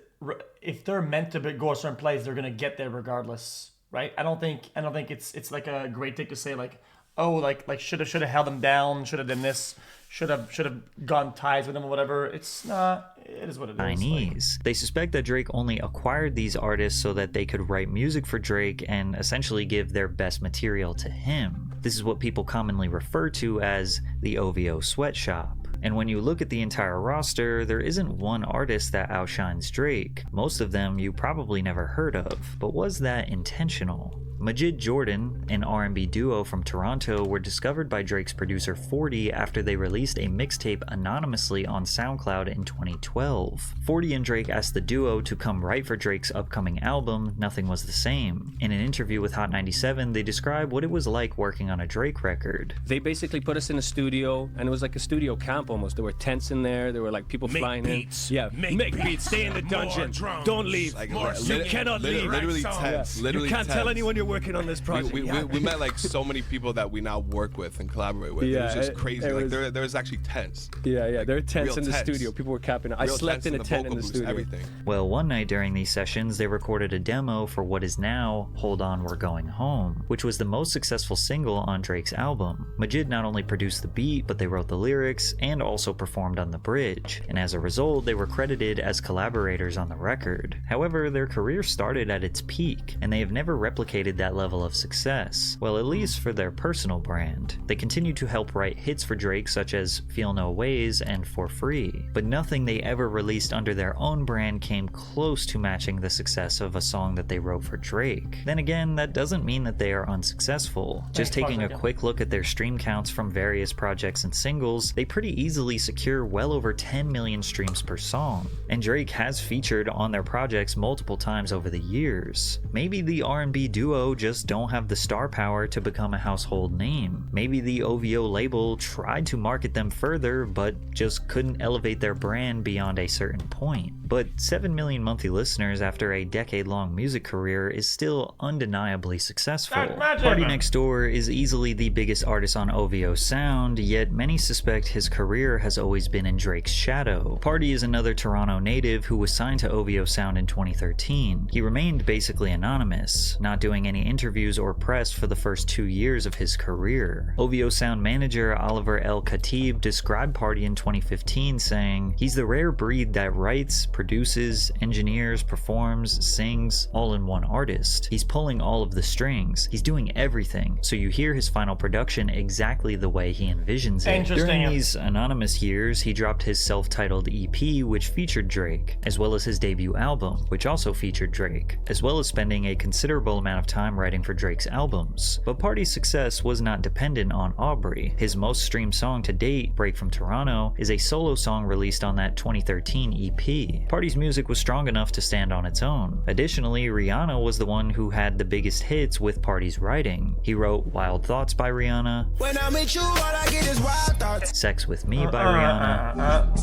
if they're meant to go a certain place. They're gonna get there regardless, right? I don't think it's like a great thing to say like, oh, like should have held them down, should have done this, should have gone ties with them or whatever. It's not. It is what it is. Chinese. They suspect that Drake only acquired these artists so that they could write music for Drake and essentially give their best material to him. This is what people commonly refer to as the OVO sweatshop. And when you look at the entire roster, there isn't one artist that outshines Drake. Most of them you probably never heard of, but was that intentional? Majid Jordan, an R&B duo from Toronto, were discovered by Drake's producer 40 after they released a mixtape anonymously on SoundCloud in 2012. 40 and Drake asked the duo to come write for Drake's upcoming album, Nothing Was the Same. In an interview with Hot 97, they describe what it was like working on a Drake record. They basically put us in a studio, and it was like a studio camp almost. There were tents in there, there were like people flying beats. in. Yeah, Make beats, stay in the dungeon, don't leave. Like, You cannot leave. Literally tense. You can't tell anyone you're working on this project. We met like so many people that we now work with and collaborate with. It was just crazy. Like there was actually tents. Yeah, there were tents in the tents. studio. People were camping. I slept in a tent in the studio. Everything. Well, one night during these sessions, they recorded a demo for what is now Hold On We're Going Home, which was the most successful single on Drake's album. Majid not only produced the beat, but they wrote the lyrics and also performed on the bridge, and as a result, they were credited as collaborators on the record. However, their career started at its peak, and they have never replicated that level of success, well, at least for their personal brand. They continue to help write hits for Drake such as Feel No Ways and For Free, but nothing they ever released under their own brand came close to matching the success of a song that they wrote for Drake. Then again, that doesn't mean that they are unsuccessful. Just taking a quick look at their stream counts from various projects and singles, they pretty easily secure well over 10 million streams per song. And Drake has featured on their projects multiple times over the years. Maybe the R&B duo just don't have the star power to become a household name. Maybe the OVO label tried to market them further, but just couldn't elevate their brand beyond a certain point. But 7 million monthly listeners after a decade-long music career is still undeniably successful. PartyNextDoor is easily the biggest artist on OVO Sound, yet many suspect his career has always been in Drake's shadow. Party is another Toronto native who was signed to OVO Sound in 2013. He remained basically anonymous, not doing any interviews or press for the first 2 years of his career. OVO Sound manager Oliver El Khatib described Party in 2015 saying, "He's the rare breed that writes, produces, engineers, performs, sings, all in one artist. He's pulling all of the strings. He's doing everything, so you hear his final production exactly the way he envisions it." During these anonymous years, he dropped his self-titled EP, which featured Drake, as well as his debut album, which also featured Drake, as well as spending a considerable amount of time writing for Drake's albums. But Party's success was not dependent on Aubrey. His most streamed song to date, Break from Toronto, is a solo song released on that 2013 EP. Party's music was strong enough to stand on its own. Additionally, Rihanna was the one who had the biggest hits with Party's writing. He wrote Wild Thoughts by Rihanna, When I meet you, all I get is wild thoughts. Sex With Me by Rihanna,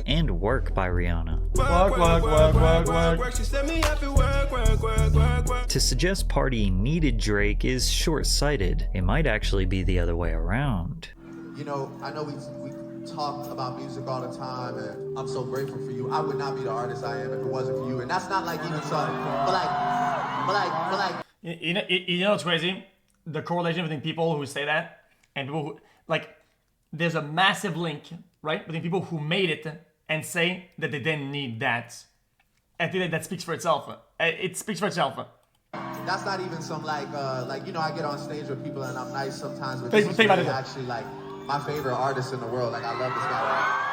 and Work by Rihanna. To suggest Party needed Drake is short-sighted. It might actually be the other way around. You know, I know talk about music all the time, and I'm so grateful for you. I would not be the artist I am if it wasn't for you. And that's not like even something, but like. You know what's crazy? The correlation between people who say that and people who, like, there's a massive link, right, between people who made it and say that they didn't need that. I think that speaks for itself. It speaks for itself. That's not even some like you know, I get on stage with people and I'm nice sometimes, but Think this is about really it. actually like my favorite artist in the world. Like, I love this guy.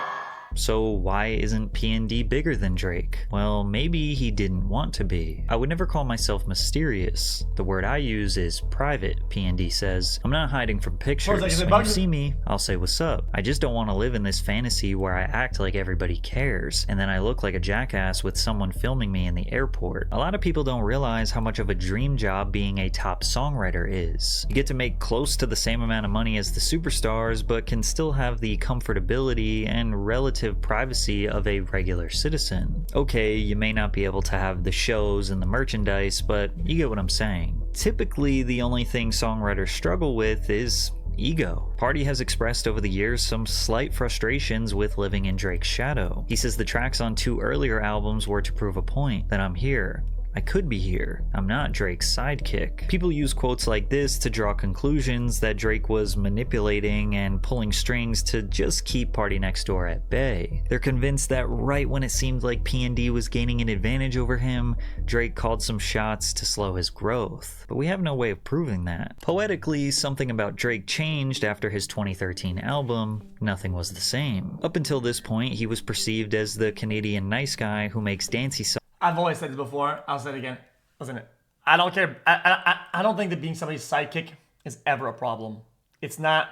So why isn't P&D bigger than Drake? Well, maybe he didn't want to be. I would never call myself mysterious. The word I use is private, P&D says. I'm not hiding from pictures. When you see me, I'll say what's up. I just don't want to live in this fantasy where I act like everybody cares, and then I look like a jackass with someone filming me in the airport. A lot of people don't realize how much of a dream job being a top songwriter is. You get to make close to the same amount of money as the superstars, but can still have the comfortability and relative privacy of a regular citizen. Okay, you may not be able to have the shows and the merchandise, but you get what I'm saying. Typically, the only thing songwriters struggle with is ego. Party has expressed over the years some slight frustrations with living in Drake's shadow. He says the tracks on 2 earlier albums were to prove a point, that I'm here. I could be here. I'm not Drake's sidekick. People use quotes like this to draw conclusions that Drake was manipulating and pulling strings to just keep PartyNextDoor at bay. They're convinced that right when it seemed like P&D was gaining an advantage over him, Drake called some shots to slow his growth. But we have no way of proving that. Poetically, something about Drake changed after his 2013 album. Nothing was the same. Up until this point, he was perceived as the Canadian nice guy who makes dancey songs. I've always said this before. I'll say it again. Listen, I don't care. I don't think that being somebody's sidekick is ever a problem. It's not.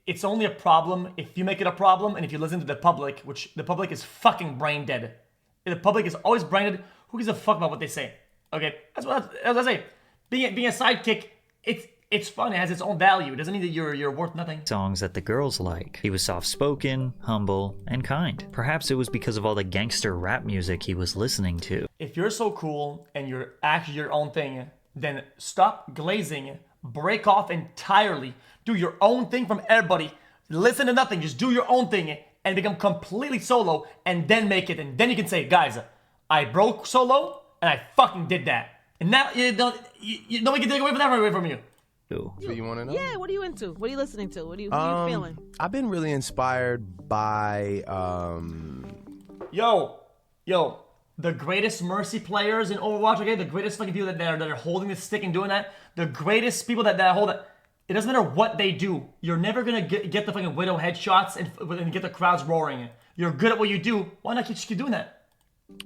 It's only a problem if you make it a problem and if you listen to the public, which the public is fucking brain dead. The public is always brain dead. Who gives a fuck about what they say? Okay, that's what I say. Being a sidekick, it's fun. It has its own value. It doesn't mean that you're worth nothing. Songs that the girls like. He was soft-spoken, humble, and kind. Perhaps it was because of all the gangster rap music he was listening to. If you're so cool and you're actually your own thing, then stop glazing, break off entirely, do your own thing from everybody, listen to nothing, just do your own thing and become completely solo and then make it. And then you can say, guys, I broke solo and I fucking did that. And now nobody can take away from you. So you want to know? Yeah, what are you into? What are you listening to? Who are you feeling? I've been really inspired by Yo, the greatest Mercy players in Overwatch, okay? The greatest fucking people that are holding the stick and doing that. The greatest people that hold it. It doesn't matter what they do. You're never gonna get the fucking Widow headshots and get the crowds roaring. You're good at what you do. Why not just keep doing that?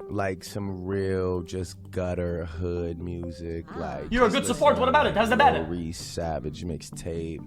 Like some real just gutter hood music. Like you're a good support. What about it? How's that bad? Reese Savage mixtape.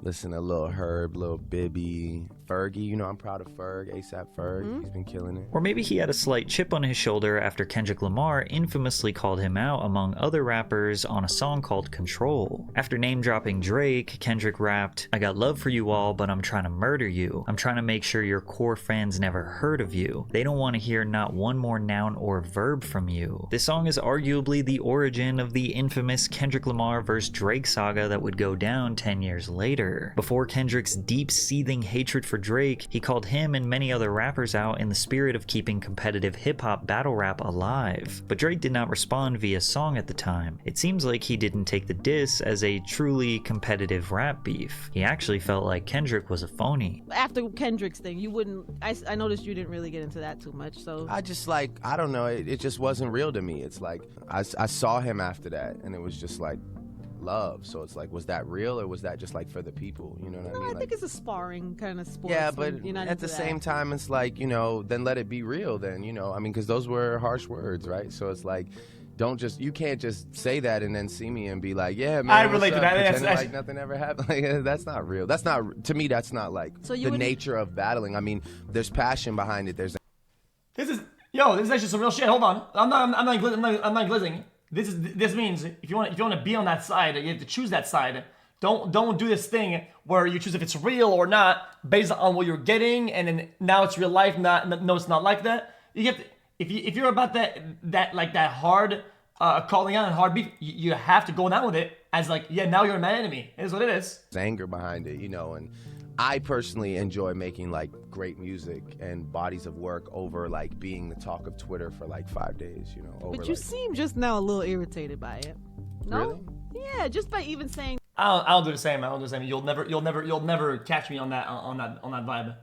Listen to Lil Herb, Lil Bibby, Fergie. You know I'm proud of Ferg, ASAP Ferg. He's been killing it. Or maybe he had a slight chip on his shoulder after Kendrick Lamar infamously called him out among other rappers on a song called Control. After name-dropping Drake, Kendrick rapped, "I got love for you all, but I'm trying to murder you. I'm trying to make sure your core fans never heard of you. They don't want to hear not one more noun or verb from you." This song is arguably the origin of the infamous Kendrick Lamar vs. Drake saga that would go down 10 years later. Before Kendrick's deep seething hatred for Drake, he called him and many other rappers out in the spirit of keeping competitive hip-hop battle rap alive. But Drake did not respond via song at the time. It seems like he didn't take the diss as a truly competitive rap beef. He actually felt like Kendrick was a phony. After Kendrick's thing, you wouldn't. I noticed you didn't really get into that too much. So I just I don't know. It just wasn't real to me. It's like I saw him after that, and it was just like love. So it's like, was that real or was that just like for the people? You know what I mean? I think it's a sparring kind of sport. Yeah, but at the same time, it's like, then let it be real then, I mean, because those were harsh words, right? So it's like, you can't just say that and then see me and be like, yeah, man, I relate to that. Like nothing ever happened. Like, that's not real. That's not, to me, that's not like the nature of battling. I mean, there's passion behind it. This is actually some real shit. Hold on. I'm not glizzing. This means if you want to be on that side, you have to choose that side. Don't do this thing where you choose if it's real or not based on what you're getting, and then now it's real life. No, it's not like that. You get if you're about that hard calling out and hard beef, you have to go down with it as like, yeah, now you're my enemy. It is what it is. There's anger behind it, and I personally enjoy making like great music and bodies of work over like being the talk of Twitter for like 5 days, you know. Over, But you seem just now a little irritated by it. No? Really? Yeah, just by even saying. I'll do the same. I'll do the same. You'll never catch me on that vibe.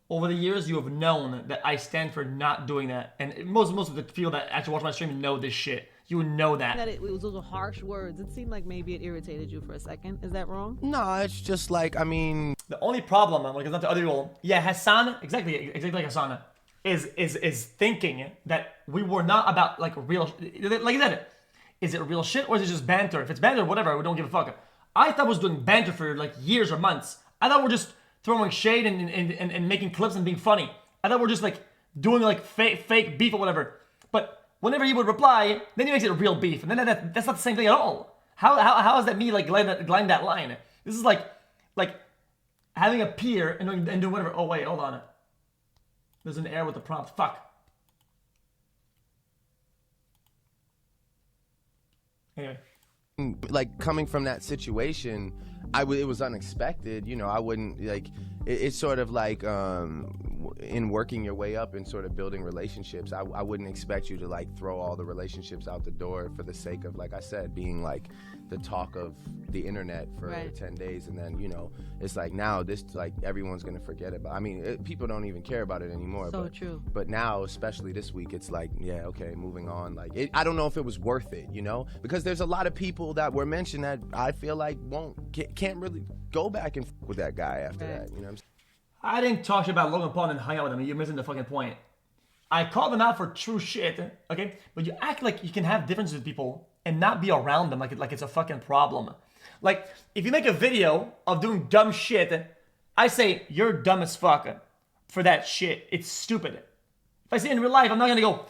Over the years, you have known that I stand for not doing that, and most of the people that actually watch my stream know this shit. You would know that. That it was those harsh words. It seemed like maybe it irritated you for a second. Is that wrong? No, it's just like, I mean, the only problem, like, it's not the other people. Yeah, Hassan, exactly like Hassan, is thinking that we were not about like real. Like I said, is it real shit or is it just banter? If it's banter, whatever, we don't give a fuck. I thought I was doing banter for like years or months. I thought we're just throwing shade and making clips and being funny. I thought we're just like doing like fake beef or whatever. But whenever he would reply, then he makes it a real beef, and then that's not the same thing at all. How is that me like gliding that line? This is like having a peer and doing whatever. Oh wait, hold on. There's an error with the prompt. Fuck. Anyway. Like coming from that situation, it was unexpected, you know. I wouldn't like it's sort of like in working your way up and sort of building relationships, I wouldn't expect you to like throw all the relationships out the door for the sake of, like I said, being like the talk of the internet for 10 days, and then, you know, it's like now this, like, everyone's gonna forget about. I mean, people don't even care about it anymore. So true. But now, especially this week, it's like, yeah, okay, moving on. Like, I don't know if it was worth it, you know, because there's a lot of people that were mentioned that I feel like can't really go back and with that guy after that. You know what I'm saying? I didn't talk shit about Logan Paul and hang out with him. You're missing the fucking point. I called them out for true shit, okay? But you act like you can have differences with people and not be around them like it's a fucking problem. Like, if you make a video of doing dumb shit, I say, you're dumb as fuck for that shit. It's stupid. If I see it in real life, I'm not gonna go,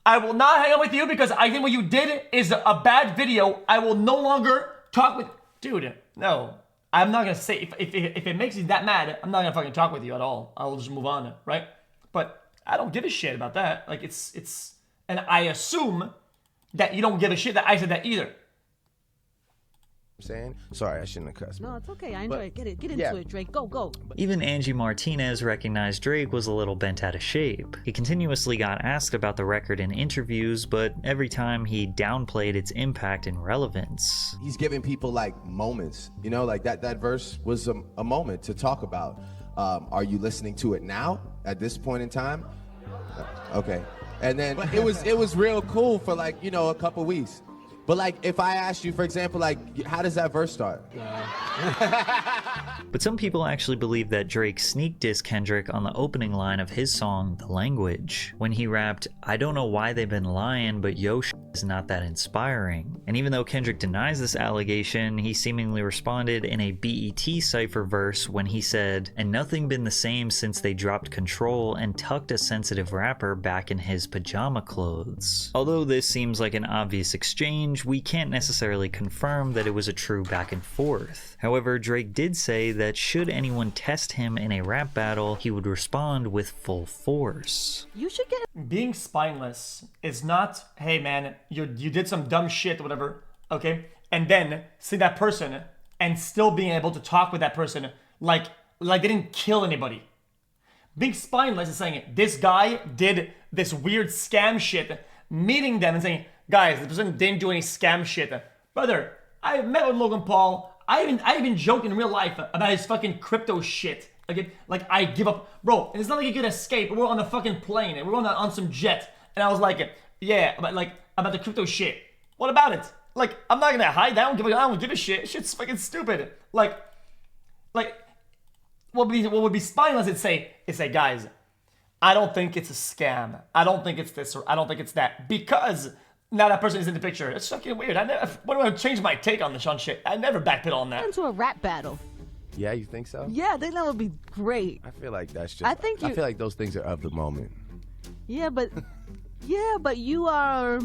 I will not hang out with you because I think what you did is a bad video. I will no longer talk with... Dude, no. I'm not gonna say, if it makes you that mad, I'm not gonna fucking talk with you at all. I'll just move on, right? But I don't give a shit about that. Like, it's, and I assume that you don't give a shit that I said that either. I'm saying? Sorry, I shouldn't have cussed. No, it's okay. I enjoy it. Get into it, Drake. Go. Even Angie Martinez recognized Drake was a little bent out of shape. He continuously got asked about the record in interviews, but every time he downplayed its impact and relevance. He's giving people like moments, you know, like that verse was a moment to talk about. Are you listening to it now at this point in time? Okay. And then it was real cool for, like, you know, a couple weeks. But, like, if I asked you, for example, like, how does that verse start? But some people actually believe that Drake sneak dissed Kendrick on the opening line of his song, The Language, when he rapped, I don't know why they've been lying, but yo shit is not that inspiring. And even though Kendrick denies this allegation, he seemingly responded in a BET cypher verse when he said, and nothing been the same since they dropped Control and tucked a sensitive rapper back in his pajama clothes. Although this seems like an obvious exchange, we can't necessarily confirm that it was a true back and forth. However, Drake did say that should anyone test him in a rap battle, he would respond with full force. You should get... Being spineless is not, hey man, you did some dumb shit or whatever, okay? And then see that person and still being able to talk with that person like they didn't kill anybody. Being spineless is saying, this guy did this weird scam shit, meeting them and saying, guys, the person didn't do any scam shit. Brother, I met with Logan Paul. I even joke in real life about his fucking crypto shit. Like I give up. Bro, and it's not like you could escape. We're on the fucking plane. We're on some jet. And I was like, yeah, about the crypto shit. What about it? Like, I'm not gonna hide that. I don't give a shit. Shit's fucking stupid. Like, what would be spineless is say, guys, I don't think it's a scam. I don't think it's this or I don't think it's that. Because now that person is in the picture. It's fucking weird. What do I change my take on this on shit? I never backpedal on that. Into a rap battle. Yeah, you think so? Yeah, I think that would be great. I feel like that's just... I feel like those things are of the moment. Yeah, but you're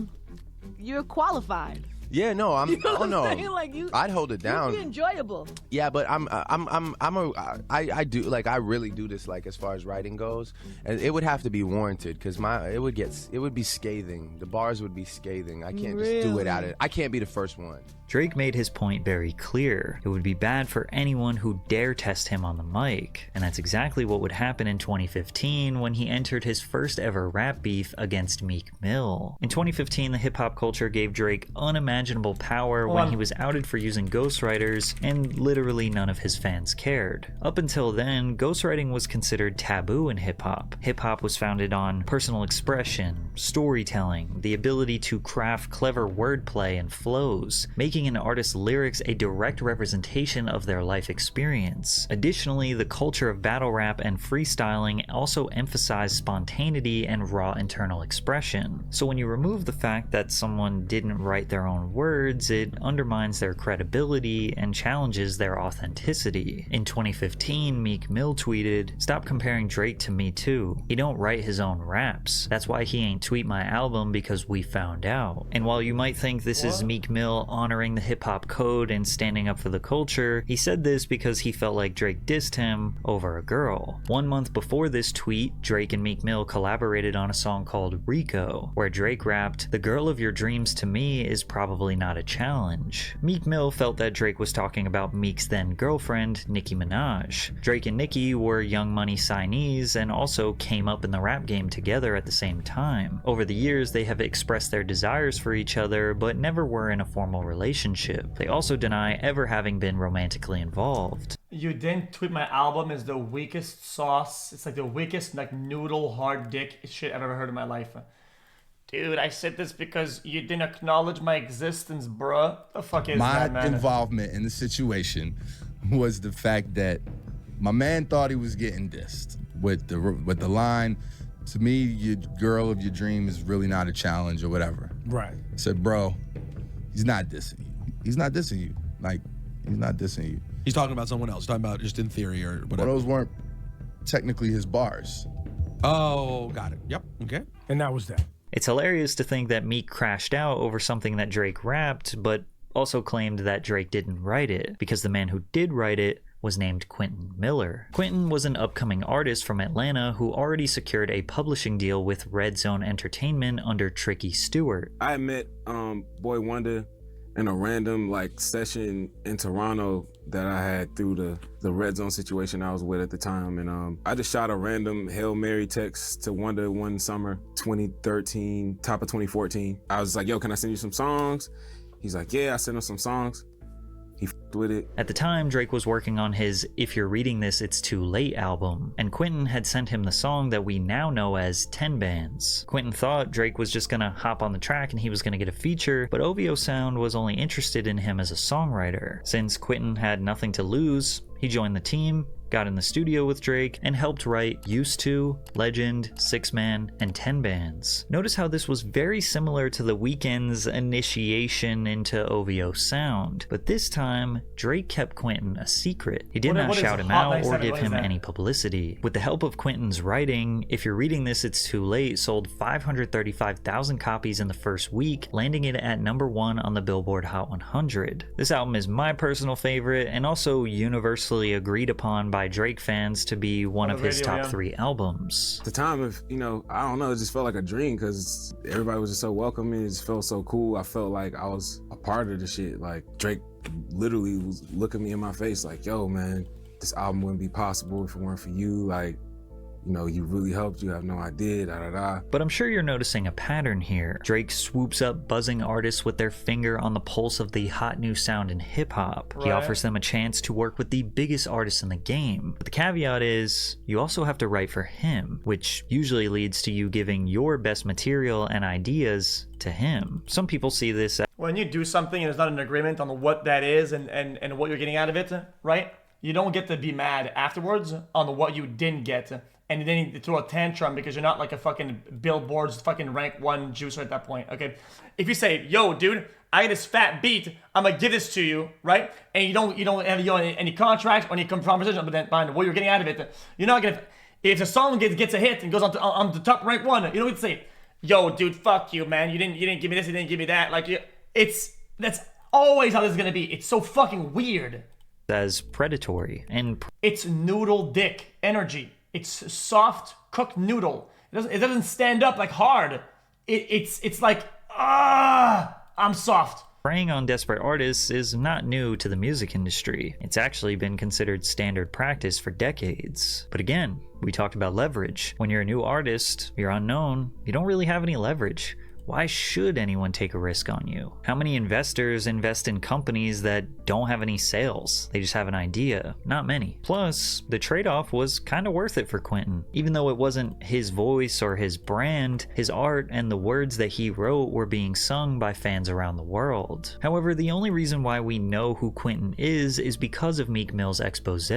qualified. Yeah, no, I'm. You know Oh what no, I'm saying? Like I'd hold it down. You'd be enjoyable. Yeah, but I do like I really do this like as far as writing goes, and it would have to be warranted because it would be scathing. The bars would be scathing. I can't just do it out of. I can't be the first one. Drake made his point very clear. It would be bad for anyone who dare test him on the mic, and that's exactly what would happen in 2015 when he entered his first ever rap beef against Meek Mill. In 2015, the hip-hop culture gave Drake unimaginable power when he was outed for using ghostwriters, and literally none of his fans cared. Up until then, ghostwriting was considered taboo in hip-hop. Hip-hop was founded on personal expression, storytelling, the ability to craft clever wordplay and flows, making an artist's lyrics a direct representation of their life experience. Additionally, the culture of battle rap and freestyling also emphasized spontaneity and raw internal expression. So when you remove the fact that someone didn't write their own words, it undermines their credibility and challenges their authenticity. In 2015, Meek Mill tweeted, "Stop comparing Drake to me too. He don't write his own raps. That's why he ain't tweet my album because we found out." And while you might think this is Meek Mill honoring the hip-hop code and standing up for the culture, he said this because he felt like Drake dissed him over a girl. 1 month before this tweet, Drake and Meek Mill collaborated on a song called Rico, where Drake rapped, "The girl of your dreams to me is probably not a challenge." Meek Mill felt that Drake was talking about Meek's then girlfriend, Nicki Minaj. Drake and Nicki were Young Money signees and also came up in the rap game together at the same time. Over the years, they have expressed their desires for each other, but never were in a formal relationship. They also deny ever having been romantically involved. You didn't tweet my album is the weakest sauce. It's like the weakest like noodle hard dick shit I've ever heard in my life. Dude, I said this because you didn't acknowledge my existence, bruh. The fuck is that, man? My involvement in the situation was the fact that my man thought he was getting dissed with the line, "To me, your girl of your dream is really not a challenge," or whatever. Right. I said, bro, he's not dissing you. He's not dissing you. Like, he's not dissing you. He's talking about someone else. He's talking about just in theory or whatever. Well, those weren't technically his bars. Oh, got it. Yep. Okay. And that was that. It's hilarious to think that Meek crashed out over something that Drake rapped, but also claimed that Drake didn't write it, because the man who did write it was named Quentin Miller. Quentin was an upcoming artist from Atlanta who already secured a publishing deal with Red Zone Entertainment under Tricky Stewart. I met Boy Wonder in a random like session in Toronto that I had through the Red Zone situation I was with at the time, and I just shot a random Hail Mary text to Wonder one summer, 2013, top of 2014. I was like, "Yo, can I send you some songs?" He's like, "Yeah." I sent him some songs. He f***ed with it. At the time, Drake was working on his If You're Reading This, It's Too Late album, and Quentin had sent him the song that we now know as 10 Bands. Quentin thought Drake was just gonna hop on the track and he was gonna get a feature, but OVO Sound was only interested in him as a songwriter. Since Quentin had nothing to lose, he joined the team, got in the studio with Drake, and helped write Used To, Legend, 6 Man, and 10 Bands. Notice how this was very similar to the Weeknd's initiation into OVO Sound, but this time, Drake kept Quentin a secret. He did not shout him out or give him any publicity. With the help of Quentin's writing, If You're Reading This, It's Too Late sold 535,000 copies in the first week, landing it at #1 on the Billboard Hot 100. This album is my personal favorite, and also universally agreed upon by Drake fans to be one of his top 3 albums. At the time, I don't know, it just felt like a dream because everybody was just so welcoming. It just felt so cool. I felt like I was a part of the shit. Like Drake literally was looking me in my face like, "Yo, man, this album wouldn't be possible if it weren't for you. Like, you know, you really helped. You have no idea, da da da." But I'm sure you're noticing a pattern here. Drake swoops up buzzing artists with their finger on the pulse of the hot new sound in hip-hop. He offers them a chance to work with the biggest artists in the game. But the caveat is, you also have to write for him, which usually leads to you giving your best material and ideas to him. Some people see this as when you do something and there's not an agreement on what that is and what you're getting out of it, right? You don't get to be mad afterwards on what you didn't get. And then you throw a tantrum because you're not like a fucking Billboard's fucking rank 1 juicer at that point, okay? If you say, "Yo, dude, I got this fat beat, I'm gonna give this to you," right? And you don't have any contracts or any conversation, but then find what you're getting out of it. You're not gonna, if the song gets a hit and goes on the top rank 1, you don't get to say, "Yo, dude, fuck you, man. You didn't give me this, you didn't give me that." Like, it's That's always how this is gonna be. It's so fucking weird. As predatory and It's noodle dick energy. It's soft cooked noodle. It doesn't stand up like hard. It's like I'm soft. preying on desperate artists is not new to the music industry. It's actually been considered standard practice for decades. But again, we talked about leverage. When you're a new artist, you're unknown, you don't really have any leverage. Why should anyone take a risk on you? How many investors invest in companies that don't have any sales? They just have an idea. Not many. Plus, the trade-off was kind of worth it for Quentin. Even though it wasn't his voice or his brand, his art and the words that he wrote were being sung by fans around the world. However, the only reason why we know who Quentin is because of Meek Mill's expose.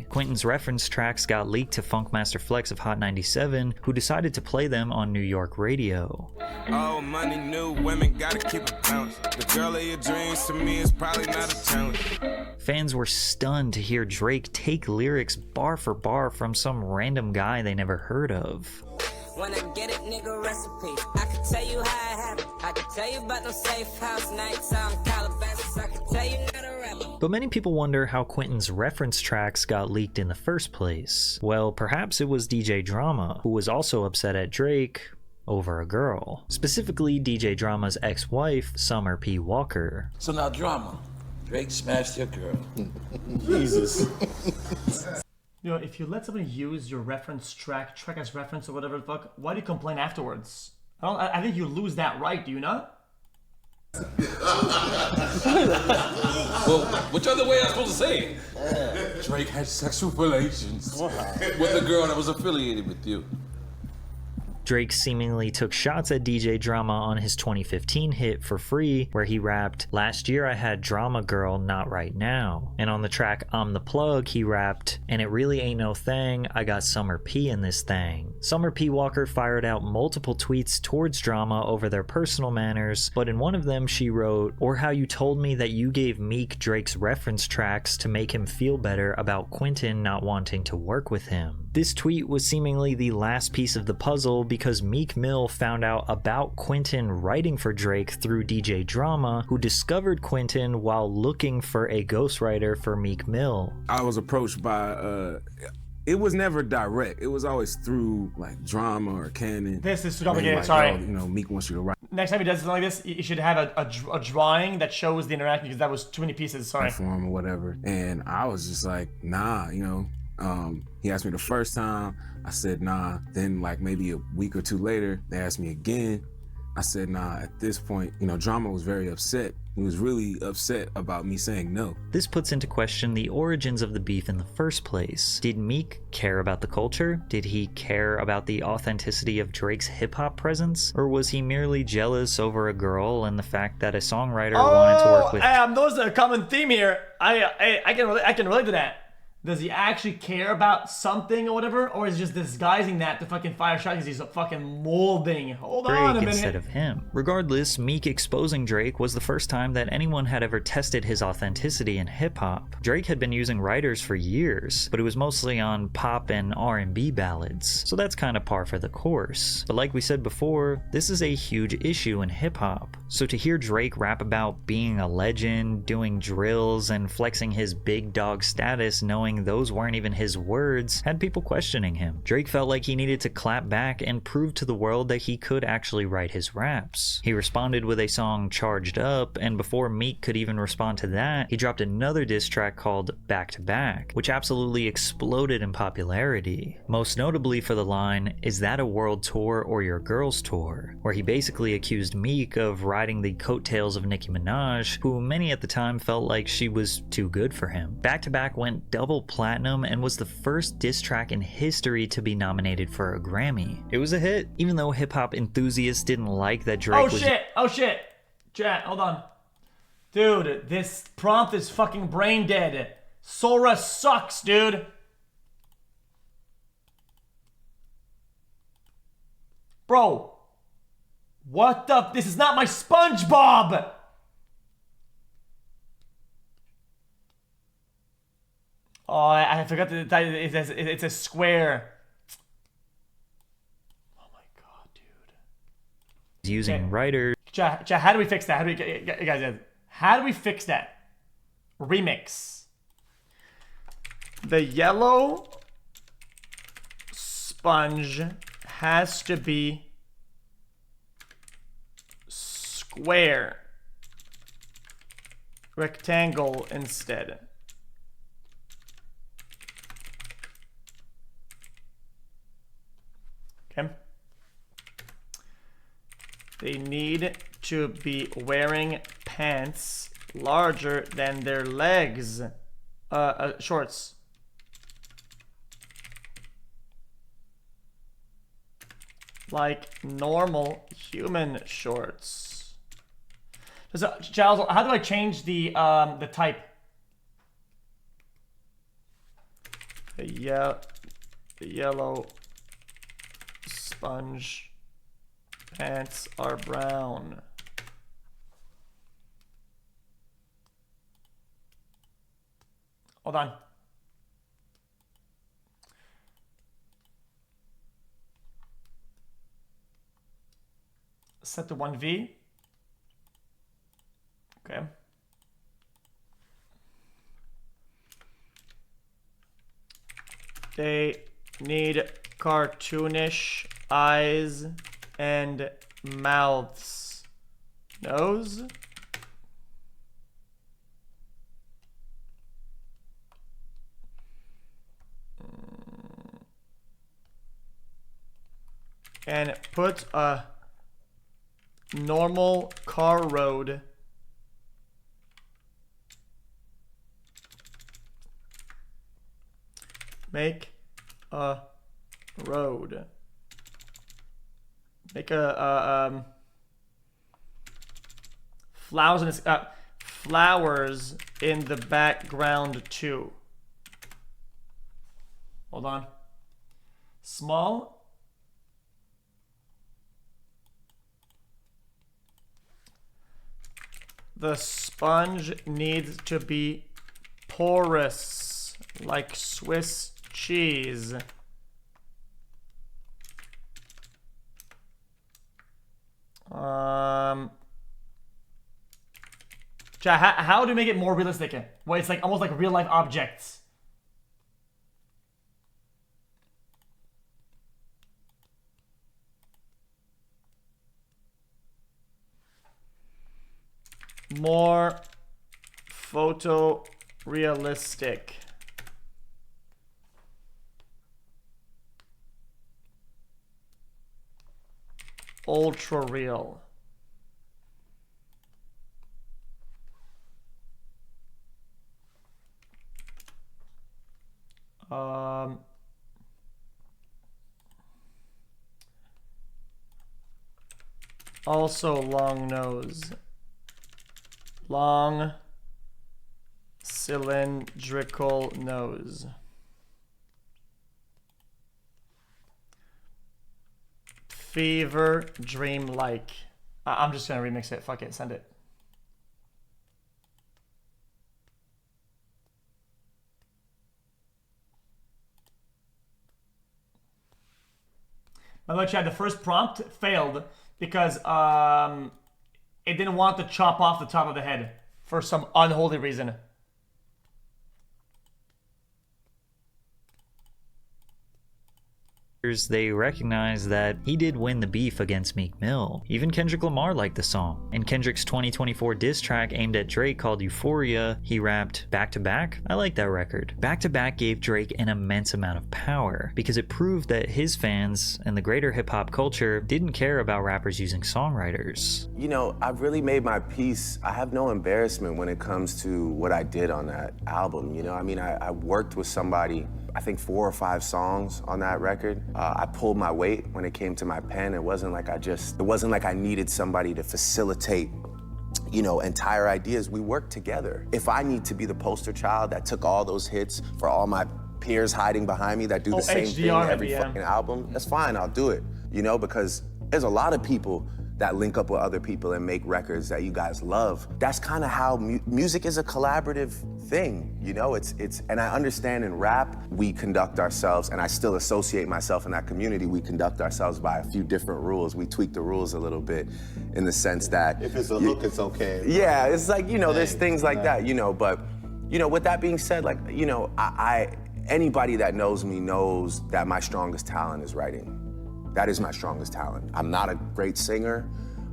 Quentin's reference tracks got leaked to Funkmaster Flex of Hot 97, who decided to play them on New York radio. Oh, money, new women, gotta keep it balanced. The girl of your dreams to me is probably not a challenge. Fans were stunned to hear Drake take lyrics bar for bar from some random guy they never heard of. When I get it, nigga, recipe. I can tell you how it happened. I can tell you about those safe house nights on Calabasas. I can tell you not a rapper. But many people wonder how Quentin's reference tracks got leaked in the first place. Well, perhaps it was DJ Drama, who was also upset at Drake over a girl. Specifically, DJ Drama's ex-wife, Summer P. Walker. So now, Drama, Drake smashed your girl. Jesus. You know, if you let somebody use your reference track as reference or whatever the fuck, why do you complain afterwards? I think you lose that right, do you not? Well, which other way am I supposed to say it? Drake had sexual relations with a girl that was affiliated with you. Drake seemingly took shots at DJ Drama on his 2015 hit For Free, where he rapped, "Last year I had drama girl, not right now." And on the track I'm the Plug, he rapped, "And it really ain't no thing, I got Summer P in this thing." Summer P. Walker fired out multiple tweets towards Drama over their personal manners, but in one of them she wrote, "Or how you told me that you gave Meek Drake's reference tracks to make him feel better about Quentin not wanting to work with him." This tweet was seemingly the last piece of the puzzle because Meek Mill found out about Quentin writing for Drake through DJ Drama, who discovered Quentin while looking for a ghostwriter for Meek Mill. I was approached by, it was never direct. It was always through like Drama or Canon. This is too complicated, like, sorry. "Oh, you know, Meek wants you to write." Next time he does something like this, you should have a drawing that shows the interaction because that was too many pieces, sorry. For him or whatever. And I was just like, nah, you know. He asked me the first time, I said nah. Then like maybe a week or two later, they asked me again. I said nah. At this point, you know, Drama was very upset. He was really upset about me saying no. This puts into question the origins of the beef in the first place. Did Meek care about the culture? Did he care about the authenticity of Drake's hip-hop presence? Or was he merely jealous over a girl and the fact that a songwriter wanted to work with... Notice a common theme here. I can relate to that. Does he actually care about something or whatever? Or is he just disguising that to fucking fire shot because he's a fucking molding? Hold on a Drake minute. instead of him. Regardless, Meek exposing Drake was the first time that anyone had ever tested his authenticity in hip-hop. Drake had been using writers for years, but it was mostly on pop and R&B ballads, so that's kind of par for the course. But like we said before, this is a huge issue in hip-hop. So to hear Drake rap about being a legend, doing drills, and flexing his big dog status knowing those weren't even his words had people questioning him. Drake felt like he needed to clap back and prove to the world that he could actually write his raps. He responded with a song Charged Up, and before Meek could even respond to that, he dropped another diss track called Back to Back, which absolutely exploded in popularity. Most notably for the line, "Is that a world tour or your girl's tour?" where he basically accused Meek of riding the coattails of Nicki Minaj, who many at the time felt like she was too good for him. Back to Back went double platinum and was the first diss track in history to be nominated for a Grammy. It was a hit, even though hip-hop enthusiasts didn't like that Drake was... Oh shit! Chat, hold on. Dude, this prompt is fucking brain dead. Sora sucks, dude. Bro. What the... This is not my SpongeBob! Oh, I forgot to tell you, it's a square. Oh my god, dude. Using writers. Chat, how do we fix that? How do we, guys, How do we fix that? Remix. The yellow sponge has to be square. Rectangle instead. Okay. They need to be wearing pants larger than their legs. Shorts. Like normal human shorts. Giles, how do I change the type? The yellow sponge pants are brown. Hold on. Set to 1V. Okay. They need cartoonish eyes and mouths. Nose. And put a normal car road make a road. Make a flowers in the background too. Hold on. Small. The sponge needs to be porous, like Swiss cheese. How do we make it more realistic? Well, it's like almost like real life objects. More photorealistic. Ultra real. Also long nose. Long cylindrical nose. Fever dream like. I'm just gonna remix it. Fuck it, send it. By the way, Chad, the first prompt failed because it didn't want to chop off the top of the head for some unholy reason. They recognize that he did win the beef against Meek Mill. Even Kendrick Lamar liked the song. In Kendrick's 2024 diss track aimed at Drake called Euphoria, he rapped, "Back to Back? I like that record." Back to Back gave Drake an immense amount of power because it proved that his fans and the greater hip-hop culture didn't care about rappers using songwriters. You know, I've really made my peace. I have no embarrassment when it comes to what I did on that album. You know, I mean, I worked with somebody, I think 4 or 5 songs on that record. I pulled my weight when it came to my pen. It wasn't like I needed somebody to facilitate, you know, entire ideas. We worked together. If I need to be the poster child that took all those hits for all my peers hiding behind me that do the same thing every fucking album, that's fine, I'll do it. You know, because there's a lot of people that link up with other people and make records that you guys love. That's kind of how music is a collaborative thing, you know? And I understand in rap, we conduct ourselves, and I still associate myself in that community, we conduct ourselves by a few different rules. We tweak the rules a little bit in the sense that— If it's a look, it's okay. Yeah, it's like, you know, there's things like that, you know, but, you know, with that being said, like, you know, anybody that knows me knows that my strongest talent is writing. That is my strongest talent. I'm not a great singer.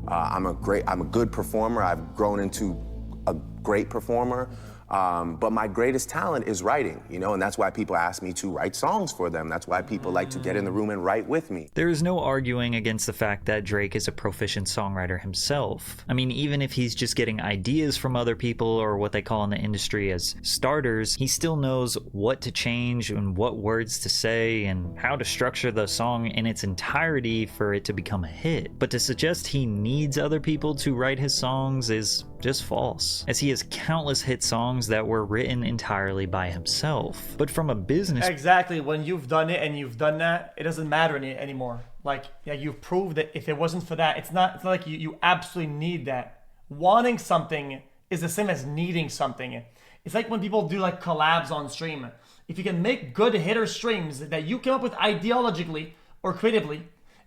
I'm a good performer. I've grown into a great performer. But my greatest talent is writing, you know, and that's why people ask me to write songs for them. That's why people like to get in the room and write with me. There is no arguing against the fact that Drake is a proficient songwriter himself. I mean, even if he's just getting ideas from other people, or what they call in the industry as starters, he still knows what to change and what words to say and how to structure the song in its entirety for it to become a hit. But to suggest he needs other people to write his songs is just false, as he has countless hit songs that were written entirely by himself. But from a business— Exactly, when you've done it and you've done that, it doesn't matter anymore. Like, yeah, you've proved that if it wasn't for that, it's not like you absolutely need that. Wanting something is the same as needing something. It's like when people do like collabs on stream. If you can make good hitter streams that you came up with ideologically or creatively,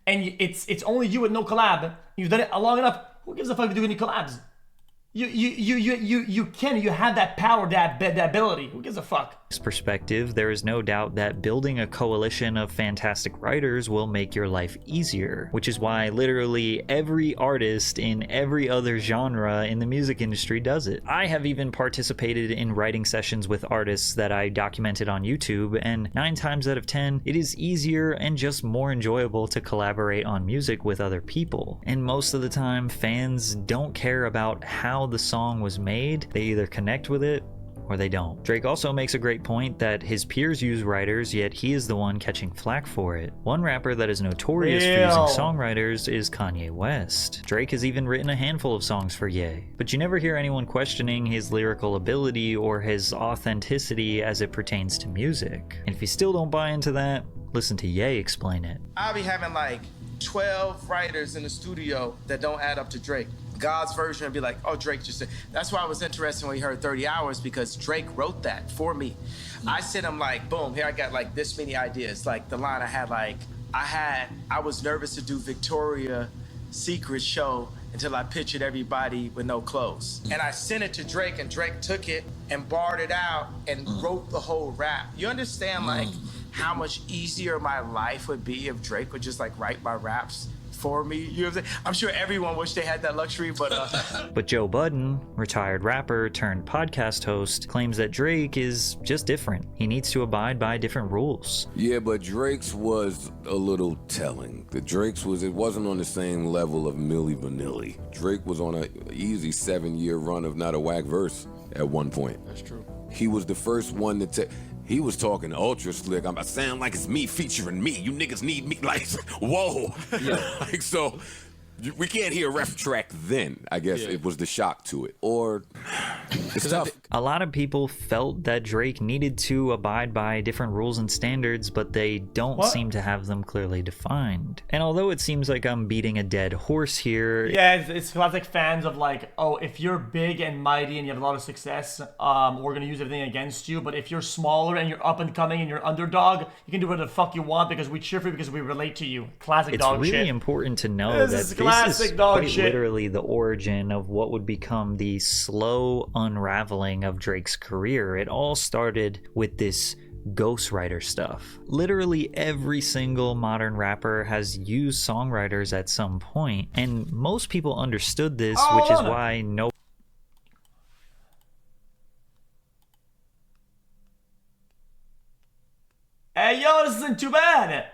and it's only you with no collab, you've done it long enough, who gives a fuck if you do any collabs? You have that power, that ability. Who gives a fuck? Perspective, there is no doubt that building a coalition of fantastic writers will make your life easier, which is why literally every artist in every other genre in the music industry does it. I have even participated in writing sessions with artists that I documented on YouTube, and 9 times out of 10, it is easier and just more enjoyable to collaborate on music with other people. And most of the time, fans don't care about how the song was made. They either connect with it or they don't. Drake also makes a great point that his peers use writers, yet he is the one catching flack for it. One rapper that is notorious for using songwriters is Kanye West. Drake has even written a handful of songs for Ye, but you never hear anyone questioning his lyrical ability or his authenticity as it pertains to music. And if you still don't buy into that, listen to Ye explain it. I'll be having like 12 writers in the studio that don't add up to Drake. God's version would be like, oh, Drake just said. That's why I was interested when he heard 30 hours, because Drake wrote that for me. I sent him like, boom, here I got like this many ideas. Like the line I had, like, I was nervous to do Victoria's Secret show until I pictured everybody with no clothes. And I sent it to Drake, and Drake took it and barred it out and wrote the whole rap. You understand like how much easier my life would be if Drake would just like write my raps for me? You know what I'm saying? I'm sure everyone wished they had that luxury, but But Joe Budden, retired rapper turned podcast host, claims that Drake is just different. He needs to abide by different rules. Yeah, but Drake's was a little telling. It wasn't on the same level of Milli Vanilli. Drake was on an easy 7-year run of not a whack verse at one point. That's true. He was the first one to he was talking ultra slick. I sound like it's me featuring me. You niggas need me. Like, whoa. Yeah. Like, so we can't hear a ref track then. I guess it was the shock to it. Or it's tough. A lot of people felt that Drake needed to abide by different rules and standards, but they don't seem to have them clearly defined. And although it seems like I'm beating a dead horse here... Yeah, it's classic fans of like, oh, if you're big and mighty and you have a lot of success, we're going to use everything against you. But if you're smaller and you're up and coming and you're underdog, you can do whatever the fuck you want because we cheer for you because we relate to you. Classic dog shit. It's really important to know that this is quite literally the origin of what would become the slow unraveling of Drake's career. It all started with this ghostwriter stuff. Literally every single modern rapper has used songwriters at some point, and most people understood this, which is why no... Hey, yo, this isn't too bad.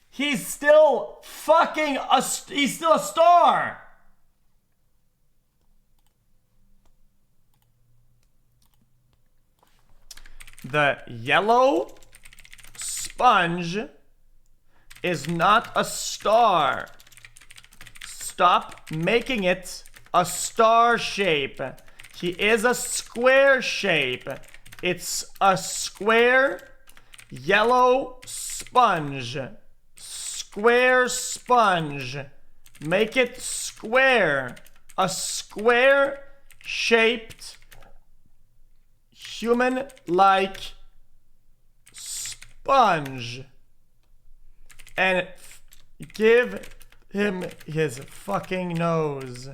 He's still fucking he's still a star. The yellow sponge is not a star. Stop making it a star shape. He is a square shape. It's a square yellow sponge. Square sponge. Make it square. A square-shaped, human-like sponge. And give him his fucking nose.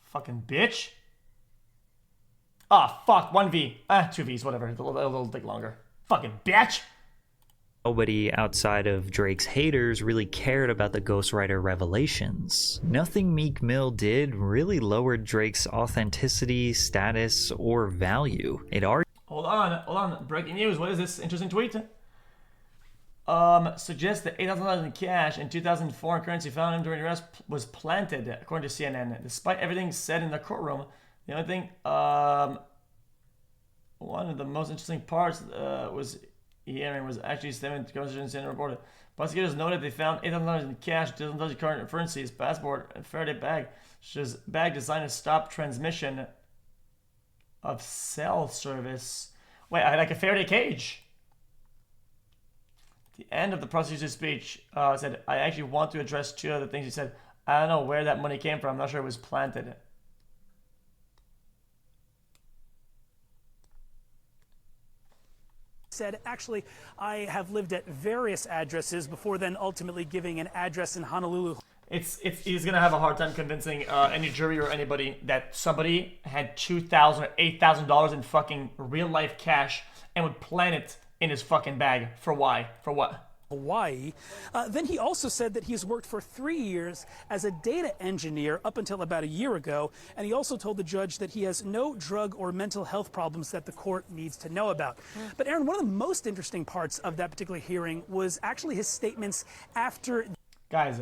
Fucking bitch. Ah, fuck, 1V. 2 Vs, whatever. It'll take longer. Fucking bitch. Nobody outside of Drake's haters really cared about the ghostwriter revelations. Nothing Meek Mill did really lowered Drake's authenticity, status, or value. It already— Hold on. Breaking news. What is this interesting tweet? Suggests that $8,000 in cash and 2,000 foreign currency found him during arrest was planted, according to CNN. Despite everything said in the courtroom, the only thing, one of the most interesting parts was hearing was actually statement to CNN reported. Prosecutors noted they found $8,000 in cash, $2,000 in current currency, his passport, and Faraday bag, which is bag designed to stop transmission of cell service. Wait, like a Faraday cage. The end of the prosecutor's speech said, I actually want to address two other things he said. I don't know where that money came from. I'm not sure it was planted. Said, actually, I have lived at various addresses before then ultimately giving an address in Honolulu. He's gonna have a hard time convincing any jury or anybody that somebody had $2,000 or $8,000 in fucking real life cash and would plant it in his fucking bag. For why? For what? Hawaii. Then he also said that he's worked for 3 years as a data engineer up until about a year ago, and he also told the judge that he has no drug or mental health problems that the court needs to know about. But Aaron, one of the most interesting parts of that particular hearing was actually his statements after. Guys,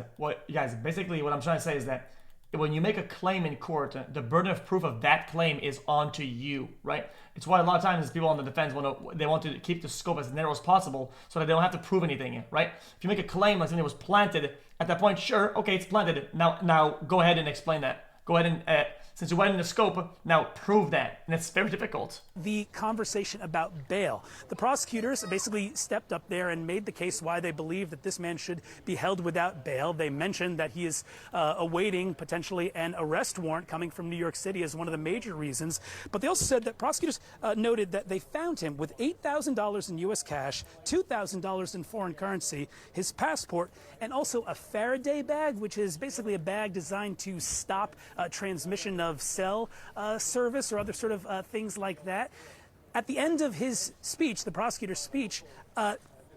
basically what I'm trying to say is that when you make a claim in court, the burden of proof of that claim is onto you, right? It's why a lot of times people on the defense want to keep the scope as narrow as possible so that they don't have to prove anything, right? If you make a claim like something was planted, at that point, sure, okay, it's planted. Now go ahead and explain that. Go ahead and, since you went in the scope, now prove that. And it's very difficult. The conversation about bail. The prosecutors basically stepped up there and made the case why they believe that this man should be held without bail. They mentioned that he is awaiting potentially an arrest warrant coming from New York City as one of the major reasons. But they also said that prosecutors noted that they found him with $8,000 in U.S. cash, $2,000 in foreign currency, his passport, and also a Faraday bag, which is basically a bag designed to stop transmission of cell service or other sort of things like that. At the end of his speech, the prosecutor's speech,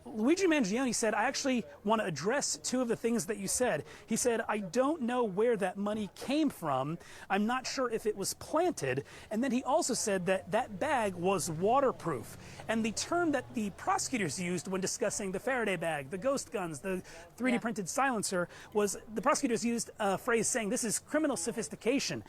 Luigi Mangione said, I actually want to address two of the things that you said. He said, I don't know where that money came from. I'm not sure if it was planted. And then he also said that that bag was waterproof. And the term that the prosecutors used when discussing the Faraday bag, the ghost guns, the 3D printed silencer, was the prosecutors used a phrase saying this is criminal sophistication.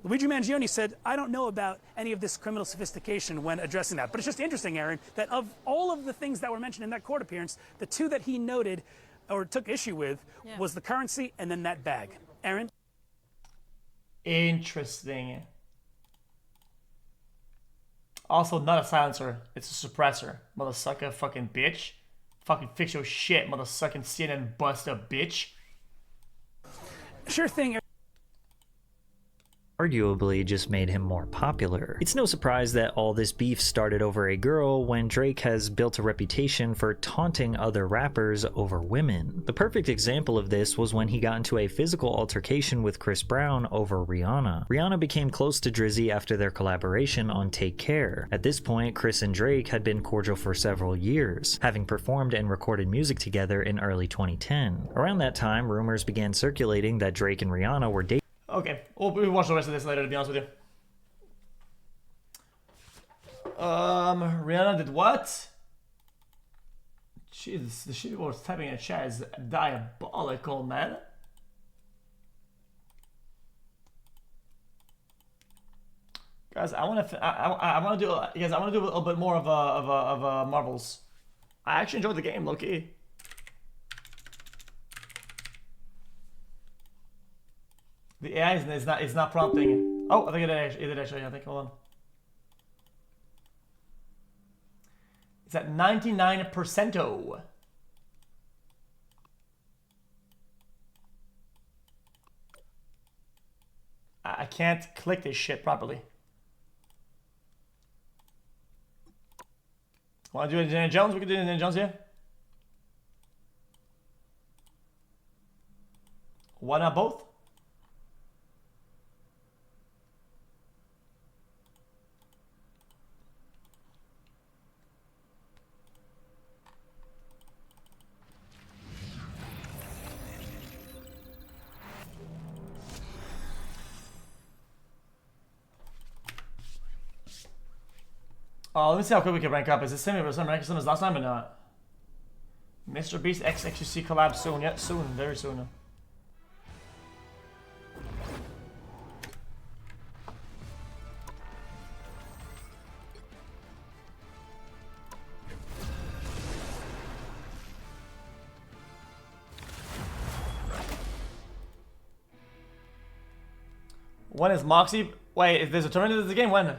Luigi Mangione said, I don't know about any of this criminal sophistication when addressing that. But it's just interesting, Aaron, that of all of the things that were mentioned in that court appearance, the two that he noted or took issue with was the currency and then that bag. Aaron? Interesting. Also, not a silencer. It's a suppressor. Motherfucker, fucking bitch. Fucking fix your shit, motherfucking CNN buster, bitch. Sure thing. Arguably just made him more popular. It's no surprise that all this beef started over a girl when Drake has built a reputation for taunting other rappers over women. The perfect example of this was when he got into a physical altercation with Chris Brown over Rihanna. Rihanna became close to Drizzy after their collaboration on Take Care. At this point, Chris and Drake had been cordial for several years, having performed and recorded music together in early 2010. Around that time, rumors began circulating that Drake and Rihanna were dating. Okay, we'll watch the rest of this later, to be honest with you. Rihanna did what? Jesus, the shit people was typing in chat is diabolical, man. Guys, I want to do a little bit more of Marvels. I actually enjoyed the game, low key. The AI is not prompting. Oh, I think it did actually. I think. Hold on. It's at 99%. I can't click this shit properly. Want to do Indiana Jones? We can do Indiana Jones here. Why not both? Oh, let me see how quick we can rank up. Is it same as last time or not? Mr. Beast xQc collab soon. Yeah, soon. Very soon. When is Moxie? Wait, if there's a tournament of the game, when?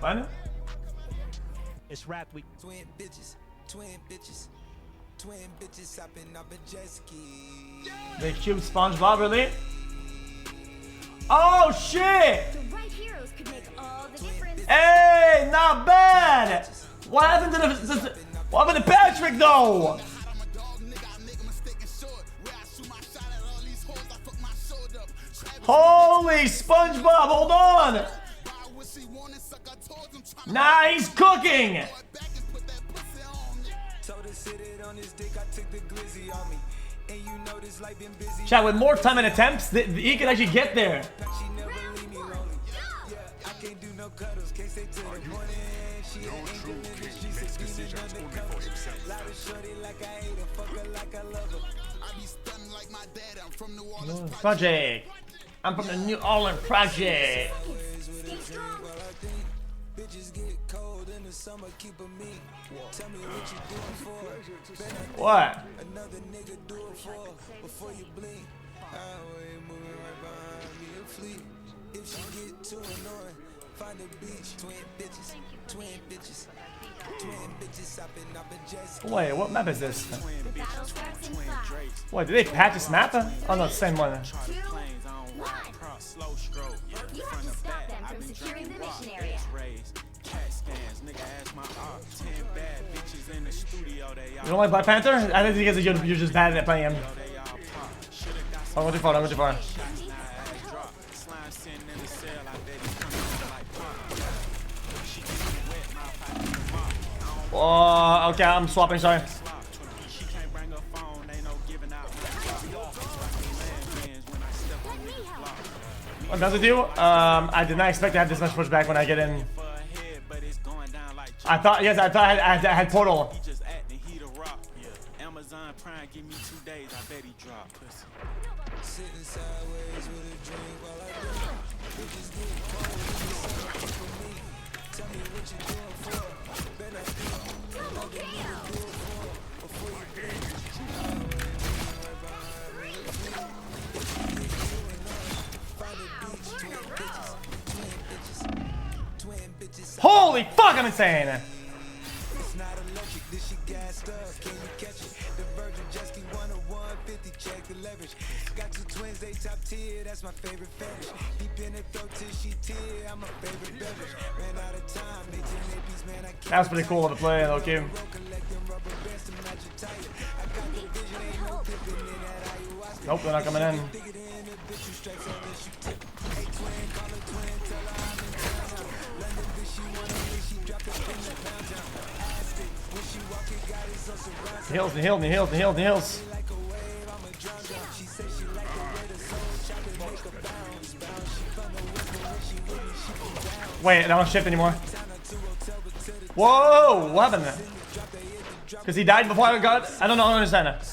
When? It's rap week. Twin bitches, hopping up a jet ski. They cute SpongeBob, really? Oh shit! The right heroes could make all the difference. Hey, not bad! What happened to what happened to Patrick though? Holy SpongeBob, hold on! Nah, he's cooking! Chat, with more time and attempts, he could actually get there. Project. I'm from the New Orleans Project. What? Wait, what map is this? What, did they patch this map? Oh no, same one. You have to stop them from securing the mission area. You don't like Black Panther? I think because you're just bad at playing him. Oh, I'm going too far, I'm going too far. Oh, okay, I'm swapping, sorry. What does it do? I did not expect to have this much pushback when I get in. I thought, yes, I thought I had portal. Holy fuck, I'm insane! That was pretty cool to play, though, Kim. Nope, they're not coming in. The heals. Wait, I don't shift anymore. Whoa, what happened there? Because he died before I got it? I don't understand that.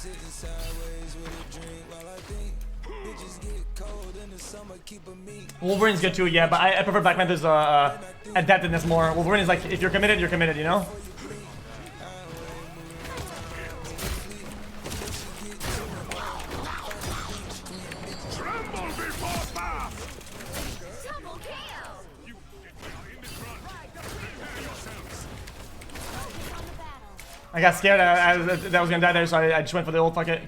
Wolverine's good too, yeah, but I prefer Black Panther's adaptedness more. Wolverine is like, if you're committed, you know? I got scared that I was gonna die there, so I just went for the old fuck it.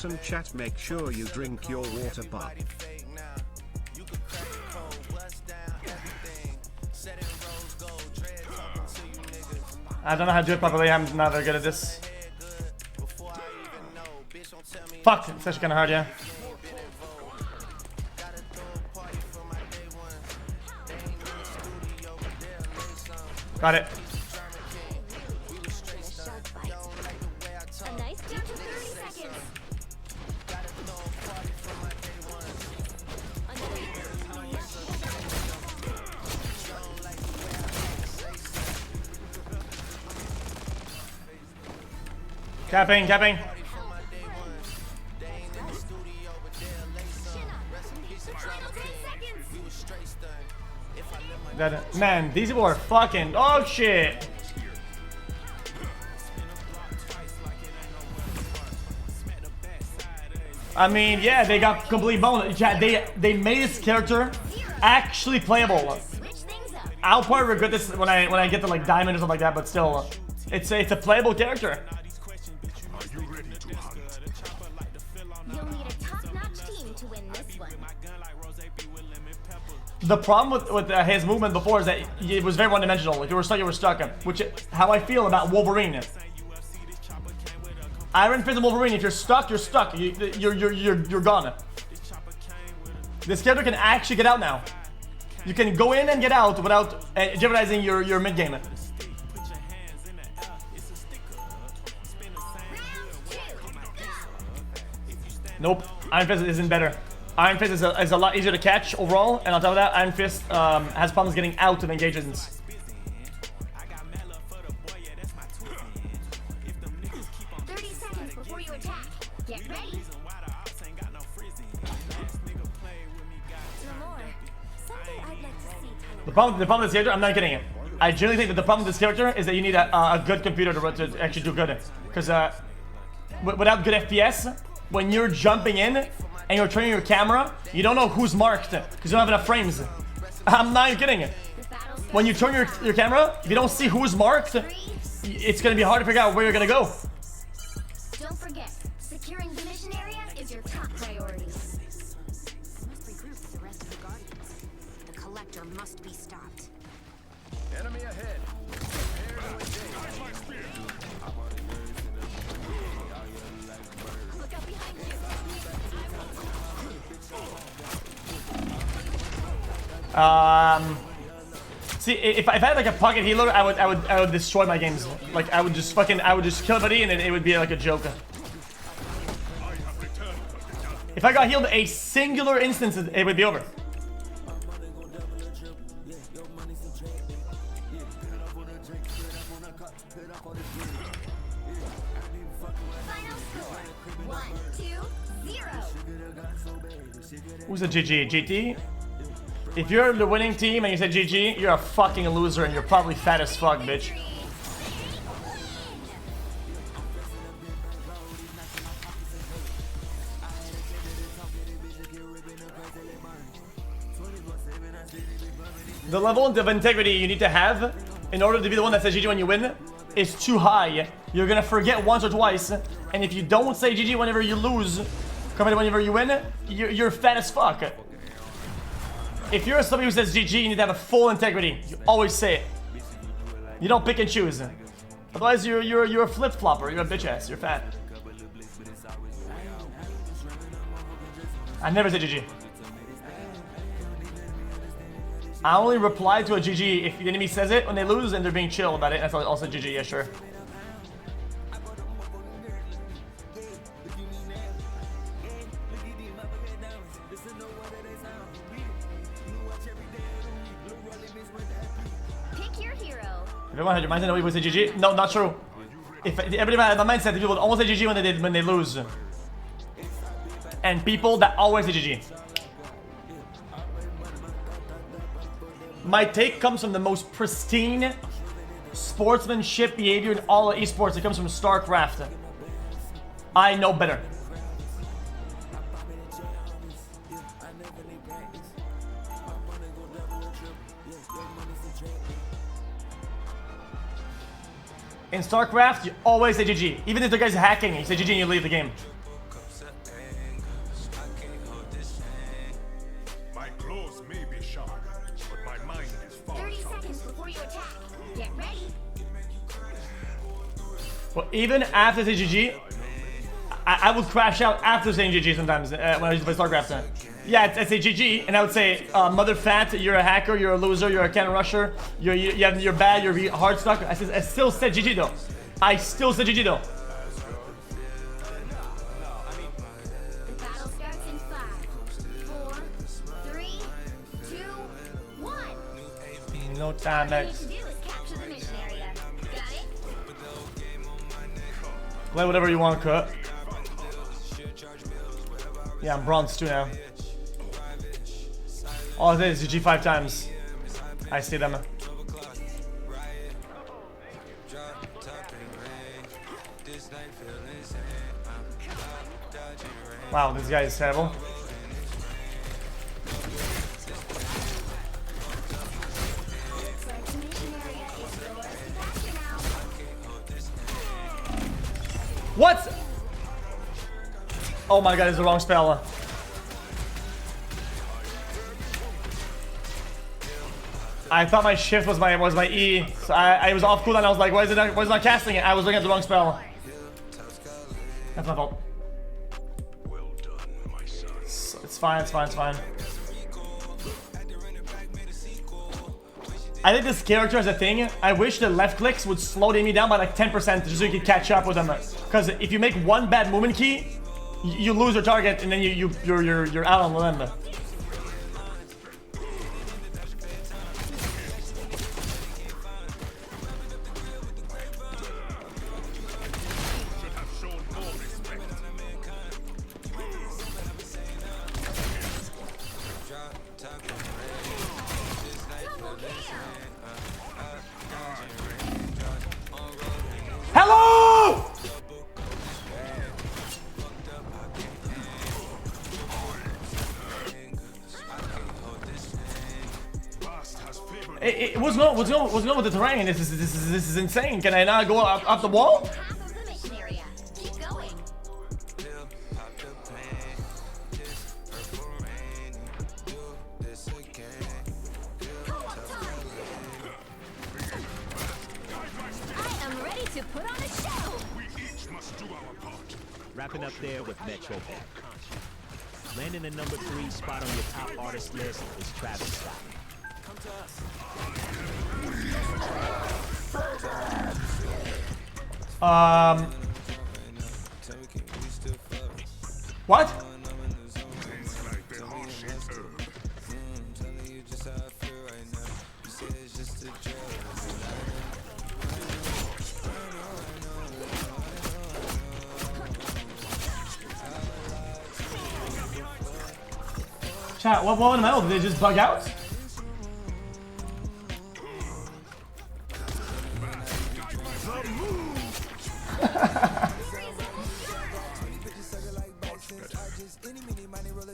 And chat, make sure you drink your water, Bob. I don't know how to do it properly. I'm not very good at this. Fuck, it's actually kind of hard, yeah. Got it. Capping, capping. Man, these people are fucking. Oh shit. I mean, yeah, they got complete bonus. Yeah, they made this character actually playable. I'll probably regret this when I get to like diamond or something like that, but still, it's a playable character. The problem with his movement before is that it was very one-dimensional. If you were stuck, you were stuck. Which how I feel about Wolverine. Iron Fist and Wolverine. If you're stuck, you're stuck. You're gone. This character can actually get out now. You can go in and get out without jeopardizing your mid game. Nope, Iron Fist isn't better. Iron Fist is a lot easier to catch overall, and on top of that, Iron Fist has problems getting out of engagements. 30 seconds before you attack. Get ready. The problem with this character, I'm not kidding you. I genuinely think that the problem with this character is that you need a good computer to actually do good. Because without good FPS, when you're jumping in and you're turning your camera, you don't know who's marked because you don't have enough frames. I'm not even kidding. When you turn your camera, if you don't see who's marked, it's going to be hard to figure out where you're going to go. Don't forget, securing the mission area is your top priority. Must regroup with the rest of the Guardians. The Collector must be stopped. Enemy ahead. Look out behind you. See, if I had like a pocket healer, I would destroy my games. Like I would just kill everybody and then it would be like a joke. If I got healed a singular instance, it would be over. Who's a GG? GT? If you're the winning team and you said GG, you're a fucking loser and you're probably fat as fuck, bitch. The level of integrity you need to have in order to be the one that says GG when you win is too high. You're gonna forget once or twice, and if you don't say GG whenever you lose, compared to whenever you win, you're fat as fuck. If you're somebody who says GG, you need to have a full integrity. You always say it. You don't pick and choose. Otherwise, you're a flip-flopper. You're a bitch ass. You're fat. I never say GG. I only reply to a GG if the enemy says it when they lose and they're being chill about it. That's also GG, yeah, sure. Pick your hero. If everyone had your mindset, nobody would say GG. No, not true. If everybody had my mindset, people would almost say GG when they lose. And people that always say GG. My take comes from the most pristine sportsmanship behavior in all of esports. It comes from StarCraft. I know better. In StarCraft, you always say GG. Even if the guy's hacking, you say GG and you leave the game. My clothes may be sharp, but my mind is far 30 seconds before you attack. Get ready. Well, even after say GG, I would crash out after saying GG sometimes when I used to play StarCraft. Yeah, I'd say GG, and I would say, mother fat, you're a hacker, you're a loser, you're a cannon rusher, you're bad, you're hard stuck. I still said GG though. I still said GG though. The battle starts in 5, 4, 3, 2, 1. No time, All you Max. need to do is capture the mission area. Got it? Play whatever you want, cut. Yeah, I'm bronze too now. All I did is GG 5 times. I see them. Wow, this guy is terrible. What? Oh my god, it's the wrong spell. I thought my shift was my E, so I was off cooldown. I was like, why is it not casting it? I was looking at the wrong spell. That's my fault. It's fine, it's fine, it's fine. I think this character has a thing. I wish the left clicks would slow the enemy down by like 10% just so you can catch up with them. Because if you make one bad movement key, you lose your target and then you're out on the limb. Hello! What's going with the terrain? This is insane. Can I not go up the wall? Half of the mission area. Keep going. I am ready to put on a show. We each must do our part. Wrapping up there with Metro Back. Landing the number 3 spot on your top artist list is Travis Scott. What? Chat, what in the middle? Did they just bug out?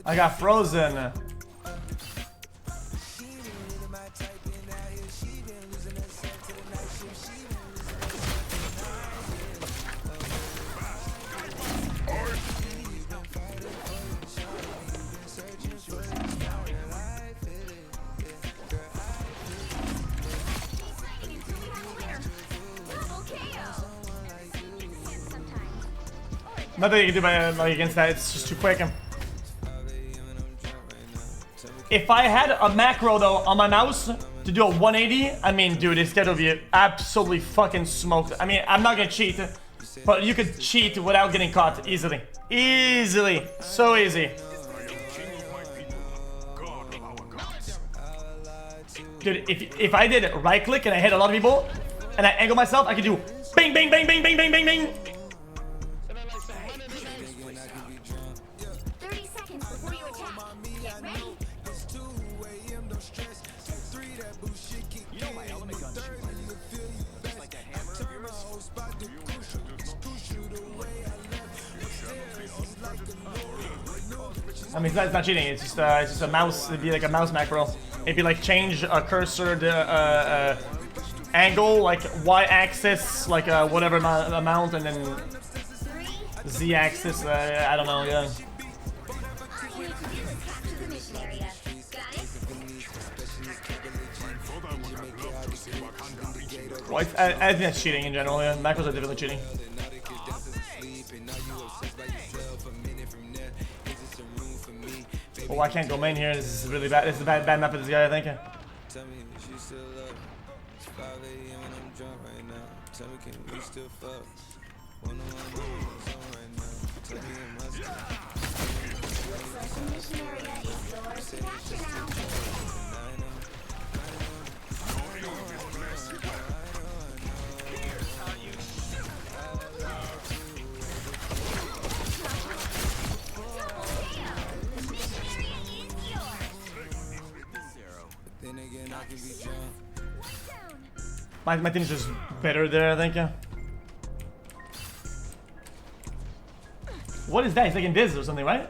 I got frozen. Nothing you can do against that. It's just too quick. If I had a macro though on my mouse to do a 180, I mean, dude, it's gonna be absolutely fucking smoked. I mean, I'm not gonna cheat, but you could cheat without getting caught easily. Easily. So easy. Dude, if I did right click and I hit a lot of people and I angle myself, I could do bing, bing, bing, bing, bing, bing, bing, bing. 30 seconds before you attack. Get ready. You know my element gun shoots like a hammer of yours. I mean, it's not cheating. It's just a mouse. It'd be like a mouse macro. It'd be like change a cursor to angle, like y-axis, like whatever amount, and then z-axis. I don't know. Yeah. Well, I think that's cheating in general. Yeah, macros are definitely cheating. Oh, I can't go main here. This is really bad. This is a bad map for this guy, I think. My team's just better there, I think. Yeah. What is that? He's like in this or something, right?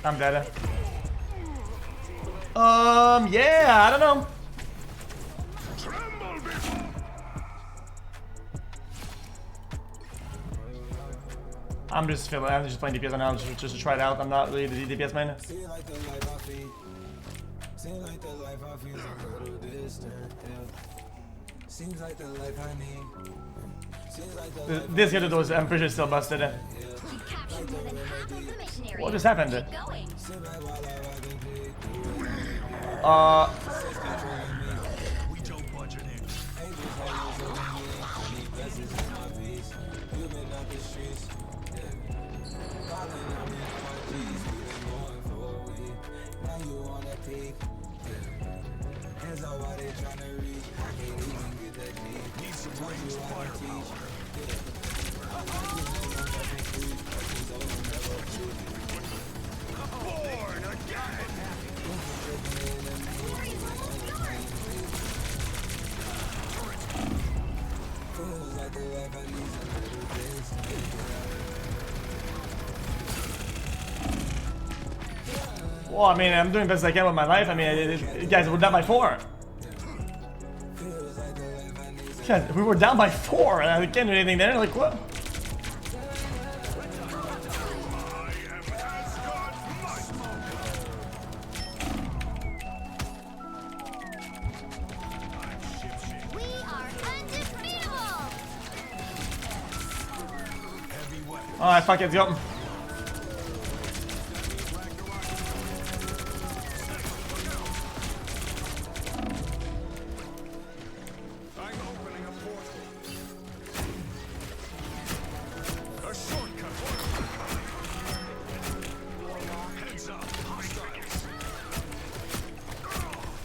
I'm dead. Yeah, I don't know. I'm just playing DPS now just to try it out. I'm not really the DPS man. This guy was, I'm pretty sure still busted. What just happened? Well, I mean, I'm doing the best I can with my life. I mean, guys, we're down by 4. Guys, we were down by 4, and I can't do anything there. Like, what? Alright, fuck it, let's go.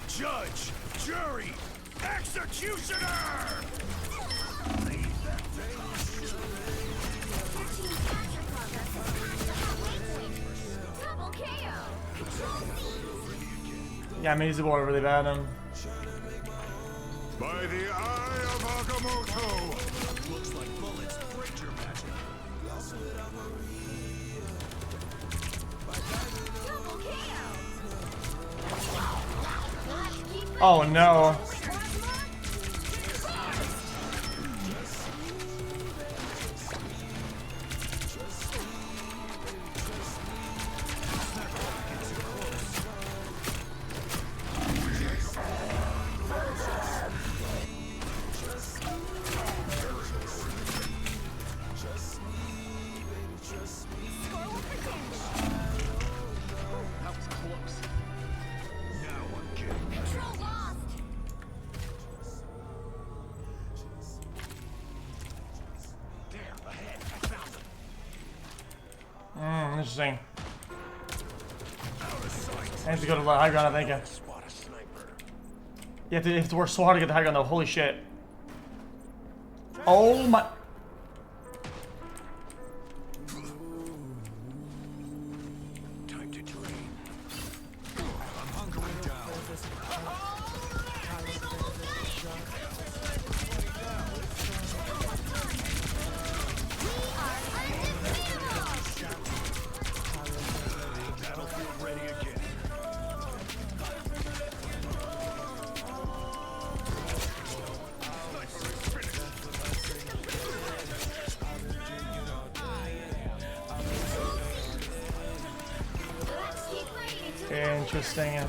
Judge, jury, executioner! Yeah, I mean, he's really bad. By the eye of Agamotto! Looks like bullets break your magic. Oh no. Interesting. I have to go to the high ground, I think. You have to work so hard to get the high ground, though. Holy shit. Oh my. Time to train. I'm hunkering down. Battlefield ready again. Interesting.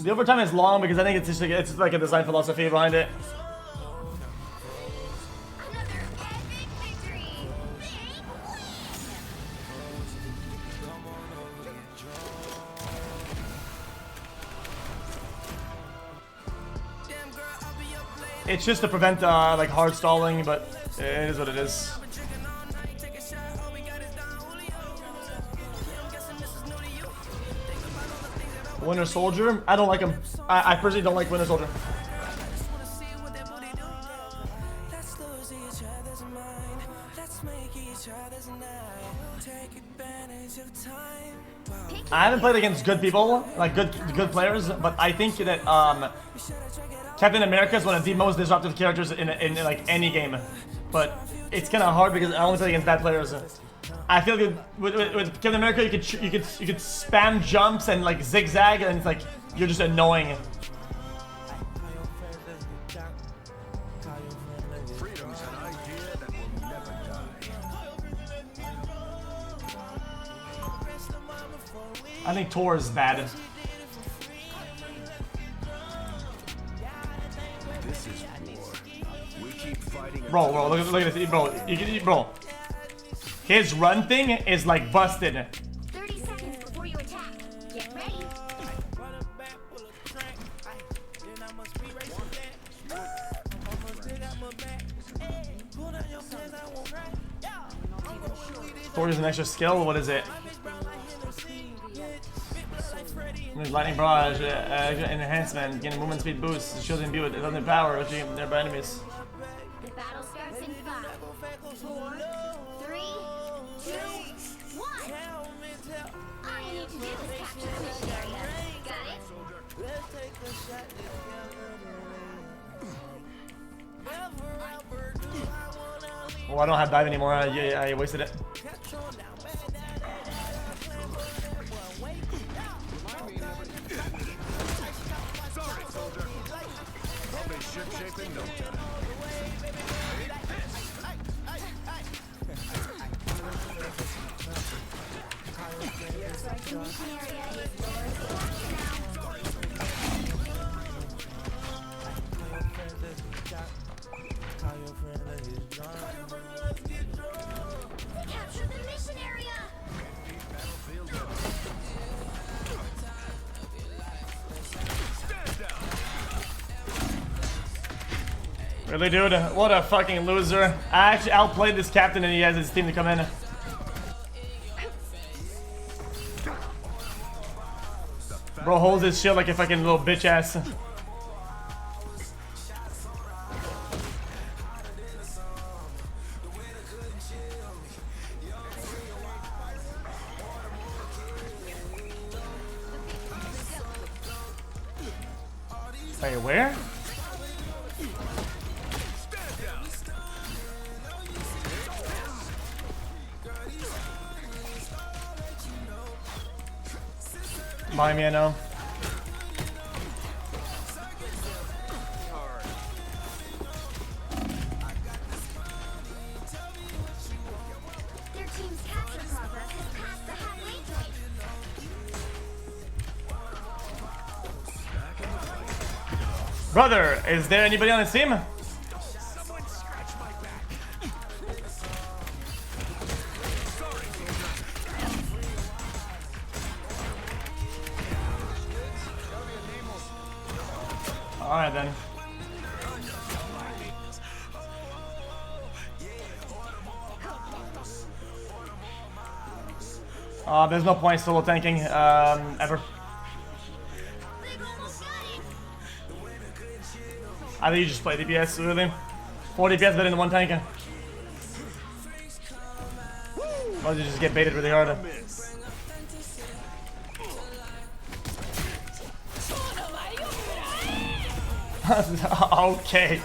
The overtime is long because I think it's like a design philosophy behind it. It's just to prevent like hard stalling, but it is what it is. Winter Soldier? I don't like him. I personally don't like Winter Soldier. I haven't played against good people, like good players, but I think that Captain America is one of the most disruptive characters in like any game. But it's kind of hard because I only play against bad players. I feel good with Captain America. You could spam jumps and like zigzag, and it's like you're just annoying. Freedom's an idea that will never die. I think Tor is bad. This is war. We keep fighting. Bro, look at this, bro. His run thing is like busted. 30 seconds before you attack. Get ready. Thor is an extra skill. What is it? Lightning barrage, enhancement, gain movement speed boost, shield imbued, it's under power, which you nearby enemies. The battle starts in 5, 4, 3, 2, 1. All you need to do is capture the mission area. Got it? Oh, I don't have dive anymore. I wasted it. Capture the mission area. Really, dude? What a fucking loser. I actually outplayed this captain and he has his team to come in. Bro holds his shield like a fucking little bitch ass. Wait, where? Mind me, I know. Their team's capture progress has passed the halfway point. Brother, is there anybody on his team? Alright then. There's no point solo tanking, ever. I think you just play DPS, really. 4 DPS better than 1 tanker. Or you just get baited really hard. Okay.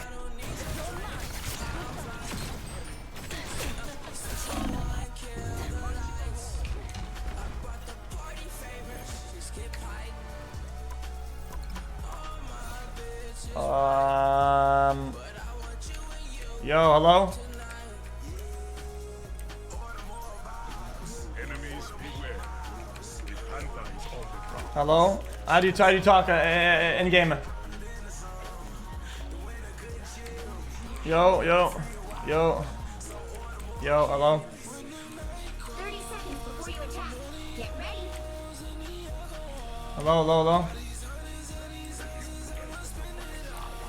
Yo, hello? Hello? How do you talk in game? Yo, hello? 30 seconds before you attack. Get ready. Hello?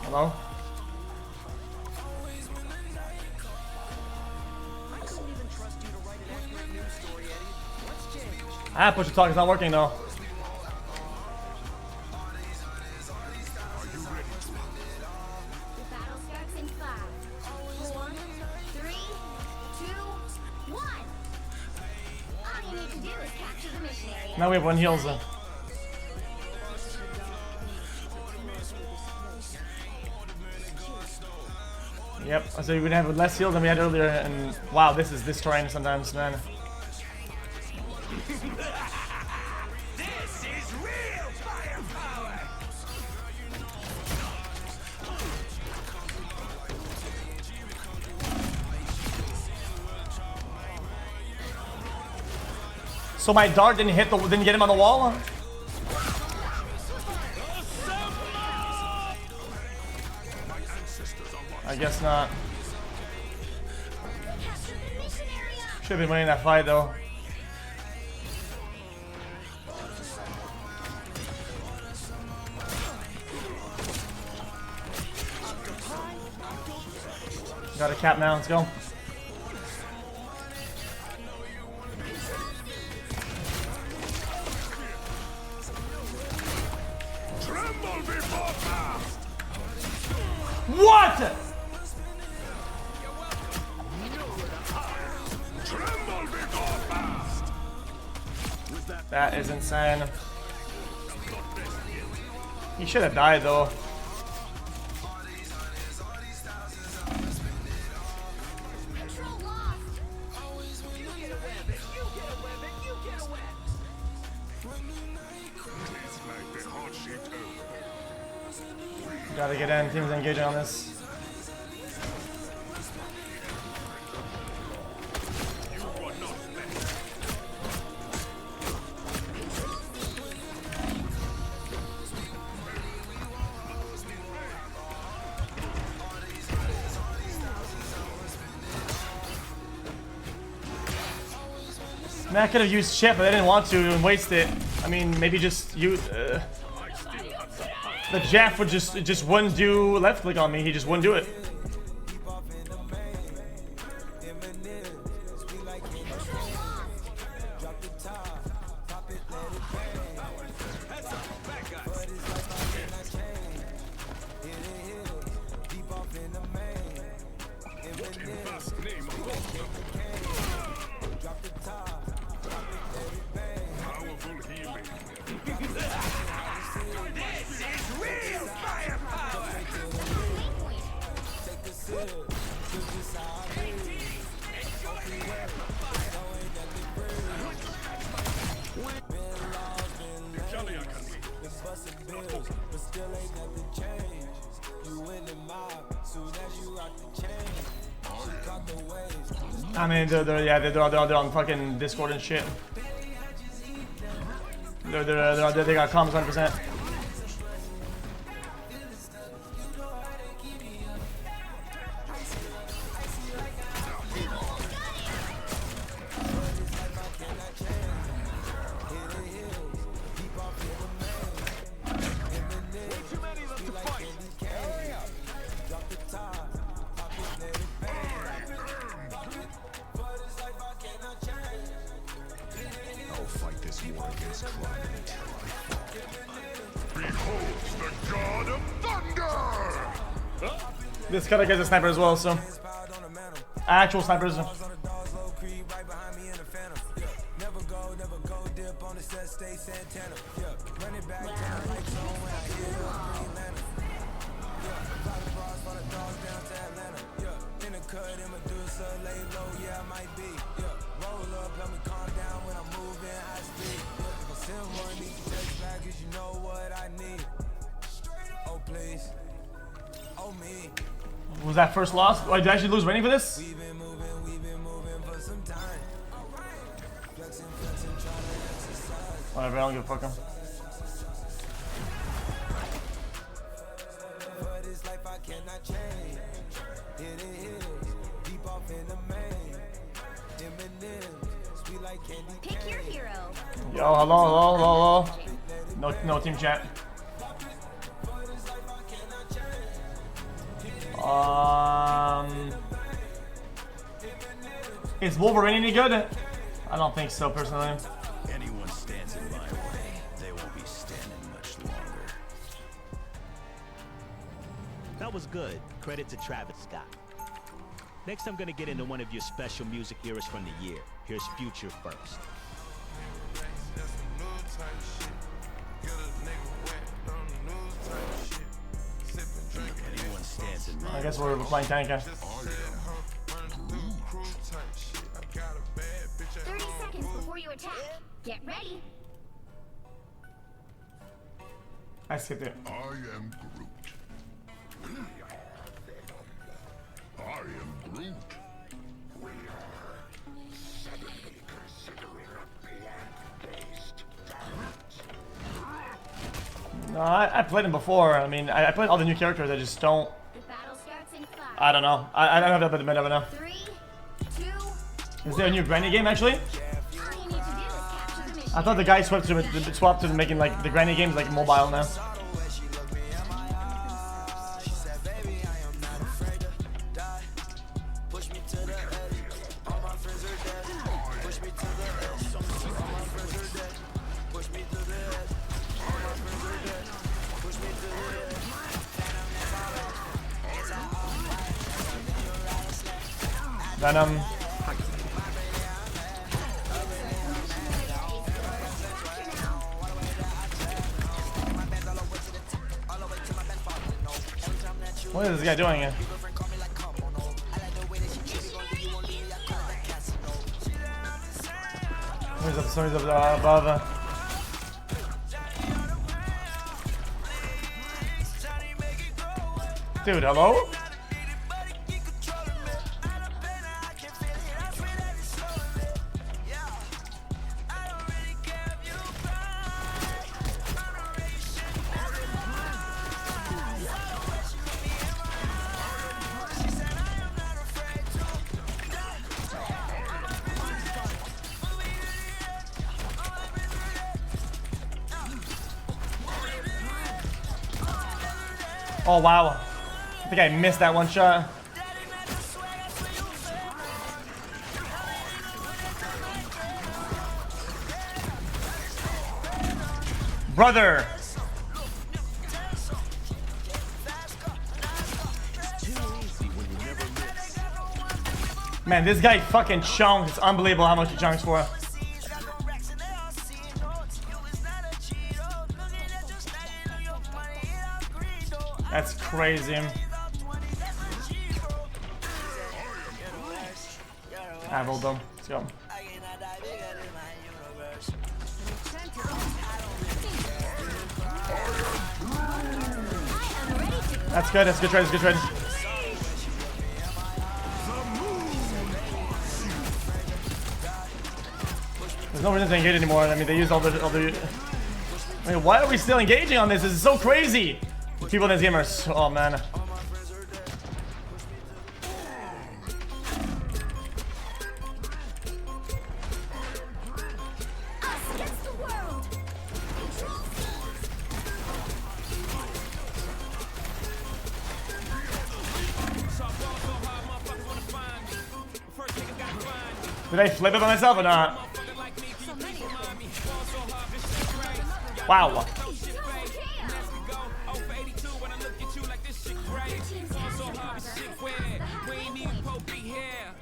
Hello? Push the talk, it's not working though. Now we have 1 heals then. Yep, so we're gonna have less heals than we had earlier, and wow, this is destroying sometimes, man. This is real firepower. So my dart didn't get him on the wall? I guess not. Should have been winning that fight though. Got a cap now, let's go. What? That is insane. He should have died though. Gotta get in, team's engaging on this. Man, I could have used shit, but I didn't want to and waste it. I mean, maybe just use. The Jeff would just wouldn't do left click on me. He just wouldn't do it. I mean, they're on fucking Discord and shit. They got comms 100%. This kind of guy's a sniper as well, so actual snipers. Was that first loss? Oh, did I actually lose Rennie for this? Whatever, I don't give a fuck. Pick your hero. Yo, hello. No team chat. Is Wolverine any good? I don't think so, personally. Anyone stands in my way, they won't be standing much longer. That was good. Credit to Travis Scott. Next, I'm gonna get into one of your special music eras from the year. Here's Future first. Anyone stands in my I guess we're playing tanker. 30 seconds before you attack. Get ready. I skipped it. I am Groot. I am Groot. We are suddenly considering a plant-based diet. No, I played him before. I mean, I played all the new characters. I just don't. I don't know. I don't have that bit of now. 3, 2. Is there a new Granny game actually? I thought the guy swapped to making like the Granny games like mobile now. Venom. What is this guy doing here? Somebody's up above. Dude, hello? Oh wow, I think I missed that one shot. Brother! Man, this guy fucking chunks. It's unbelievable how much he chunks for. That's crazy. I rolled them. Let's go. That's good. That's a good trade. That's a good trade. There's no reason to engage anymore. I mean, they used all the. I mean, why are we still engaging on this? This is so crazy. The people in this game are so. Oh man. Did I flip it by myself or not? Wow.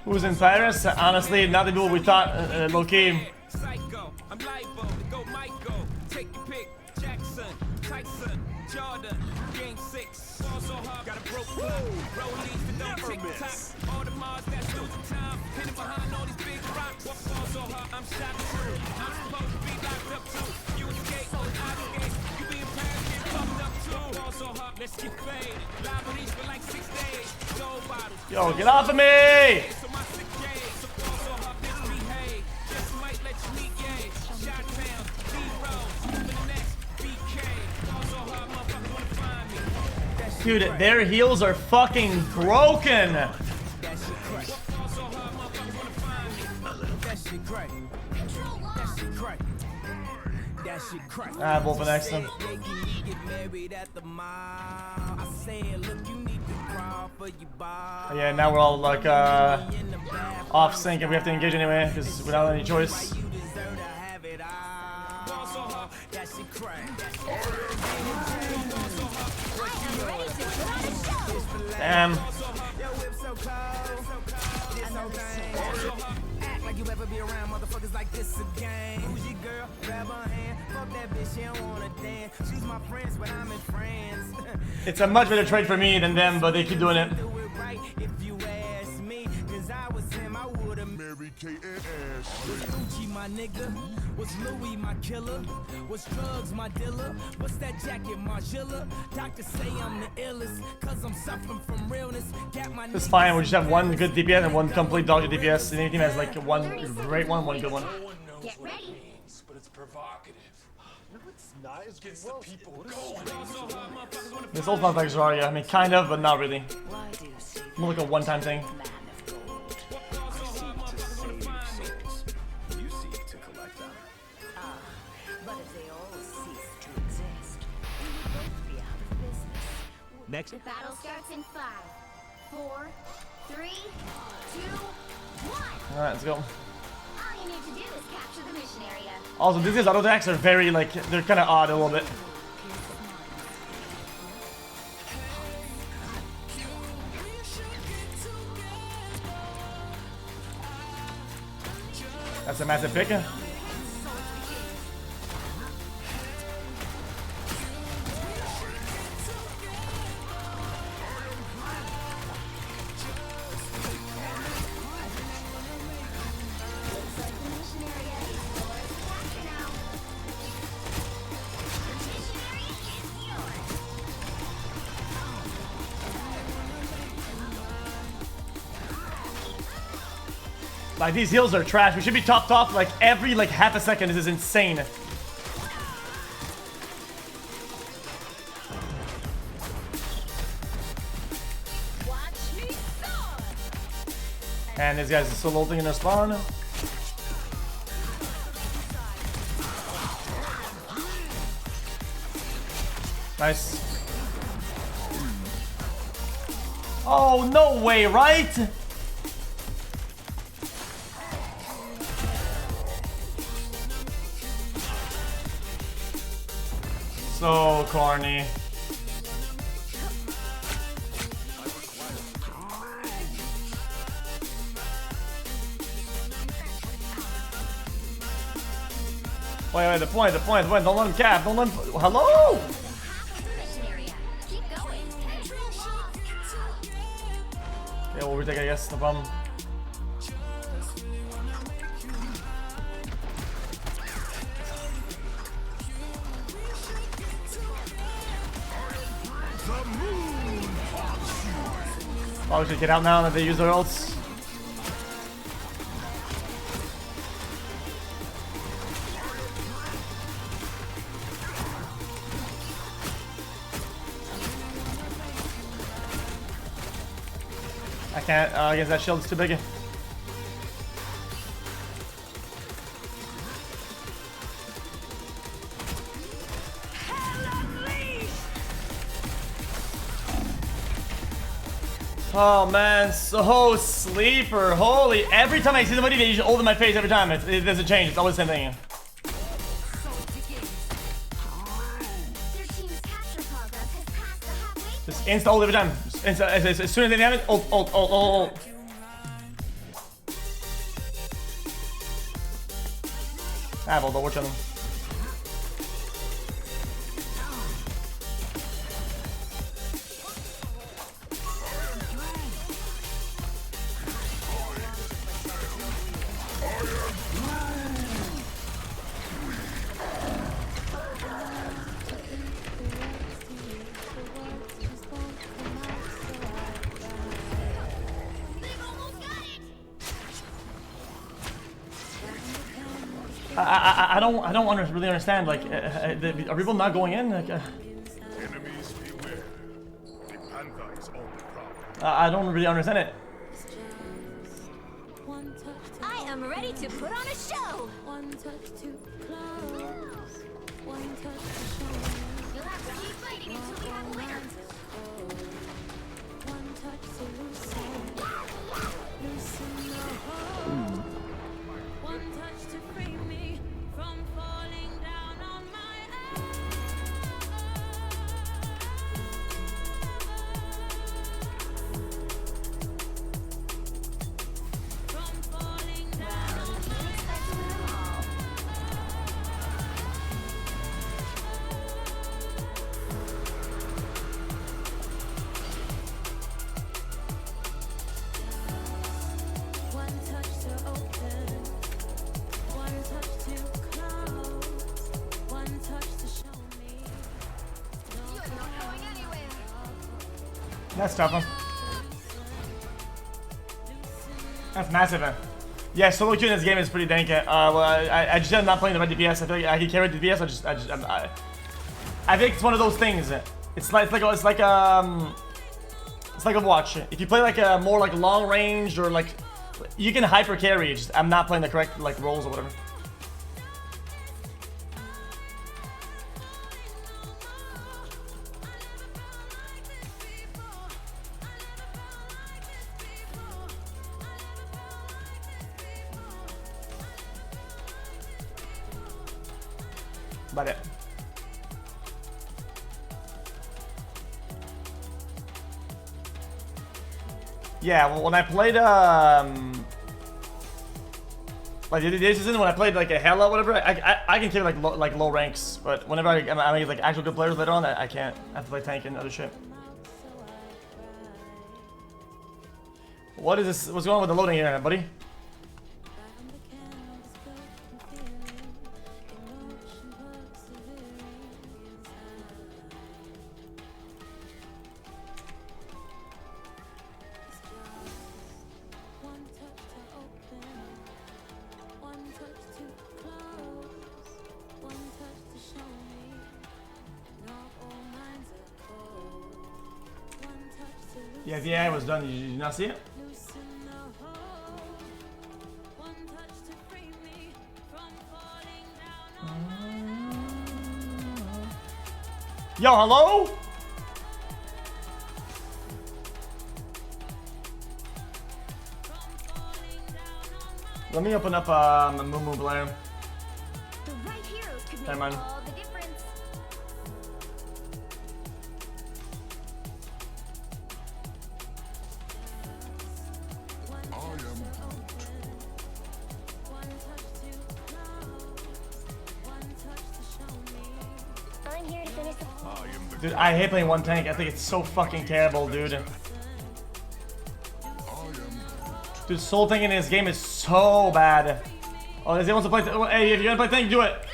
Who's in Paris? Honestly, not the people we thought, low-key. Psycho, I'm liable to go Michael. Take your pick, Jackson, Tyson, Jordan, Game 6. Fall so hard, got a broke clock. Rollies that don't tick tock. All the Mars that's losing time. Hidden behind all these big rocks. Fall so hard, I'm shot too. I'm supposed to be locked up too. You escape, I escape. You be in Paris, get fucked up too. Fall so hard, let's get faded. Live on these for like 6 days. Gold bottles. Yo, get off of me! Dude, their heels are fucking broken. Ah, Wolfen next to him. Yeah, now we're all like off sync and we have to engage anyway because without any choice. Damn. It's a much better trade for me than them, but they keep doing it. My nigga, was Louis my killer? Was drugs my dealer? What's that jacket, Margilla? Doctors say I'm the illest, cause I'm suffering from realness. It's fine, we just have one good DPS and one complete dog DPS. And any team has like one great one, one good one. Get ready. But it's provocative. No, it's not. It gets the people going. This old not like Zarya. I mean, kind of, but not really. More like a one-time thing. Next. The battle starts in 5, 4, 3, 2, 1. Alright, let's go. All you need to do is capture the mission area. Also, these guys' auto attacks are very, like, they're kind of odd a little bit. That's a massive pick. Like, these heals are trash. We should be topped off like every like half a second. This is insane. And these guys are still ulting in their spawn. Nice. Oh, no way, right? So corny. Wait, the point, don't let him cap, don't let him, hello? Yeah, we'll retake, I guess, no problem. Probably should get out now that they use their ults. I can't, I guess that shield's too big. Oh man, so sleeper. Holy, every time I see somebody, they just ult in my face every time. It doesn't change, it's always the same thing. Just insta ult every time. As soon as they have it, ult. Apple, don't watch on them. I don't really understand. Like, are people not going in? Like, Enemies beware. The panther is all the problem. I don't really understand it. I am ready to put on a show. You'll have to keep fighting until we have a winner. That's tough one. That's massive, man. Yeah, solo queue in this game is pretty dank. Well, I just am not playing the right DPS. I feel like I can carry the DPS. I think it's one of those things. It's like Overwatch. If you play like a more like long range or like, you can hyper carry. Just, I'm not playing the correct like roles or whatever. About it. Yeah, well, when I played like this isn't when I played like a Hella or whatever, I can carry like low ranks, but whenever I'm against like actual good players later on, I can't. I have to play tank and other shit. What is this? What's going on with the loading here, buddy? Yeah, the AI was done. Did you not see it? Yo, hello? Let me open up Moo Blair. Never mind. Dude, I hate playing one tank. I think it's so fucking terrible, dude. Dude, soul tank in this game is so bad. Oh, does he wants to play? Hey, if you're gonna play tank, do it.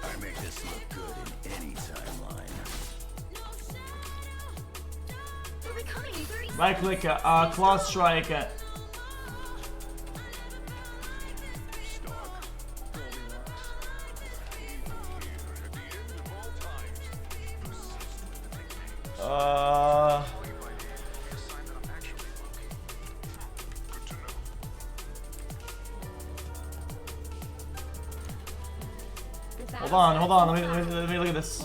I make this look good in any timeline. Right click, claw strike. Hold on. Let me look at this.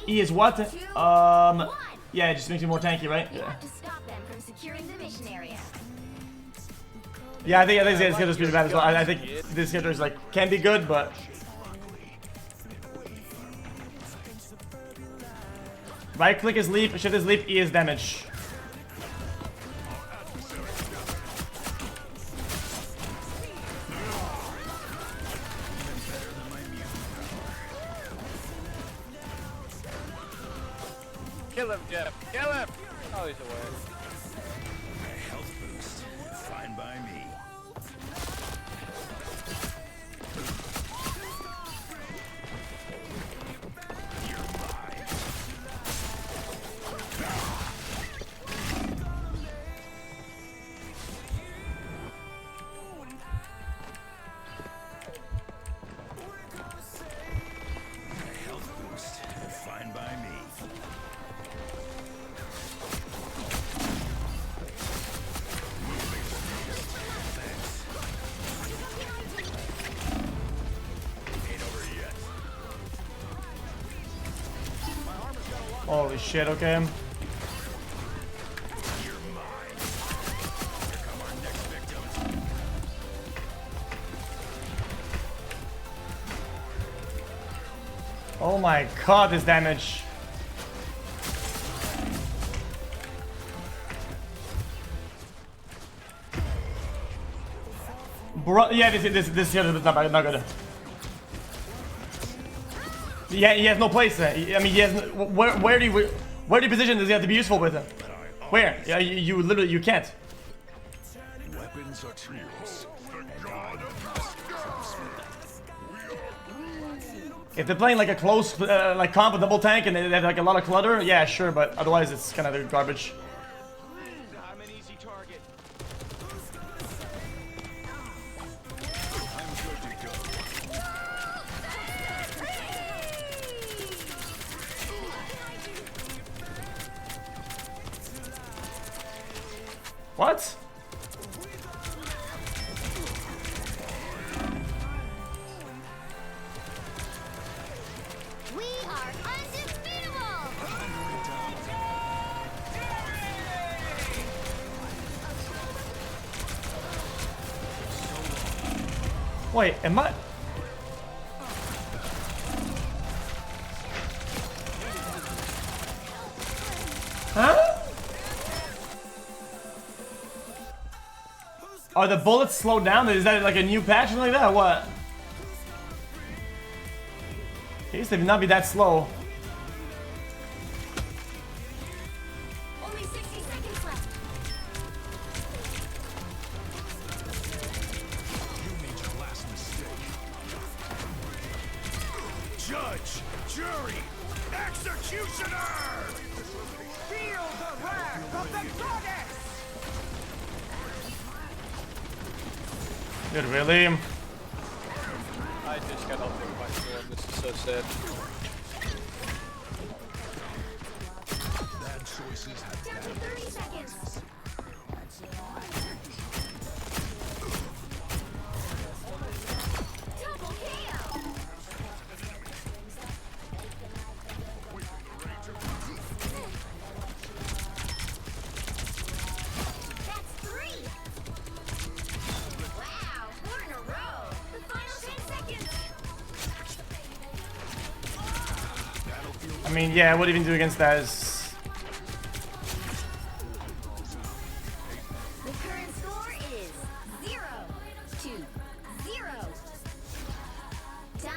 E is what? Yeah, it just makes me more tanky, right? Yeah. Yeah, I think this character's pretty bad as well. I think this character is like can be good, but right click is leap, shift is leap, E is damage. Kill him, Jeff. Kill him. Oh, he's away. A health boost. Fine by me. Holy shit, okay. Oh my god, this damage. Bro, yeah, this here is not good. Yeah, he has no place. I mean, he has no, where do you position does he have to be useful with him? Where? Yeah, you literally you can't. Weapons are tools. If they're playing like a close like comp with double tank and they have like a lot of clutter, yeah, sure, but otherwise it's kind of garbage. I'm an easy target. What? We are undefeatable! Wait, am I? Huh? Are the bullets slowed down? Is that like a new patch or something like that? Or what? It used to not be that slow. Only 60 seconds left. You made your last mistake. Judge, jury, executioner! Feel the wrath of the goddess! Dude, really? I just got off my sword. This is so sad. Bad choices have Down to 30 seconds. Double KO. That's 3. Wow, 4 in a row. The final 10 seconds. I mean, yeah, what do you even do against that is... The current score is 0-0.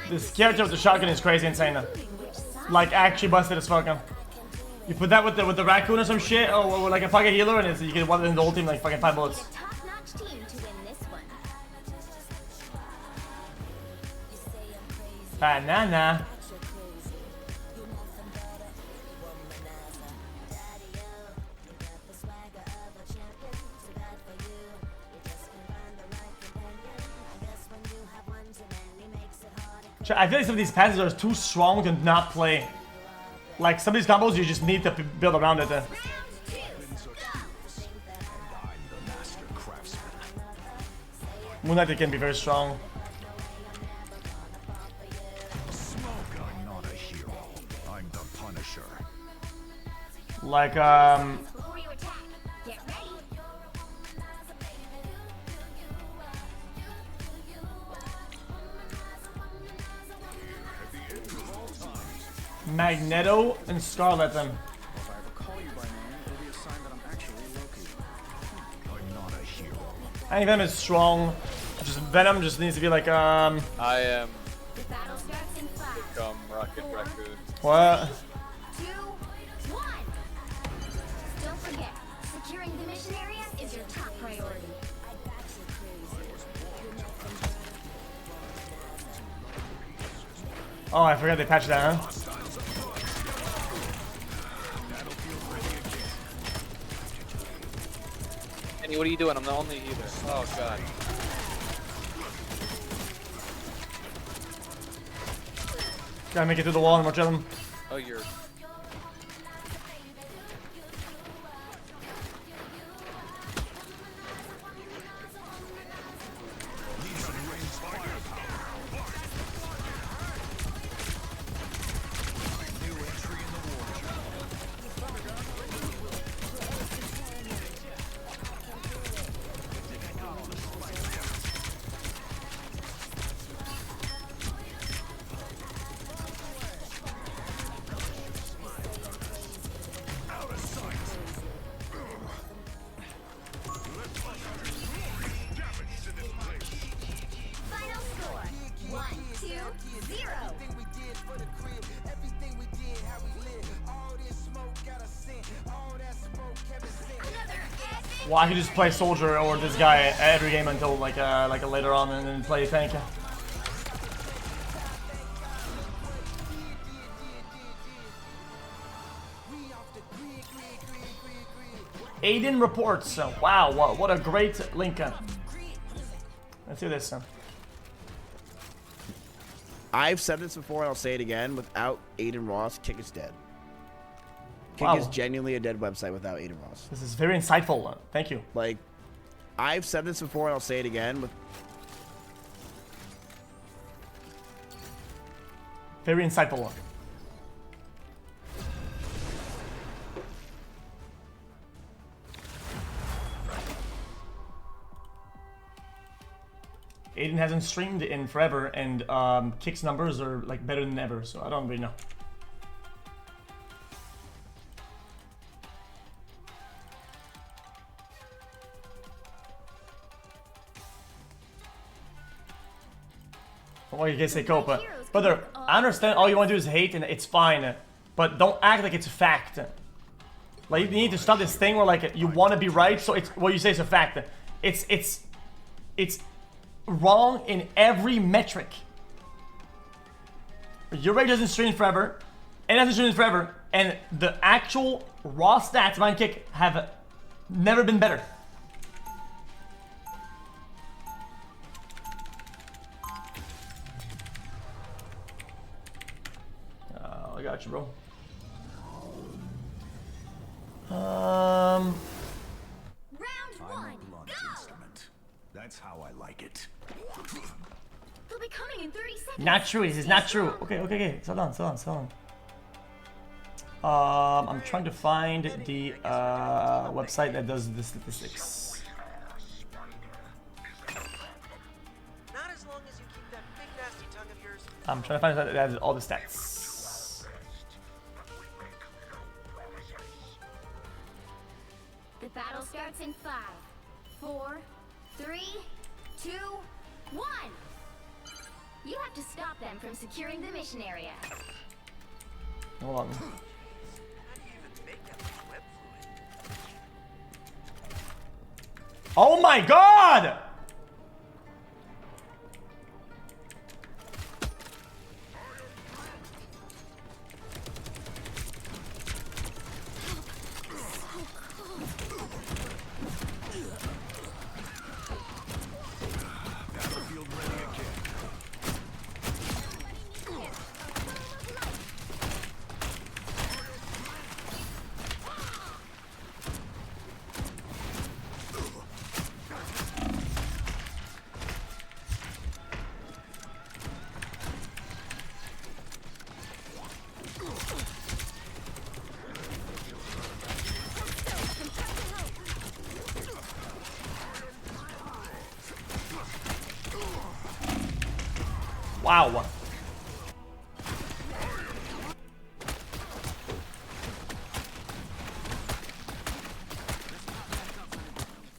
This character with the shotgun is crazy insane. Like, actually busted as fucking. You put that with the raccoon or some shit, or like a fucking healer, and you can one in the whole team like fucking 5 bullets. Top-notch team to win this one. Banana. I feel like some of these passes are too strong to not play. Like some of these combos, you just need to build around it. Moon Knight can be very strong. Smoke, I'm not a hero. I'm the Punisher. Like Before you attack, get ready. Magneto and Scarlet then. If I ever call you by name, it'll be a sign that I'm actually Loki. I'm not a hero. I think Venom is strong. Just Venom just needs to be like I am The battle starts in 5, become Rocket Raccoon. what? 2, 1. Oh, I forgot they patched that, huh? Kenny, what are you doing? I'm the only healer. Oh god. Gotta make it through the wall and watch them. Oh, you're. Well, I could just play soldier or this guy every game until like later on, and then play tank. Aiden reports. Wow, what a great link. Let's do this. I've said this before and I'll say it again. Without Aiden Ross, Kick is dead. Kick Wow. is genuinely a dead website without Aiden Ross. This is very insightful. Thank you. Like, I've said this before and I'll say it again. Very insightful. Aiden hasn't streamed in forever, and Kick's numbers are like better than ever, so I don't really know. Well, you can say cope, brother, I understand all you want to do is hate, and it's fine, but don't act like it's a fact. Like, you need to stop this thing where like you want to be right, so it's what you say is a fact. It's wrong in every metric. Your rate doesn't stream forever, and it hasn't streamed forever, and the actual raw stats behind Kick have never been better. I got you, bro. I'm a blunt instrument. That's how I like it. They'll be coming in 30 seconds. Not true. This is not true. Okay. Hold on. I'm trying to find the website that does the statistics. Not as long as you keep that big nasty tongue of yours. I'm trying to find that has all the stats. The battle starts in 5, 4, 3, 2, 1. You have to stop them from securing the mission area. Hold on. Oh my god! Battlefield ready again. Wow.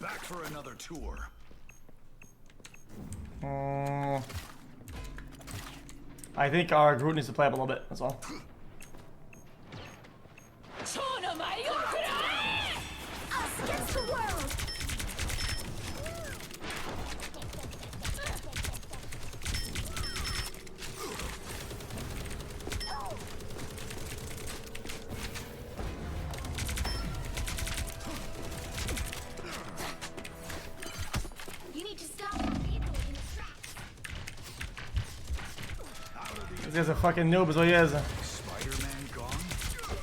Back for another tour. I think our Groot needs to play up a little bit, that's all. Us against the world. guy's a fucking noob is what he is. Spider-Man gone?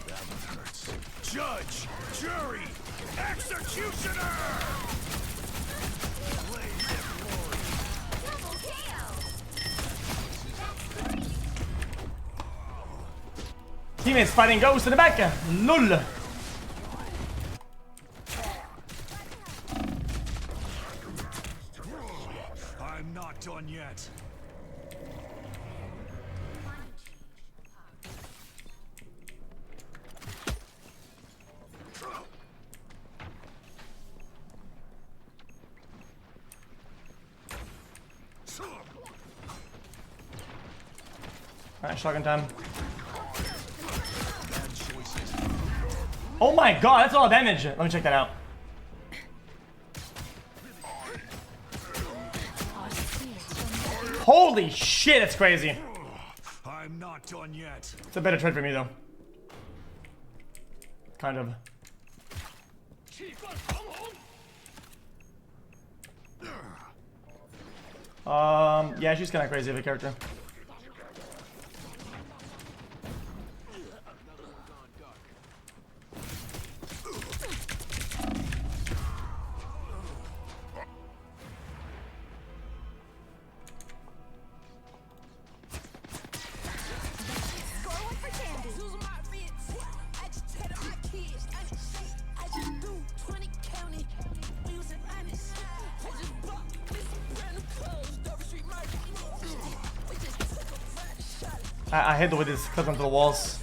That one hurts. Judge, jury, executioner! Teammates fighting ghosts in the back. Lol. I'm not done yet. Alright, shotgun time. Oh my god, that's a lot of damage. Let me check that out. Holy shit, that's crazy. I'm not done yet. It's a better trade for me though. Kind of. Yeah, she's kind of crazy of a character. I hit with his clip onto the walls.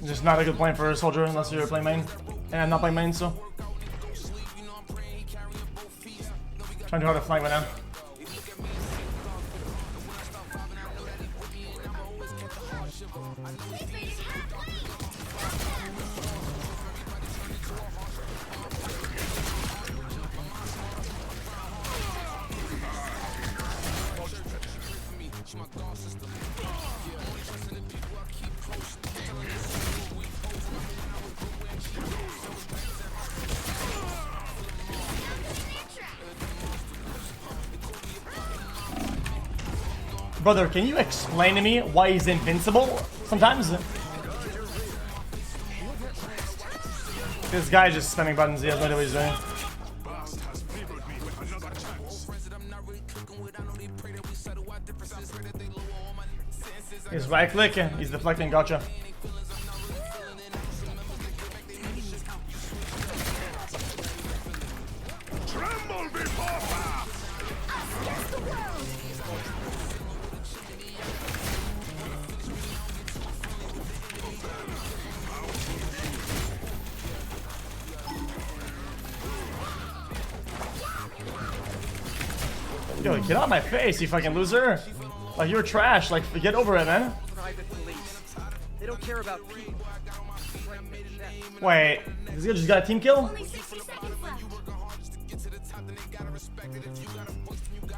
Just not a good plan for a soldier unless you're playing main. And I'm not playing main, so. Trying too hard to flank right now. Brother, can you explain to me why he's invincible sometimes? This guy just spamming buttons, he has no idea what he's doing. He's right click, he's deflecting, gotcha. Yo, get out of my face, you fucking loser! Like, you're trash, like, get over it, man. Private police. They don't care about people. Wait, this guy just got a team kill?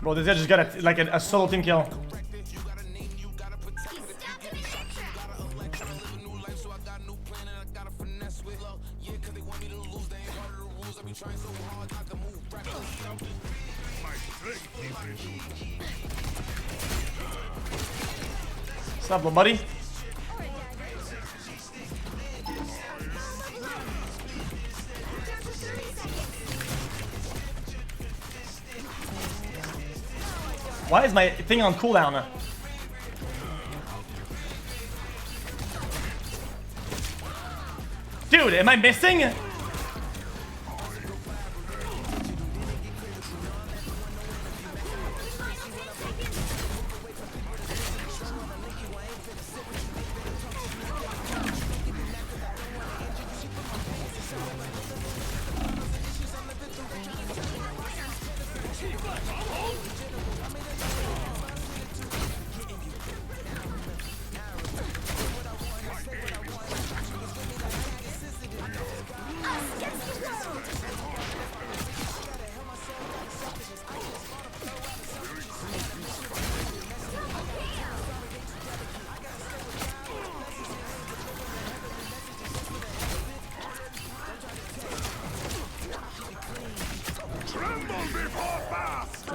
Bro, this guy just got a solo team kill. What's up, little buddy? Why is my thing on cooldown? Dude, am I missing?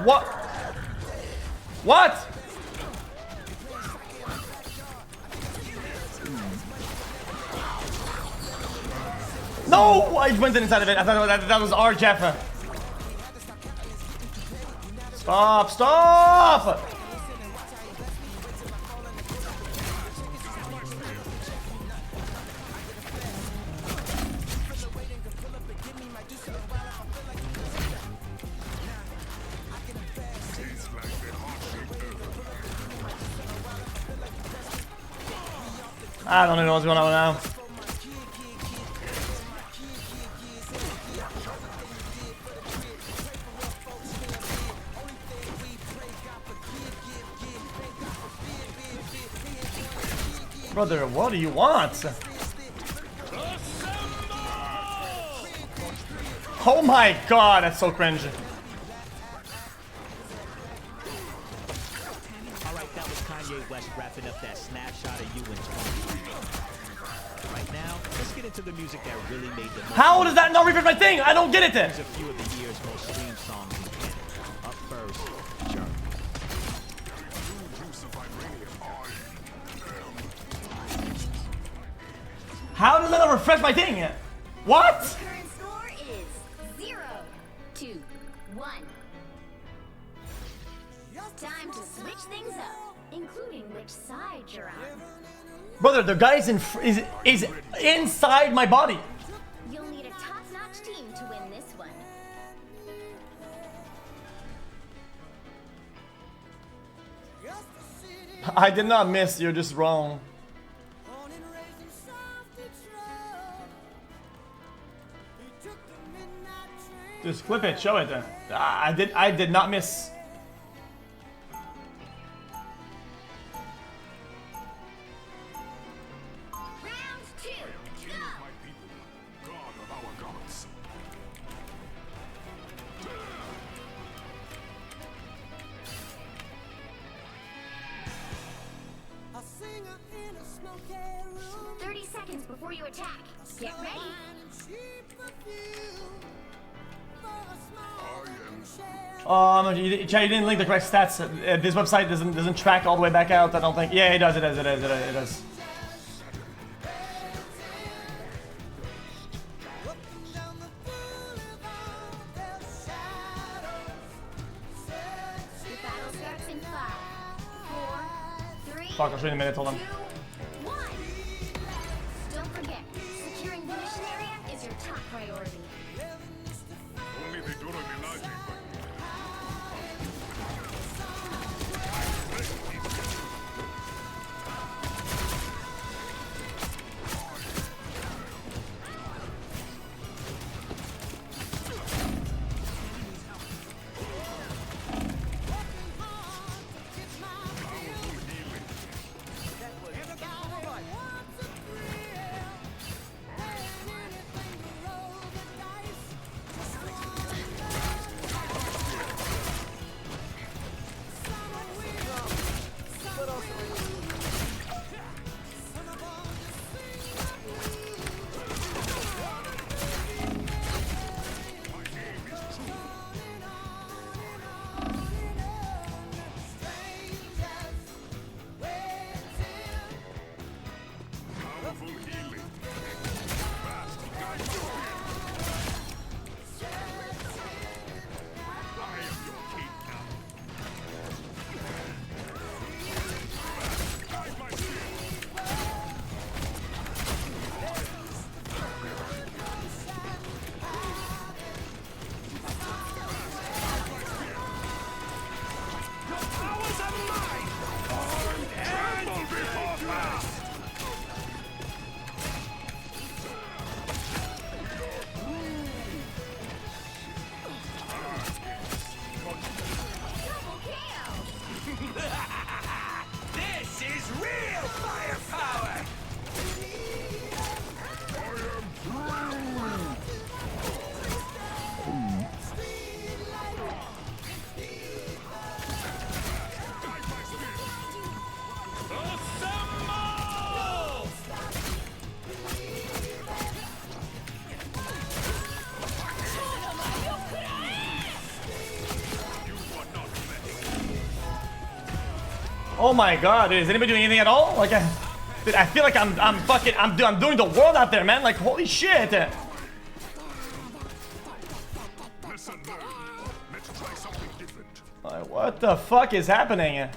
What? What? No! I went inside of it. I thought that was our Jeff. Stop! Stop! I don't know what's going on now. Brother, what do you want? Oh my god, that's so cringe. Alright, that was Kanye West wrapping up that snapshot of you in 2020. Right now, let's get into the music that really made the most. How does that not refresh my thing? I don't get it. Here's a few of the year's most streamed songs in Canada. Up first, Jerk. How does that not refresh my thing? What? Current score is 0-2-1. Time to switch things up, including which side you're on. Brother, the guy is inside my body. You'll need a top-notch team to win this one. I did not miss, you're just wrong. Just flip it, show it then. I did not miss. Round 2, go! A singer in a smoky room. 30 seconds before you attack. Get ready. You didn't link the correct stats. This website doesn't track all the way back out. I don't think. Yeah, it does. It does. Your battle starts in 5, 4, 3, Fuck, I'll show you in a minute. Hold on. 2, 1. Don't forget, securing the mission area is your top priority. Oh my god, is anybody doing anything at all? Like, dude, I feel like I'm doing the world out there, man. Like, holy shit. Like, what the fuck is happening?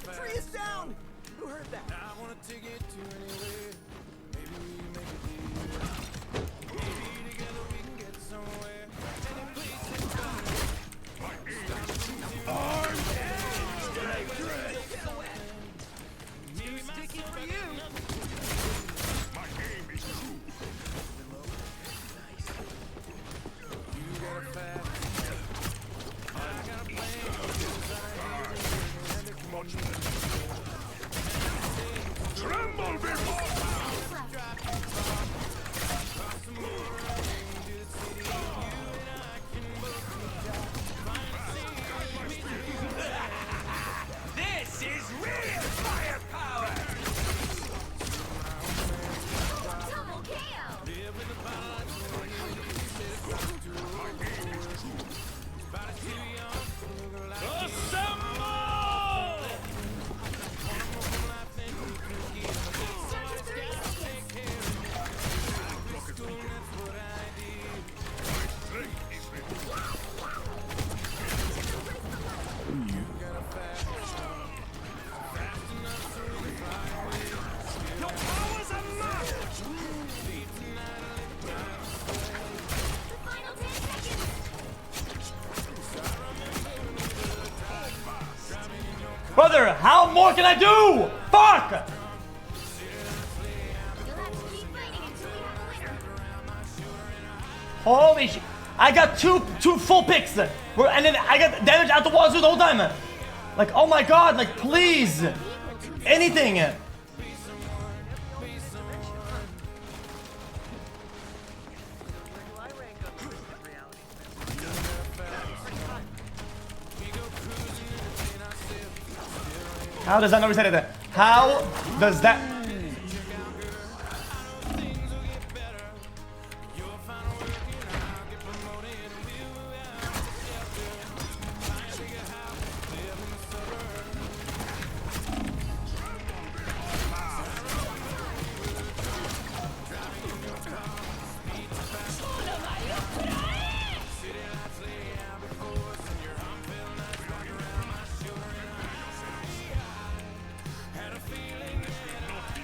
Tree is down! Who heard that? I wanna take it to anywhere. Maybe we make a deal. Maybe together we can get somewhere. Any place is fine. Too sticky for you. My aim is true. You got a fast. I got a plan. Tremble before This is real firepower! Double KO. Your powers unmatched! Final 10 seconds. Brother, how more can I do? Fuck! You'll have to keep fighting until we have a winner. Holy shit. I got two full picks. And then I got damage out the wazoo the whole time. Like, oh my god, like, please. Anything. How does that not reset it? How does that?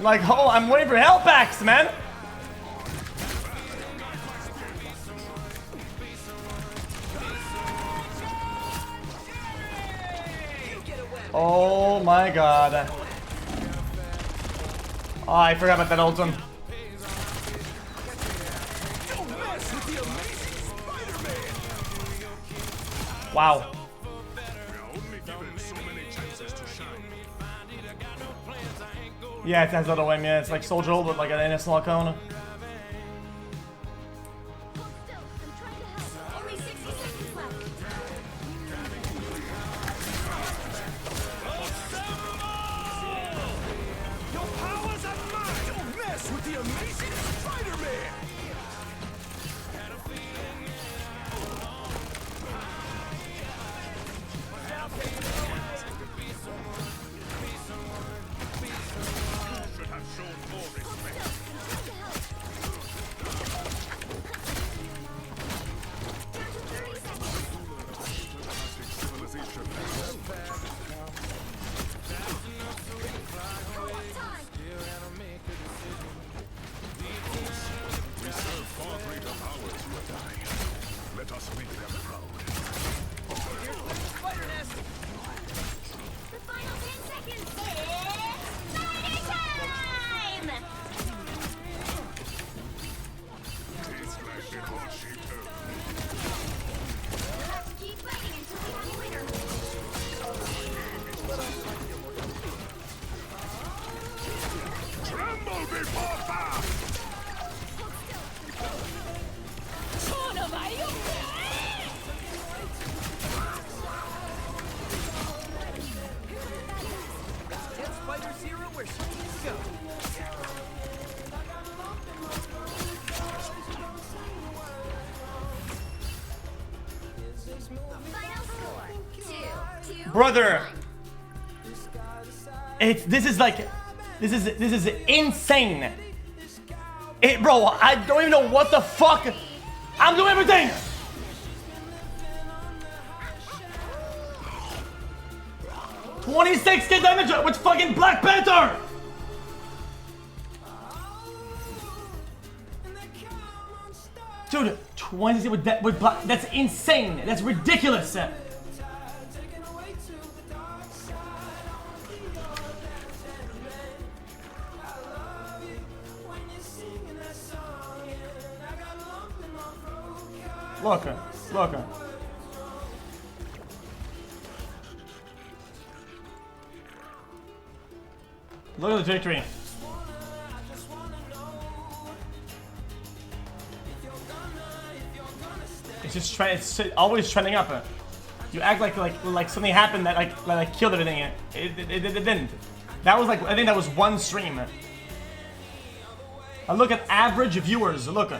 Like, oh, I'm waiting for health packs, man. Oh my god. Oh, I forgot about that old one. Wow. Yeah, it has little whim, yeah. It's like Soldier Hole, but like an innocent cone. Only 60 seconds left. Your powers unmatched! Don't mess with the amazing Spider-Man! should have shown more respect. We serve far greater powers who are dying. Let us make them proud. Spider Nest! The final 10 seconds. It's spider time! It's like the heart-shaped earth. We'll have to keep fighting until we have a winner. Tremble before fire! Tell Spider Zero where she needs to go. Final score, 2-1. Brother, this is insane. Bro, I don't even know what the fuck. I'm doing everything. $26K damage with fucking Black Panther. Dude, 26 with Black. That's insane. That's ridiculous. Look. Look at the victory. It's always trending up. You act like something happened that like killed everything. It didn't. That was like, I think that was one stream. And look at average viewers. Look.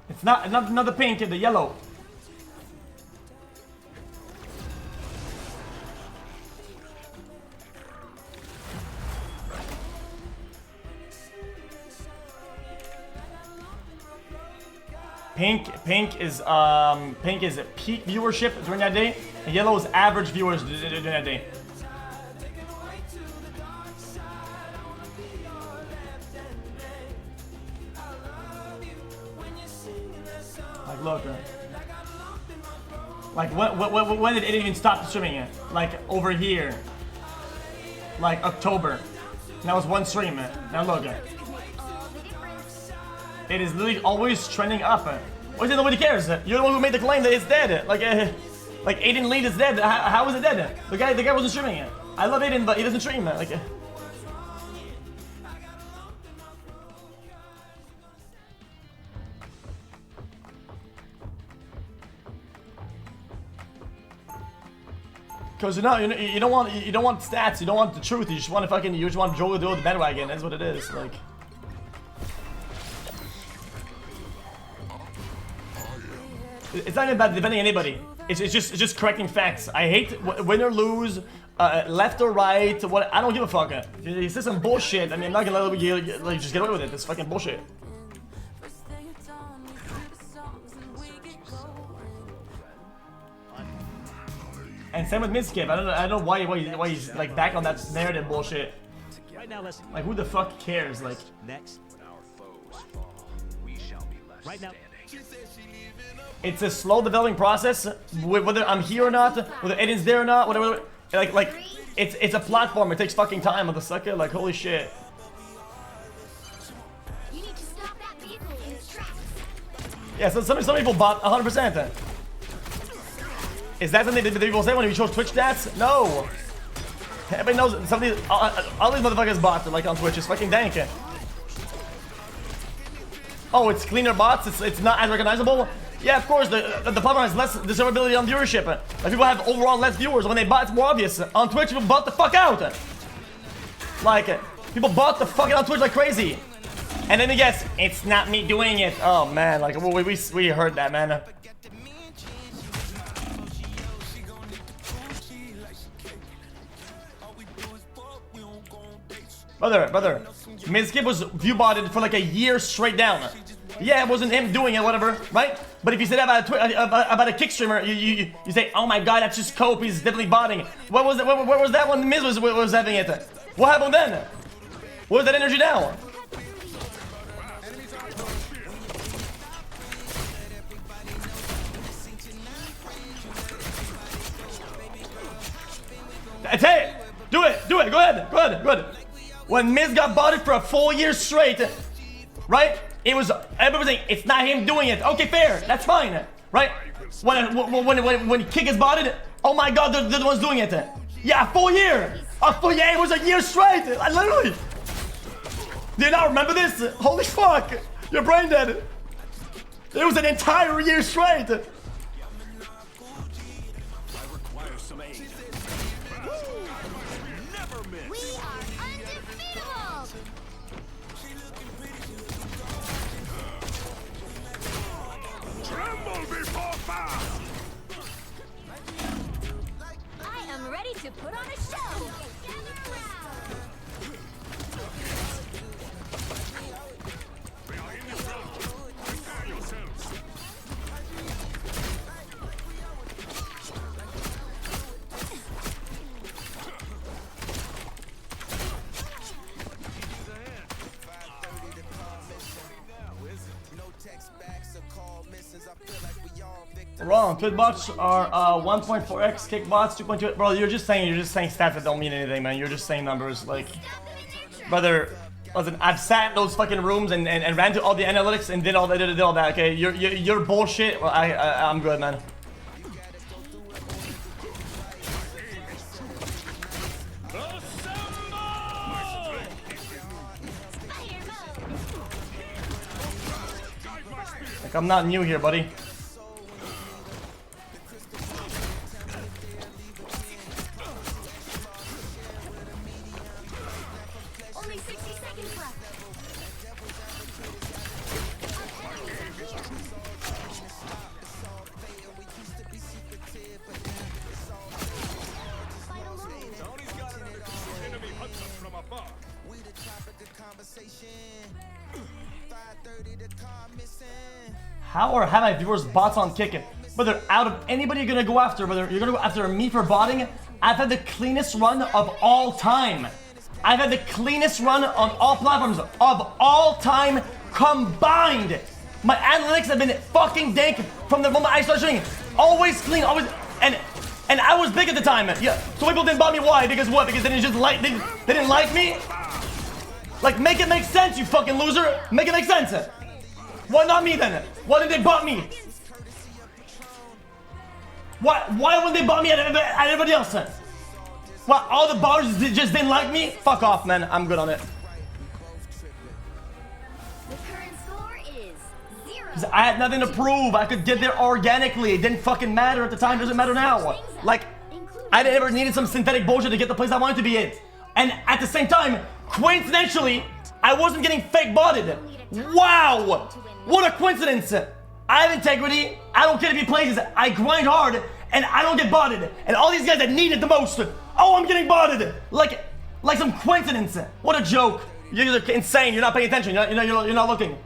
It's not the pink, the yellow. Pink is peak viewership during that day, and yellow is average viewers during that day. Like look, like when did it even stop streaming it? Like over here, like October. And that was one stream. Now look. It is literally always trending up. Why is it nobody cares? You're the one who made the claim that it's dead. Like Aiden Lead is dead. How is it dead? The guy wasn't streaming it. I love Aiden, but he doesn't stream it. Like. Because you don't want stats. You don't want the truth. You just want to you just want to roll the bandwagon. That's what it is. Like. It's not even about defending anybody. It's just correcting facts. I hate win or lose, left or right. What I don't give a fuck. It's just some bullshit. I mean, I'm not gonna let you like just get away with it. It's fucking bullshit. And same with Midskip. I don't know why he's like back on that narrative bullshit. Like who the fuck cares? Like next. Right now. It's a slow developing process, whether I'm here or not, whether Aiden's there or not, whatever. Like, it's a platform. It takes fucking time, motherfucker. Like, holy shit. You need to stop that vehicle in its tracks. Yeah, so some people bought 100%. Is that something that people say when you show Twitch stats? No. Everybody knows all these motherfuckers bought like on Twitch. It's fucking dank. Oh, it's cleaner bots. It's not as recognizable. Yeah, of course, the platform has less discoverability on viewership. Like, people have overall less viewers. When they buy, it's more obvious. On Twitch, people bought the fuck out. Like, people bought the fuck out on Twitch like crazy. And then you guess, it's not me doing it. Oh, man, like, we heard that, man. Brother, Midskip was view-botted for like a year straight down. Yeah, it wasn't him doing it, whatever, right? But if you said about a kick streamer, you say, oh my god, that's just Cope, he's definitely botting. What was it? Where was that when Miz was having it? What happened then? Where's that energy now? Hey, do it, go ahead. When Miz got botted for a full year straight, right? It was everybody saying it's not him doing it. Okay, fair, that's fine, right? When Kick is botted, oh my god, they're the ones doing it. Yeah, a full year. It was a year straight. I literally. Do you not remember this? Holy fuck, you're brain dead. It was an entire year straight. I am ready to put on a show. Gather around. Wrong. Twit bots are 1.4x, kick bots 2.2. Bro, you're just saying stats that don't mean anything, man. You're just saying numbers. Like, brother, listen, I've sat in those fucking rooms and ran to all the analytics and did all that. Okay, you're bullshit. Well, I'm good, man. Like, I'm not new here, buddy. Only 60 seconds left. Tony's got an enemy hunts us from afar. We the topic of conversation. 5:30 the car missing. How or have my viewers bots on kicking? Whether out of anybody you're gonna go after, whether you're gonna go after me for botting, I've had the cleanest run of all time. I've had the cleanest run on all platforms of all time combined. My analytics have been fucking dank from the moment I started shooting. Always clean, always, and I was big at the time. Yeah, so people didn't bot me. Why? Because what? Because they didn't just like, they didn't like me. Like, make it make sense, you fucking loser. Make it make sense. Why not me then? Why did they bot me? Why wouldn't they bot me at everybody else then? What, all the bars just didn't like me? Fuck off, man. I'm good on it. The current score is 0. 'Cause I had nothing to prove. I could get there organically. It didn't fucking matter at the time. It doesn't matter now. Like, I never needed some synthetic bullshit to get the place I wanted to be in. And at the same time, coincidentally, I wasn't getting fake botted. Wow! What a coincidence! I have integrity. I don't care to be places. I grind hard, and I don't get botted. And all these guys that need it the most, oh, I'm getting botted. Like some coincidence. What a joke! You're insane. You're not paying attention. You're not looking.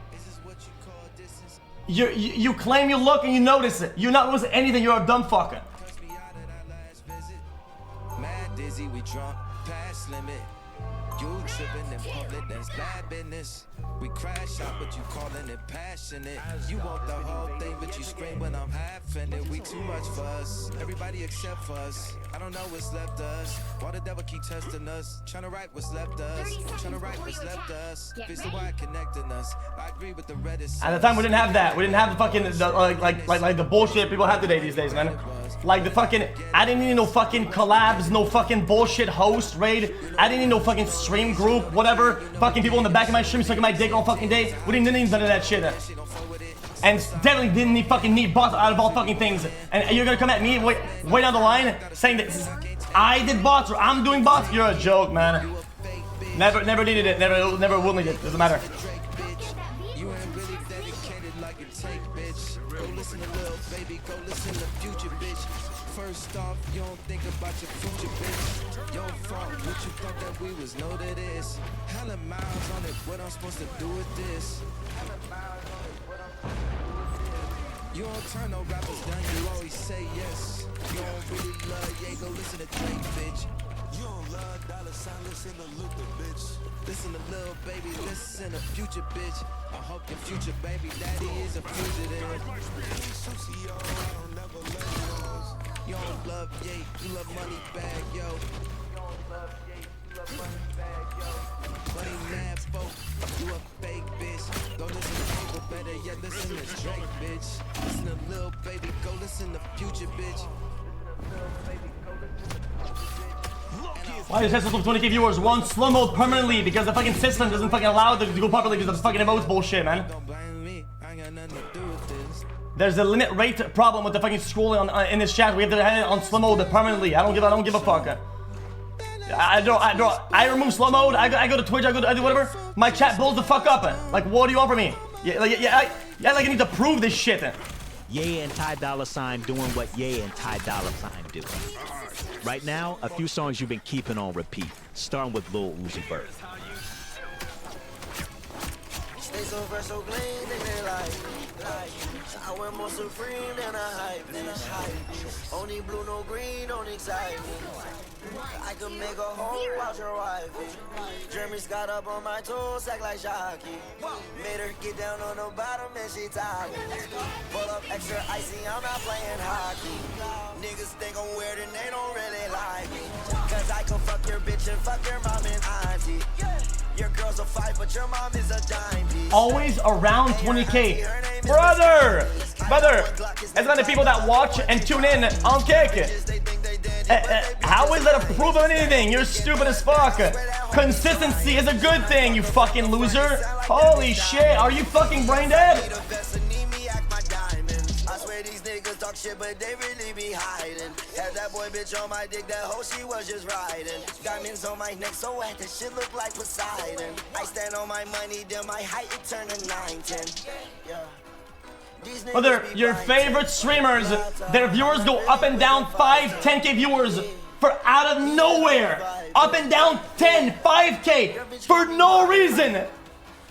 You claim you look and you notice it. You not notice anything. You're a dumb fucker. Mad dizzy, we drunk past limit. You tripping in public, that's bad business. We crash out, but you calling it passionate. You want the whole thing, but you scream when I'm half in it. We too much for us, everybody except for us. I don't know what's left us. Why the devil keep testing us? Trying to write what's left us. Trying to write what's left us. Fix the why connecting us. I agree with the Reddit. At the time, we didn't have that. We didn't have the fucking like the bullshit people have today these days, man. Like the fucking, I didn't need no fucking collabs, no fucking bullshit host raid. I didn't need no fucking stream group, whatever. Fucking people in the back of my stream sucking my dick all fucking day. We didn't need none of that shit. And definitely didn't need fucking need bots out of all fucking things. And you're gonna come at me way down the line saying that I did bots or I'm doing bots? You're a joke, man. Never needed it. Never will need it. Doesn't matter. You ain't really dedicated like it take, bitch. Go listen to Lil Baby, go listen to Future, bitch. First off, you don't think about your future, bitch. Your fault, what you thought that we was know that is. Hella miles on it, what I'm supposed to do with this? Hella miles on it, what I'm supposed to do with this? You don't turn no rappers down, you always say yes. You don't really love, yeah, go listen to Drake, bitch. You don't love dollar sign, listen to Luther, bitch. Listen to Lil Baby, listen to Future, bitch. I hope your future baby daddy is a fugitive. Susie, yo, I don't never let you. You don't love Ye, you love money bag, yo. You don't love Ye, you love money bag, yo. Money mad folk, you a fake bitch. Go listen to Abel, better yet listen to Drake, bitch. Listen to Lil Baby, go listen to Future, bitch. Listen to Lil Baby, go listen to Future, bitch. Why is Tesla 20k viewers one slow mode permanently? Because the fucking system doesn't fucking allow it to go properly because of fucking emotes bullshit, man. There's a limit rate problem with the fucking scrolling on in this chat. We have to have it on slow mode permanently. I don't give a fuck. I remove slow mode. I go to Twitch. I do whatever. My chat blows the fuck up. Like, what do you want from me? Yeah, like I need to prove this shit. Ye and Ty Dolla $ign doing what Ye and Ty Dolla $ign do. Right now, a few songs you've been keeping on repeat, starting with Lil Uzi Vert. Stay so fresh, so clean, they like I wear more supreme than a hype bitch. Only blue, no green, don't excite me. I can make a hole out your wife. Jeremy's got up on my toes, act like Shocky. Made her get down on the bottom and she tied me. Pull up extra icy, I'm not playing hockey. Niggas think I'm weird and they don't really like me. Cause I can fuck your bitch and fuck your mom and auntie. Your girl's a 5, but your mom is a dime piece. Always around 20K. Brother! As many people that watch and tune in on Kick. How is that a proof of anything? You're stupid as fuck. Consistency is a good thing, you fucking loser. Holy shit, are you fucking brain dead? I swear these niggas talk shit, but they really be hiding. Had that boy bitch on my dick, that hoe she was just riding. Diamonds on my neck, so wet, that shit look like Poseidon. I stand on my money, then my height it turn to 9'10". Yeah. Brother, your favorite streamers, their viewers go up and down 5, 10K viewers for out of nowhere. Up and down 10, 5K for no reason.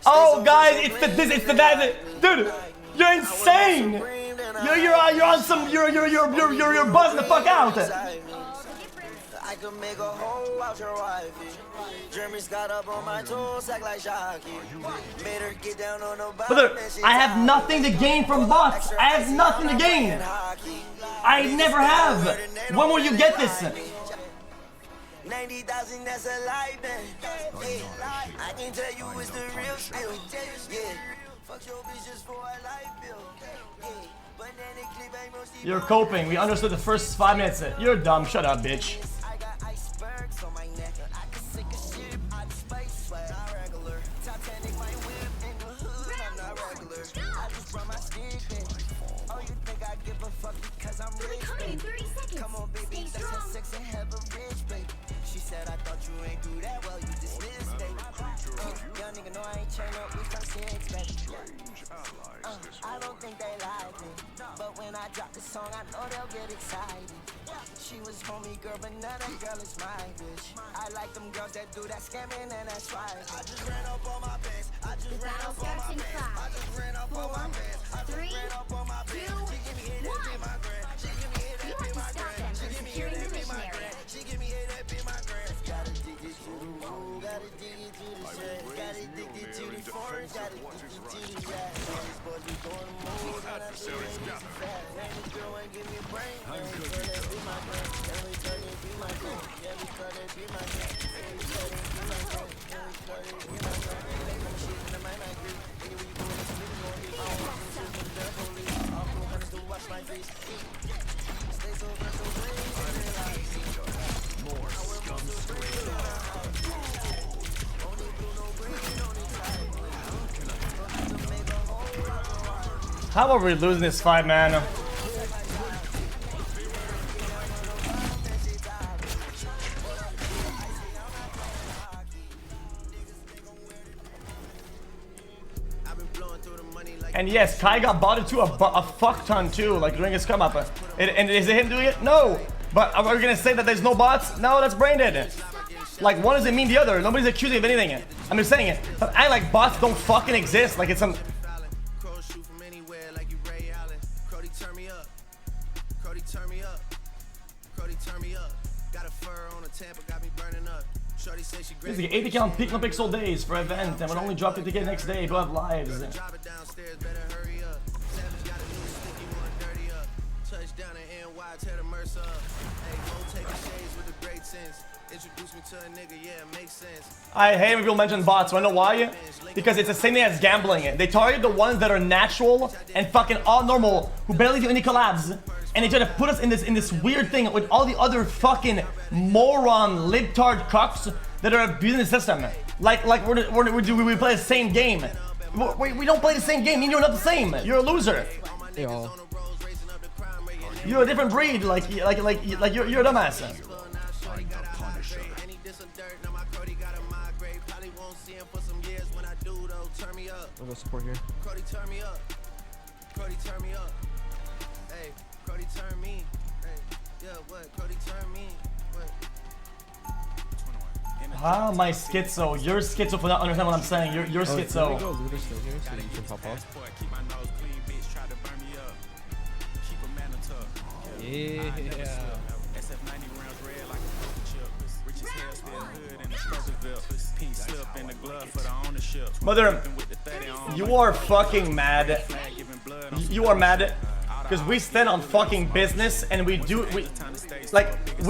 Oh, guys, it's the that, dude. You're insane. You're on some. You're buzzing the fuck out. I can make a hole out your wifey. Jeremy's got up on my toes, act like Shocky. Made her get down on the bottom. Brother, I have nothing to gain from bots. I have nothing to gain. I never have. When will you get this? 90,000, that's a lie, man. I can tell you it's the real still. Yeah. Fuck your bitch just for a life bill. You're coping. We understood the first 5 minutes. You're dumb. Shut up, bitch. I got icebergs on my neck. I can sink a ship out of space. Not regular. Titanic, my whip in the hood. I'm not regular. I just brought my stick in. Oh, you think I give a fuck because I'm rich, baby? Come on, baby. Let's have sex and have a rich, baby. She said, I thought you ain't do that well. You dismissed, baby. Young nigga know I ain't chain up with some six, baby. I don't think they like me, but when I drop the song, I know they'll get excited. She was homie girl, but now that girl is my bitch. I like them girls that do that scamming and that's right. I just ran up on my best. I just ran up on my best. I just ran up on my best. I just ran up on my best. She give me hit that be my grand. She give me hit that be my grand. She give me hit that be my grand. She give me hit that be my grand. Gotta dig it to the woo, gotta dig it to the shit. Gotta dig it to the foreign, gotta dig it to the gas. But we going to move, and I do it easy fast. Man, this girl ain't give me a brain. Let me turn that be my grand. Let me turn that be my grand. Let me turn that be my grand. Let me turn that be my grand. Let me turn that be my grand. They come shit in the mind I agree. Nigga, when you go in the sleep, you gon' be. I don't want to shoot from the police. All cool hunters to watch my face. Stay so fresh, so clean. More scum straight up. Only blue, no green, only tight. How are we losing this fight, man? And yes, Kai got botted to a fuck ton too, like during his come up. And is it him doing it? No. But are we gonna say that there's no bots? No, that's brain dead. Like, one doesn't mean the other. Nobody's accusing of anything. I'm just saying it. But I like bots don't fucking exist. Like it's some. This is the 80 count peak pixel days for event and would only drop the ticket next day. Go have lives. I hate when people mention bots. So I know why? Because it's the same thing as gambling. They target the ones that are natural and fucking all normal, who barely do any collabs. And they try to put us in this weird thing with all the other fucking moron libtard cucks that are abusing the system. Like we play the same game. We don't play the same game. You're not the same. You're a loser. Yo. You're a different breed. Like you're a dumbass. I'll go support here. Hey, Cody turn me. Hey, yeah, what? Cody turn me. What? How am I schizo? You're schizo for not understanding what I'm saying. You're schizo. Let me go loot this thing here so you can pop off. Yeah. Mother, you are fucking mad. You are mad because we stand on fucking business and we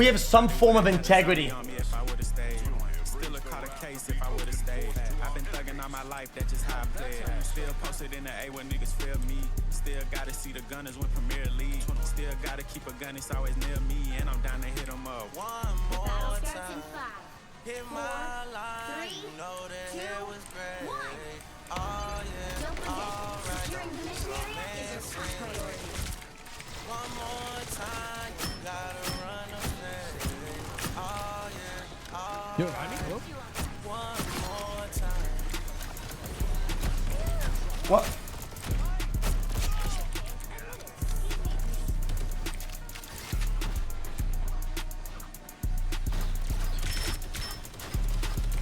have some form of integrity. My life, that's just how I play. Still posted in the A where niggas feel me. Still gotta see the gunners win Premier League. Still gotta keep a gun, it's always near me. And I'm down to hit them up. One more time. Hit my line. You know the hair was great. Oh yeah, alright. One more time. You gotta run a play. Oh yeah, Yo, I need help. one more time. What?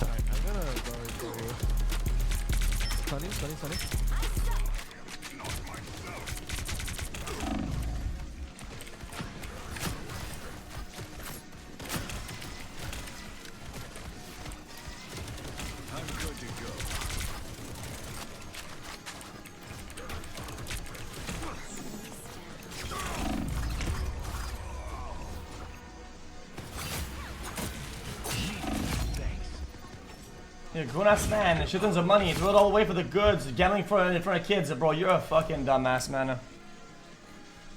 Alright, I'm gonna go here. Sunny. I'm good to go. You're a grown-ass man, shit tons of money, throw it all away for the goods, gambling in front of kids, bro. You're a fucking dumbass, man.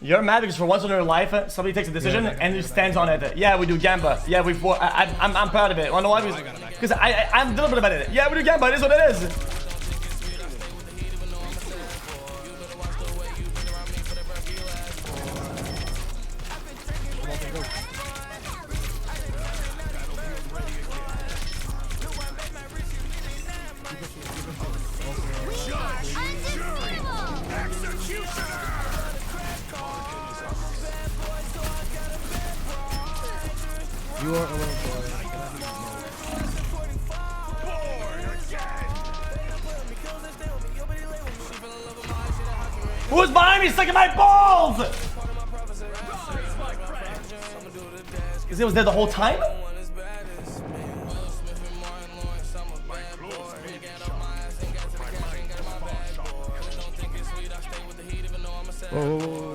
You're mad because for once in your life, somebody takes a decision and he stands on it. Yeah, we do gamba. Yeah, I'm proud of it. Wanna know why? Because I'm deliberate about it. Yeah, we do gamba. It is what it is. You are alone, boy. Who's behind me sucking my balls? Because it was there the whole time? Oh.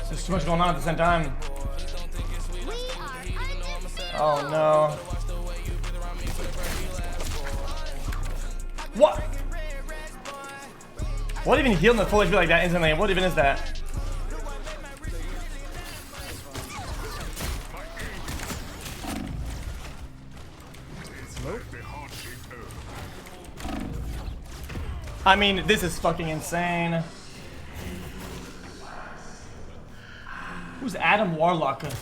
There's too much going on at the same time. Oh no. What? What even healed the full HP like that instantly? What even is that? I mean, this is fucking insane. Who's Adam Warlock? Just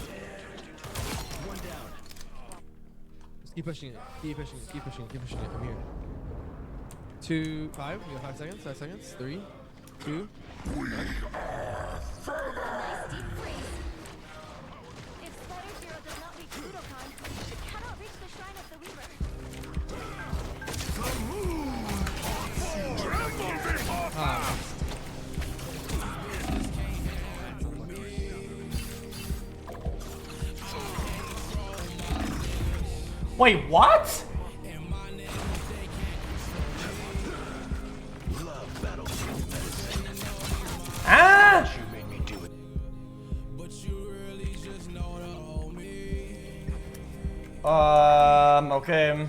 keep pushing it. Keep pushing it. Keep pushing it. Keep pushing it. I'm here. 2, 5. We got 5 seconds. 5 seconds. 3, 2. Wait, what? Ah! Okay.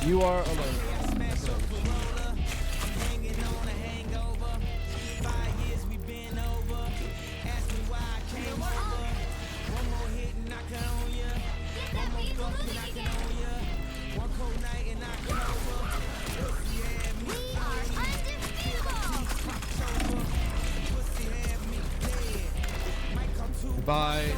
You are alone. Goodbye.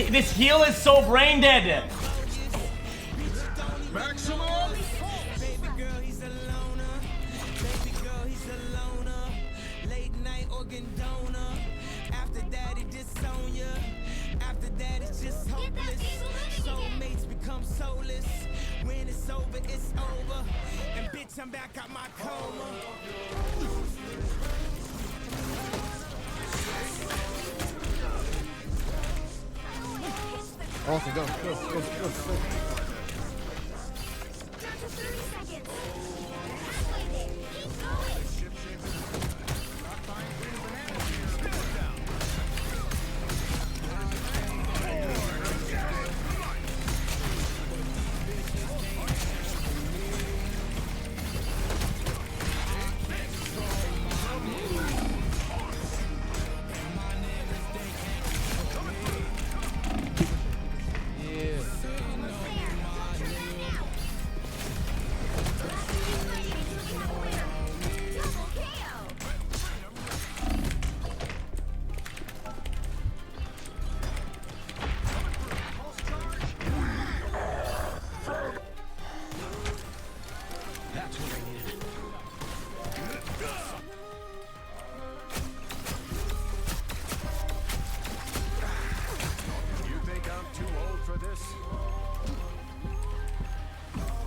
This heal is so brain dead. Maximum. I'm back out my coma. Awesome, go.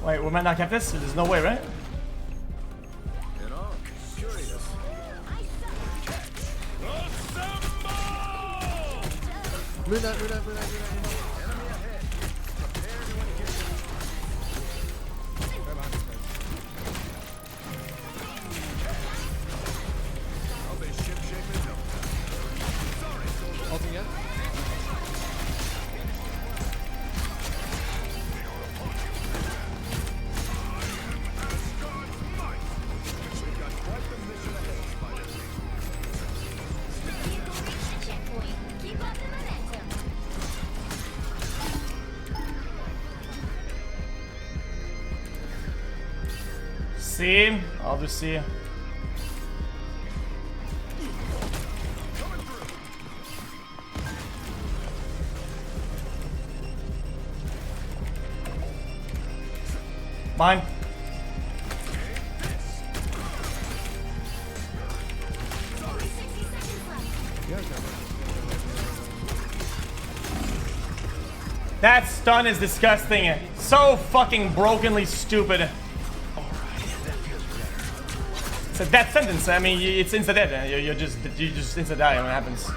Wait, we might not have this? There's no way, right? C. I'll do C. Mine. That stun is disgusting. So fucking brokenly stupid. It's a death sentence. I mean, it's insta dead. You just insta die when it happens.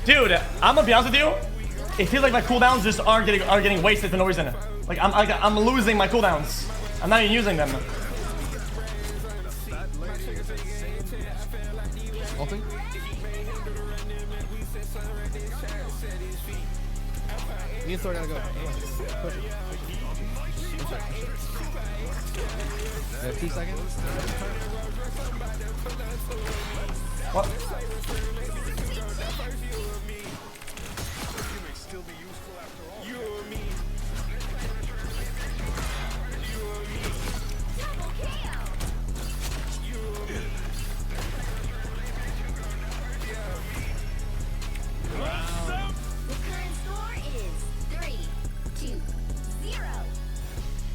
Dude, I'm gonna be honest with you. It feels like my cooldowns just are getting wasted for no reason. Like I'm losing my cooldowns. I'm not even using them. Ulting. Me and Thor gotta go. Push it. We have 2 seconds. What?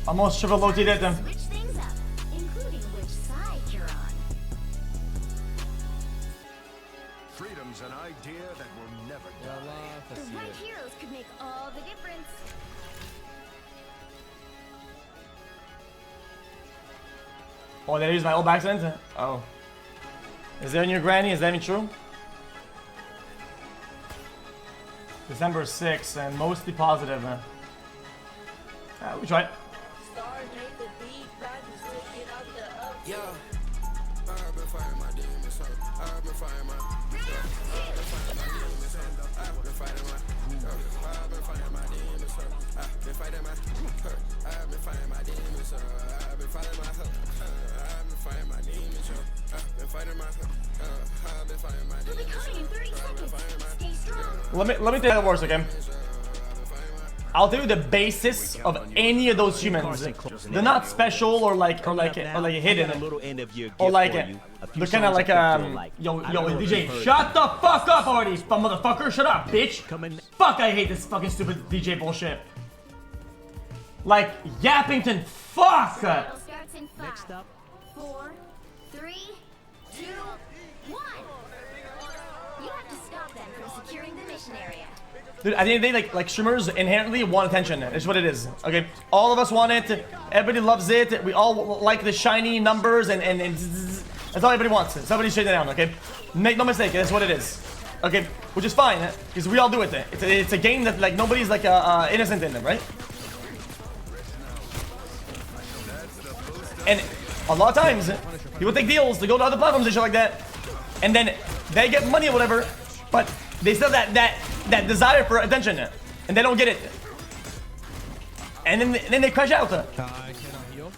Almost triple low did them. Switch things up, including which side you're on. Freedom's an idea that will never die. The right heroes could make all the difference. Oh, did I use my old accent? Oh. Is there a new granny? Is that even true? December 6th and mostly positive. We tried. Yeah, I've been fighting my demons, I've been fighting my demons, I've been fighting my I've been fighting my demons, I've been fighting my I've been fighting my demons, I've been fighting my I've been fighting my demons, I've been fighting my I've been fighting my demons. Let me tell you how it works, okay? I'll tell you the basis of any of those humans. They're not special or like hidden. Or like they're kind of like yo DJ, shut the fuck up already, motherfucker! Shut up, bitch! Fuck, I hate this fucking stupid DJ bullshit. Like Yappington, fuck! Next up. 4, 3, 2, 1. You have to stop them from securing the mission area. Dude, at the end of the day, like streamers inherently want attention. It's what it is. Okay, all of us want it. Everybody loves it. We all like the shiny numbers and that's all everybody wants. Somebody straight it down. Okay, make no mistake. That's what it is. Okay, which is fine because we all do it. It's a game that like nobody's like innocent in it, right? And a lot of times people take deals to go to other platforms and shit like that, and then they get money or whatever, but they still have that desire for attention, and they don't get it, and then they crash out. I cannot heal.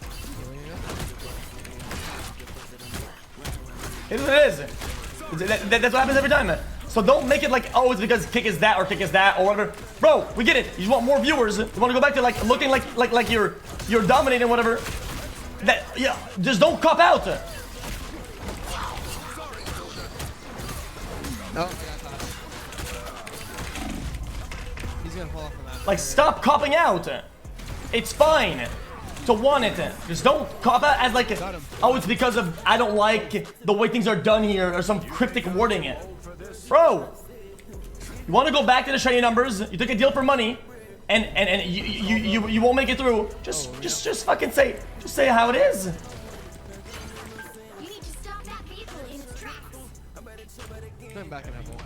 It is what it is. That's what happens every time. So don't make it like, oh, it's because kick is that or kick is that or whatever. Bro, we get it. You just want more viewers. You want to go back to like looking like you're dominating whatever. That yeah, just don't cop out. No. He's gonna fall off of that. Like, stop copping out. It's fine to want it. Just don't cop out as like, oh, it's because of I don't like the way things are done here or some cryptic wording. Bro, you want to go back to the shiny numbers? You took a deal for money, and you won't make it through. Just fucking say how it is. You need to stop that vehicle in its tracks. Turn back and have one.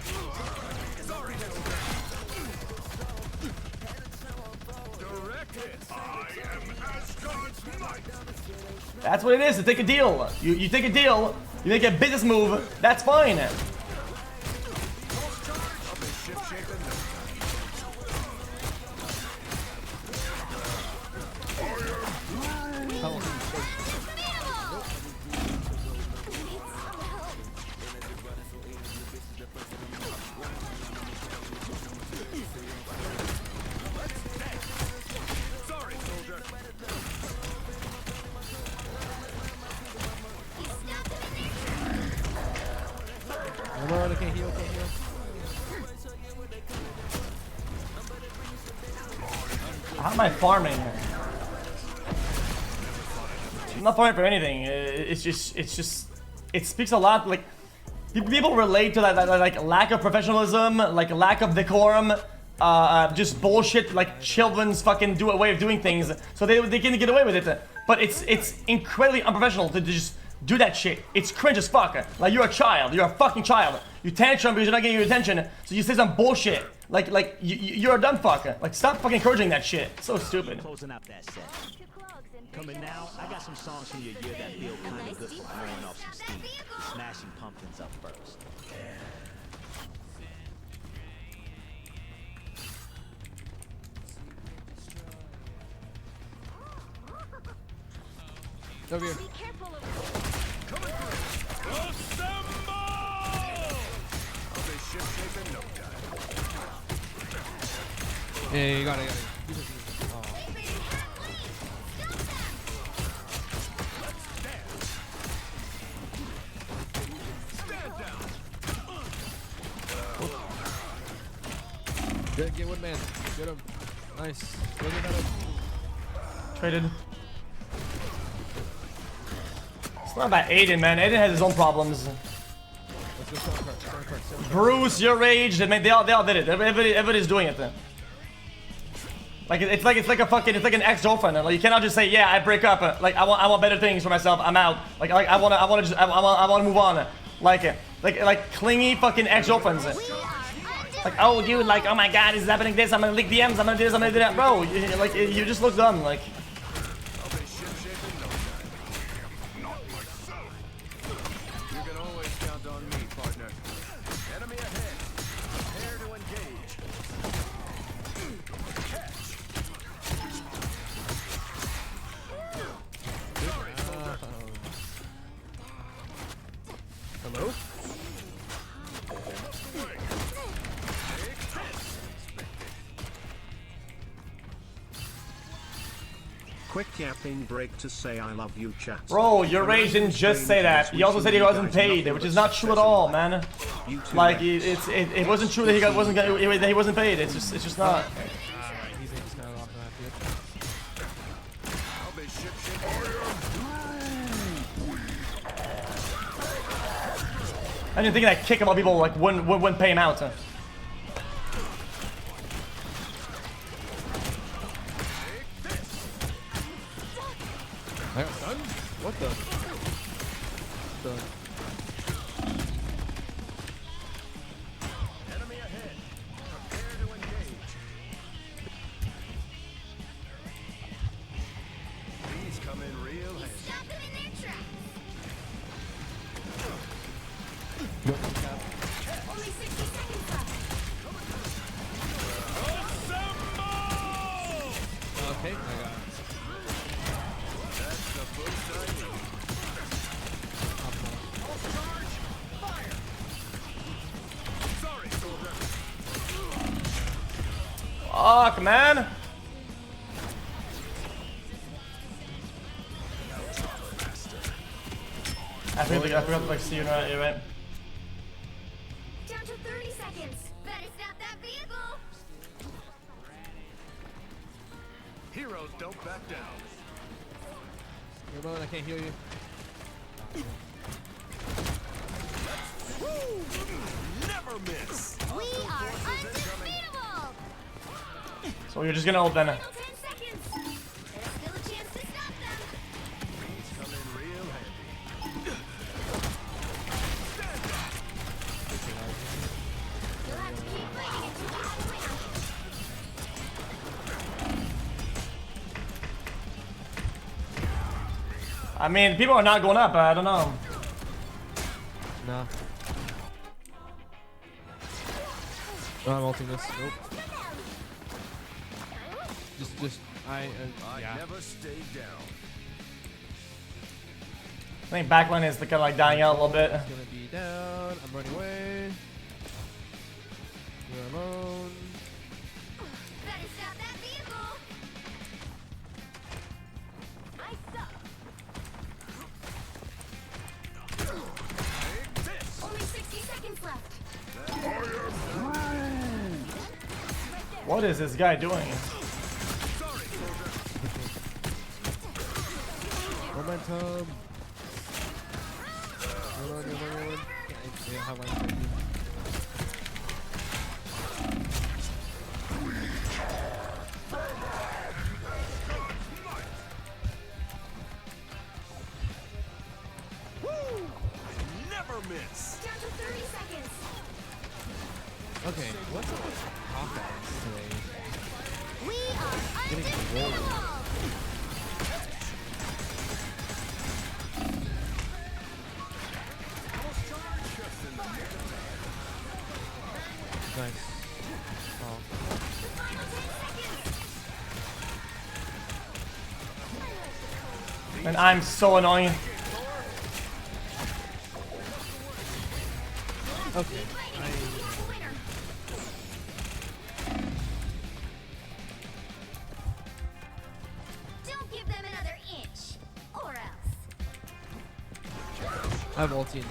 That's what it is to take a deal. You take a deal, you make a business move, that's fine. Can't heal. How am I farming? I'm not farming for anything. It's just it speaks a lot. Like people relate to that like lack of professionalism, like lack of decorum, just bullshit, like children's fucking way of doing things, so they can get away with it. But it's incredibly unprofessional to just do that shit. It's cringe as fuck. Like you're a child. You're a fucking child. You tantrum because you're not getting your attention, so you say some bullshit. Like you're a dumb fucker. Like stop fucking encouraging that shit. It's so stupid. Closing out that set. Coming now, I got some songs from your year that feel kind of good for throwing off some steam. The Smashing Pumpkins up first. Over here. Yeah, you got it. Oh. Get Woodman. Get him. Nice. Go get that up. Traded. It's not about Aiden, man. Aiden has his own problems. Let's go. Bruce, you're raged. I mean, they all did it. Everybody's doing it then. Like it's like an ex-girlfriend. Like you cannot just say, yeah, I break up. Like I want better things for myself. I'm out. Like I want to move on. Like clingy fucking ex-girlfriends. Like, oh dude, like, oh my god, this is happening. This, I'm gonna leak DMs. I'm gonna do this. I'm gonna do that, bro. You just look dumb. Like. Hello? Quick yapping break to say I love you, chat. Bro, your rage didn't just say that. He also said he wasn't paid, which is not true at all, man. Like it wasn't true that he wasn't paid. It's just not. I didn't think that kick about people like wouldn't pay him out. I got stunned? What the? Enemy ahead. Prepare to engage. These come in real handy. Stop them in their tracks. Only 60 seconds left. Okay, I got it. That's the boost I need. Charge! Fire! Sorry, soldier. Fuck, man. I forgot to like see you right. You're right. Down to 30 seconds. Better stop that vehicle. Heroes don't back down. Ramon, I can't heal you. Woo! Never miss. We are undefeatable. So you're just gonna ult then. Final 10 seconds. There's still a chance to stop them. These come in real handy. You'll have to keep fighting until you win. I mean, people are not going up. I don't know. No. No, I'm ulting this. Nope. Yeah. Never stay down. I think backline is kind of like dying out a little bit. It's gonna be down. I'm running away. You're alone. Better stop that vehicle. I suck. Only 60 seconds left. What is this guy doing? Momentum. Hold on. Yeah, how long is it? Woo! Never miss. Down to 30 seconds. Okay, what's up with rock ass today. We are Getting rolled. Nice. Oh. And I'm so annoying. Okay. Don't give them another inch, or else. I have ulti in 9.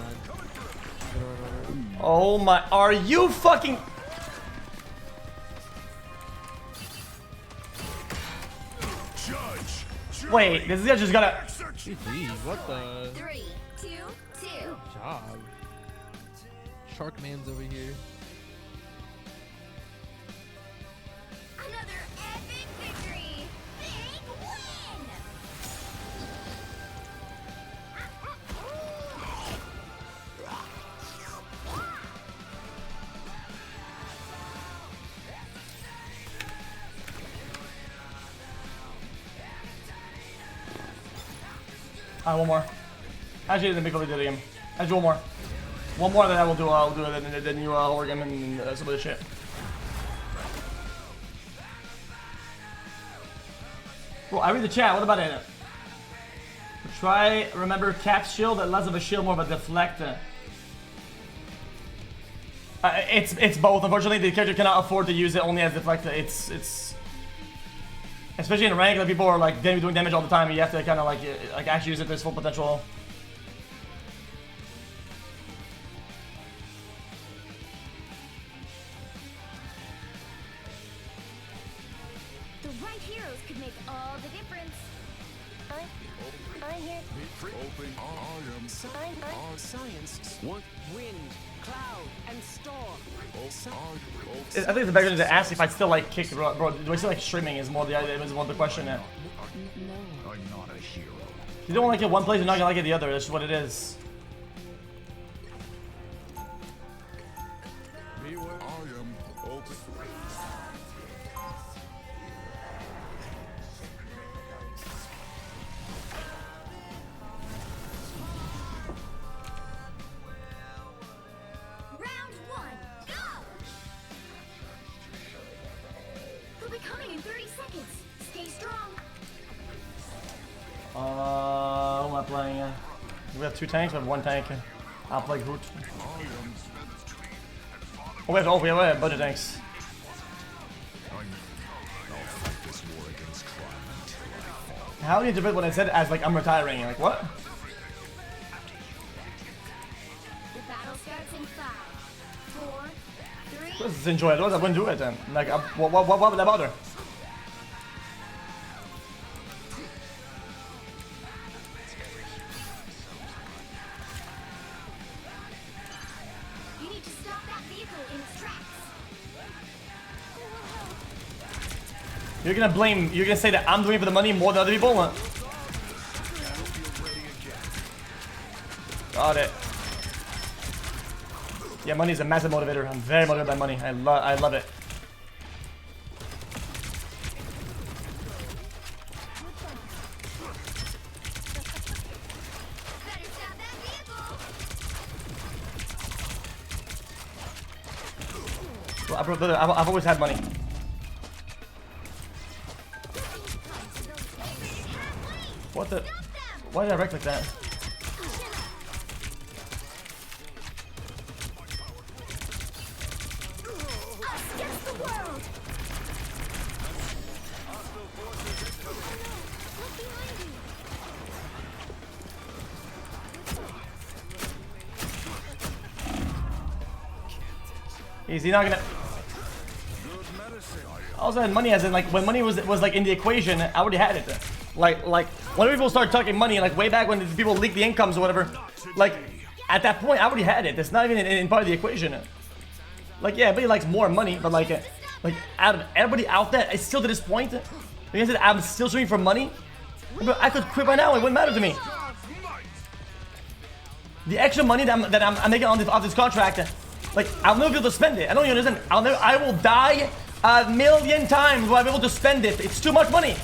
Oh my, are you fucking... Wait, this guy just got a... GG, what the? 3, 2, 2. Good job. Sharkman's over here. Another epic victory. Big win. Alright, one more. Actually, didn't make the game. Actually, one more. One more that I will do. I'll do the new horror game and some of the shit. Bro, I read the chat. What about it? Try remember Cap's shield. Less of a shield, more of a deflector. It's both. Unfortunately, the character cannot afford to use it only as deflector. It's especially in rank, like people are like doing damage all the time. You have to kind of like actually use it to its full potential. The right heroes could make all the difference. I hear. Open our science. What? Wind, cloud, and storm. I think it's better to ask if I still like kick, bro. Do I still like streaming? Is more the question. No, I'm not a hero. If you don't like it one place, you're not gonna like it the other. That's just what it is. I am open. Round 1, go! They'll be coming in 30 seconds. Stay strong. Who am I playing? We have 2 tanks. We have 1 tank. I'll play Groot. Oh, we have a bunch of tanks. How do you interpret what I said as like I'm retiring? Like what? The battle starts in 5, 4, 3. Let's enjoy it. Otherwise I wouldn't do it then. Like what would that bother? You need to stop that vehicle in its tracks. You're gonna say that I'm doing it for the money more than other people? Got it. Yeah, money is a massive motivator. I'm very motivated by money. I love it. Well, brother, I've always had money. What the? Why did I wreck like that? Is he not gonna? I also had money as in like when money was like in the equation, I already had it. Like when people start talking money, like way back when people leak the incomes or whatever, like at that point I already had it. It's not even in part of the equation. Like yeah, everybody likes more money, but like out of everybody out there, it's still to this point. Like I said, I'm still streaming for money. But I could quit right now. It wouldn't matter to me. The extra money that I'm making on off this contract, like I'll never be able to spend it. I don't even understand. I will die a million times will I be able to spend it. It's too much money.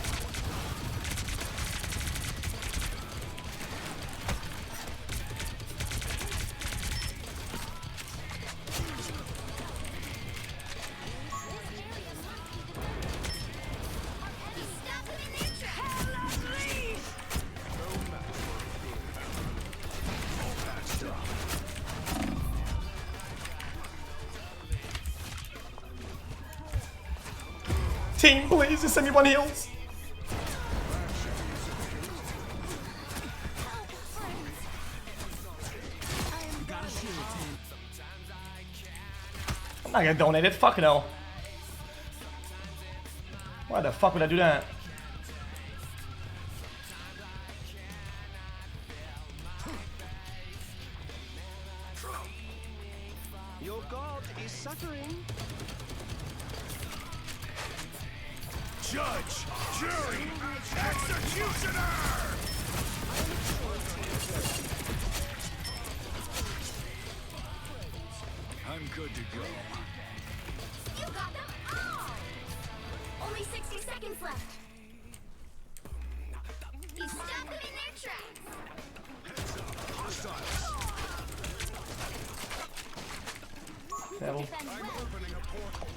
Team, please, just send me one heals. I'm not gonna donate it, fuck no. Why the fuck would I do that? Your god is suffering. Judge, jury, executioner! I'm good to go. You got them all! Only 60 seconds left. You stopped them in their tracks. Hostiles. Devil. I'm opening a portal.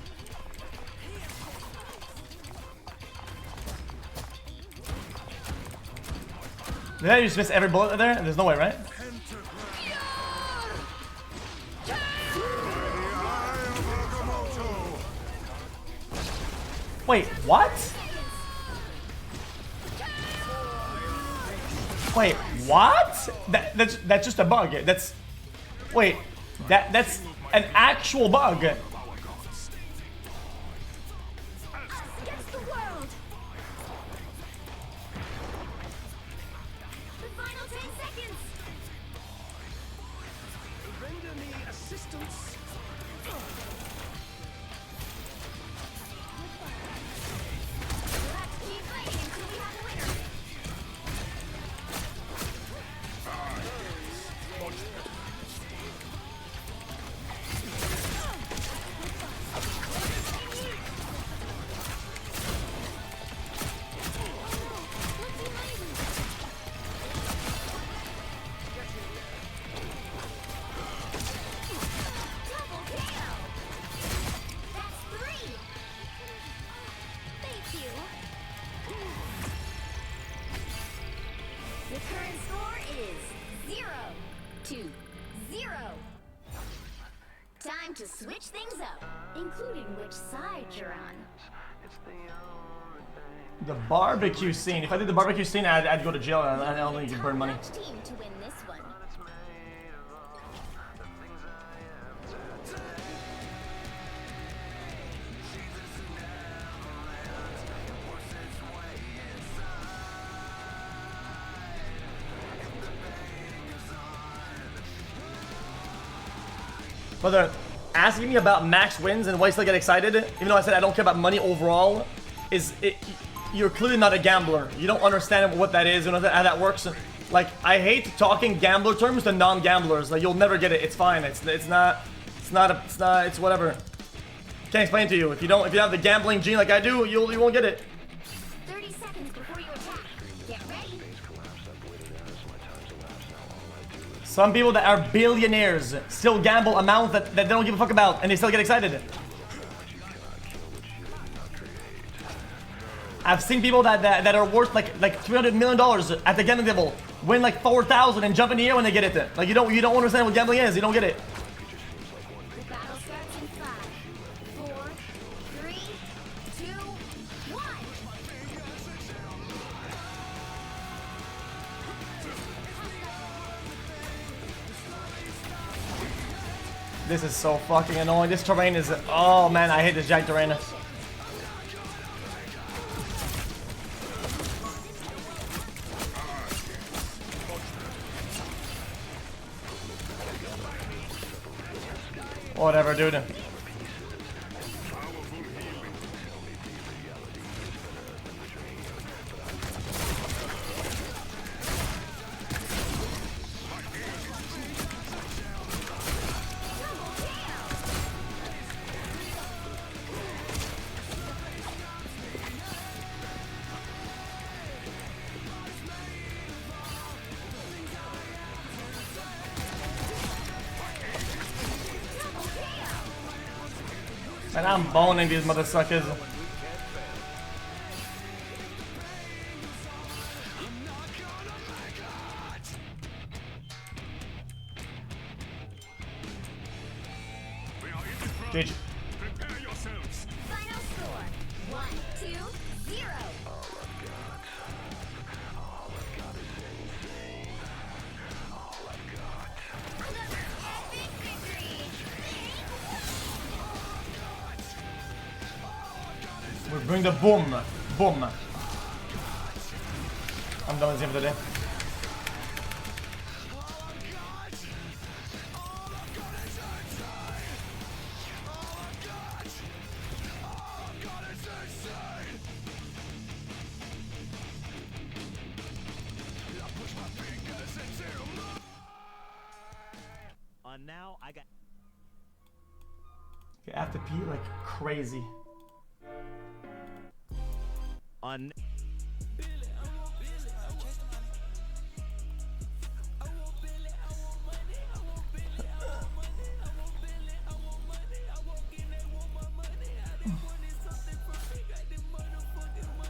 Did I just miss every bullet there? There's no way, right? Wait, what? Wait, what? That's just a bug. That's wait, that's an actual bug. Time to switch things up, including which side you're on. The barbecue scene. If I did the barbecue scene, I'd go to jail and I don't think you burn money. Team to win this one. Brother, asking me about max wins and why I still get excited, even though I said I don't care about money overall, you're clearly not a gambler. You don't understand what that is, you know how that works. Like, I hate talking gambler terms to non-gamblers. Like, you'll never get it. It's fine. It's whatever. Can't explain it to you. If you have the gambling gene like I do, you won't get it. 30 seconds before you attack. Get ready. Some people that are billionaires still gamble amounts that they don't give a fuck about, and they still get excited. I've seen people that are worth like $300 million at the gambling table win like 4,000 and jump in the air when they get it. Like you don't understand what gambling is. You don't get it. The battle starts in 5, 4, 3, 2, 1. This is so fucking annoying. This terrain is... Oh man, I hate this giant terrain. Whatever, dude. And I'm boning these motherfuckers. GG. Prepare yourselves. Final score 1-2-0. We bring the boom. Boom. I'm done with him today. Now I got. Okay, I have to pee like crazy. On.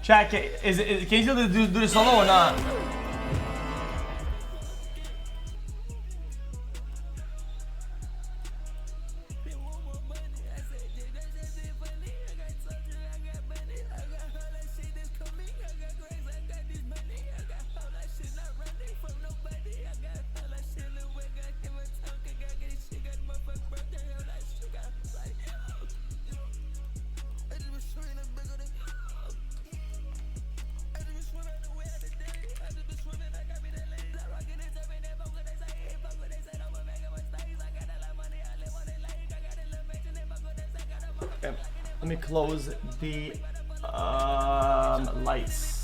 Chat, can you still do the solo or not? Okay, let me close the lights.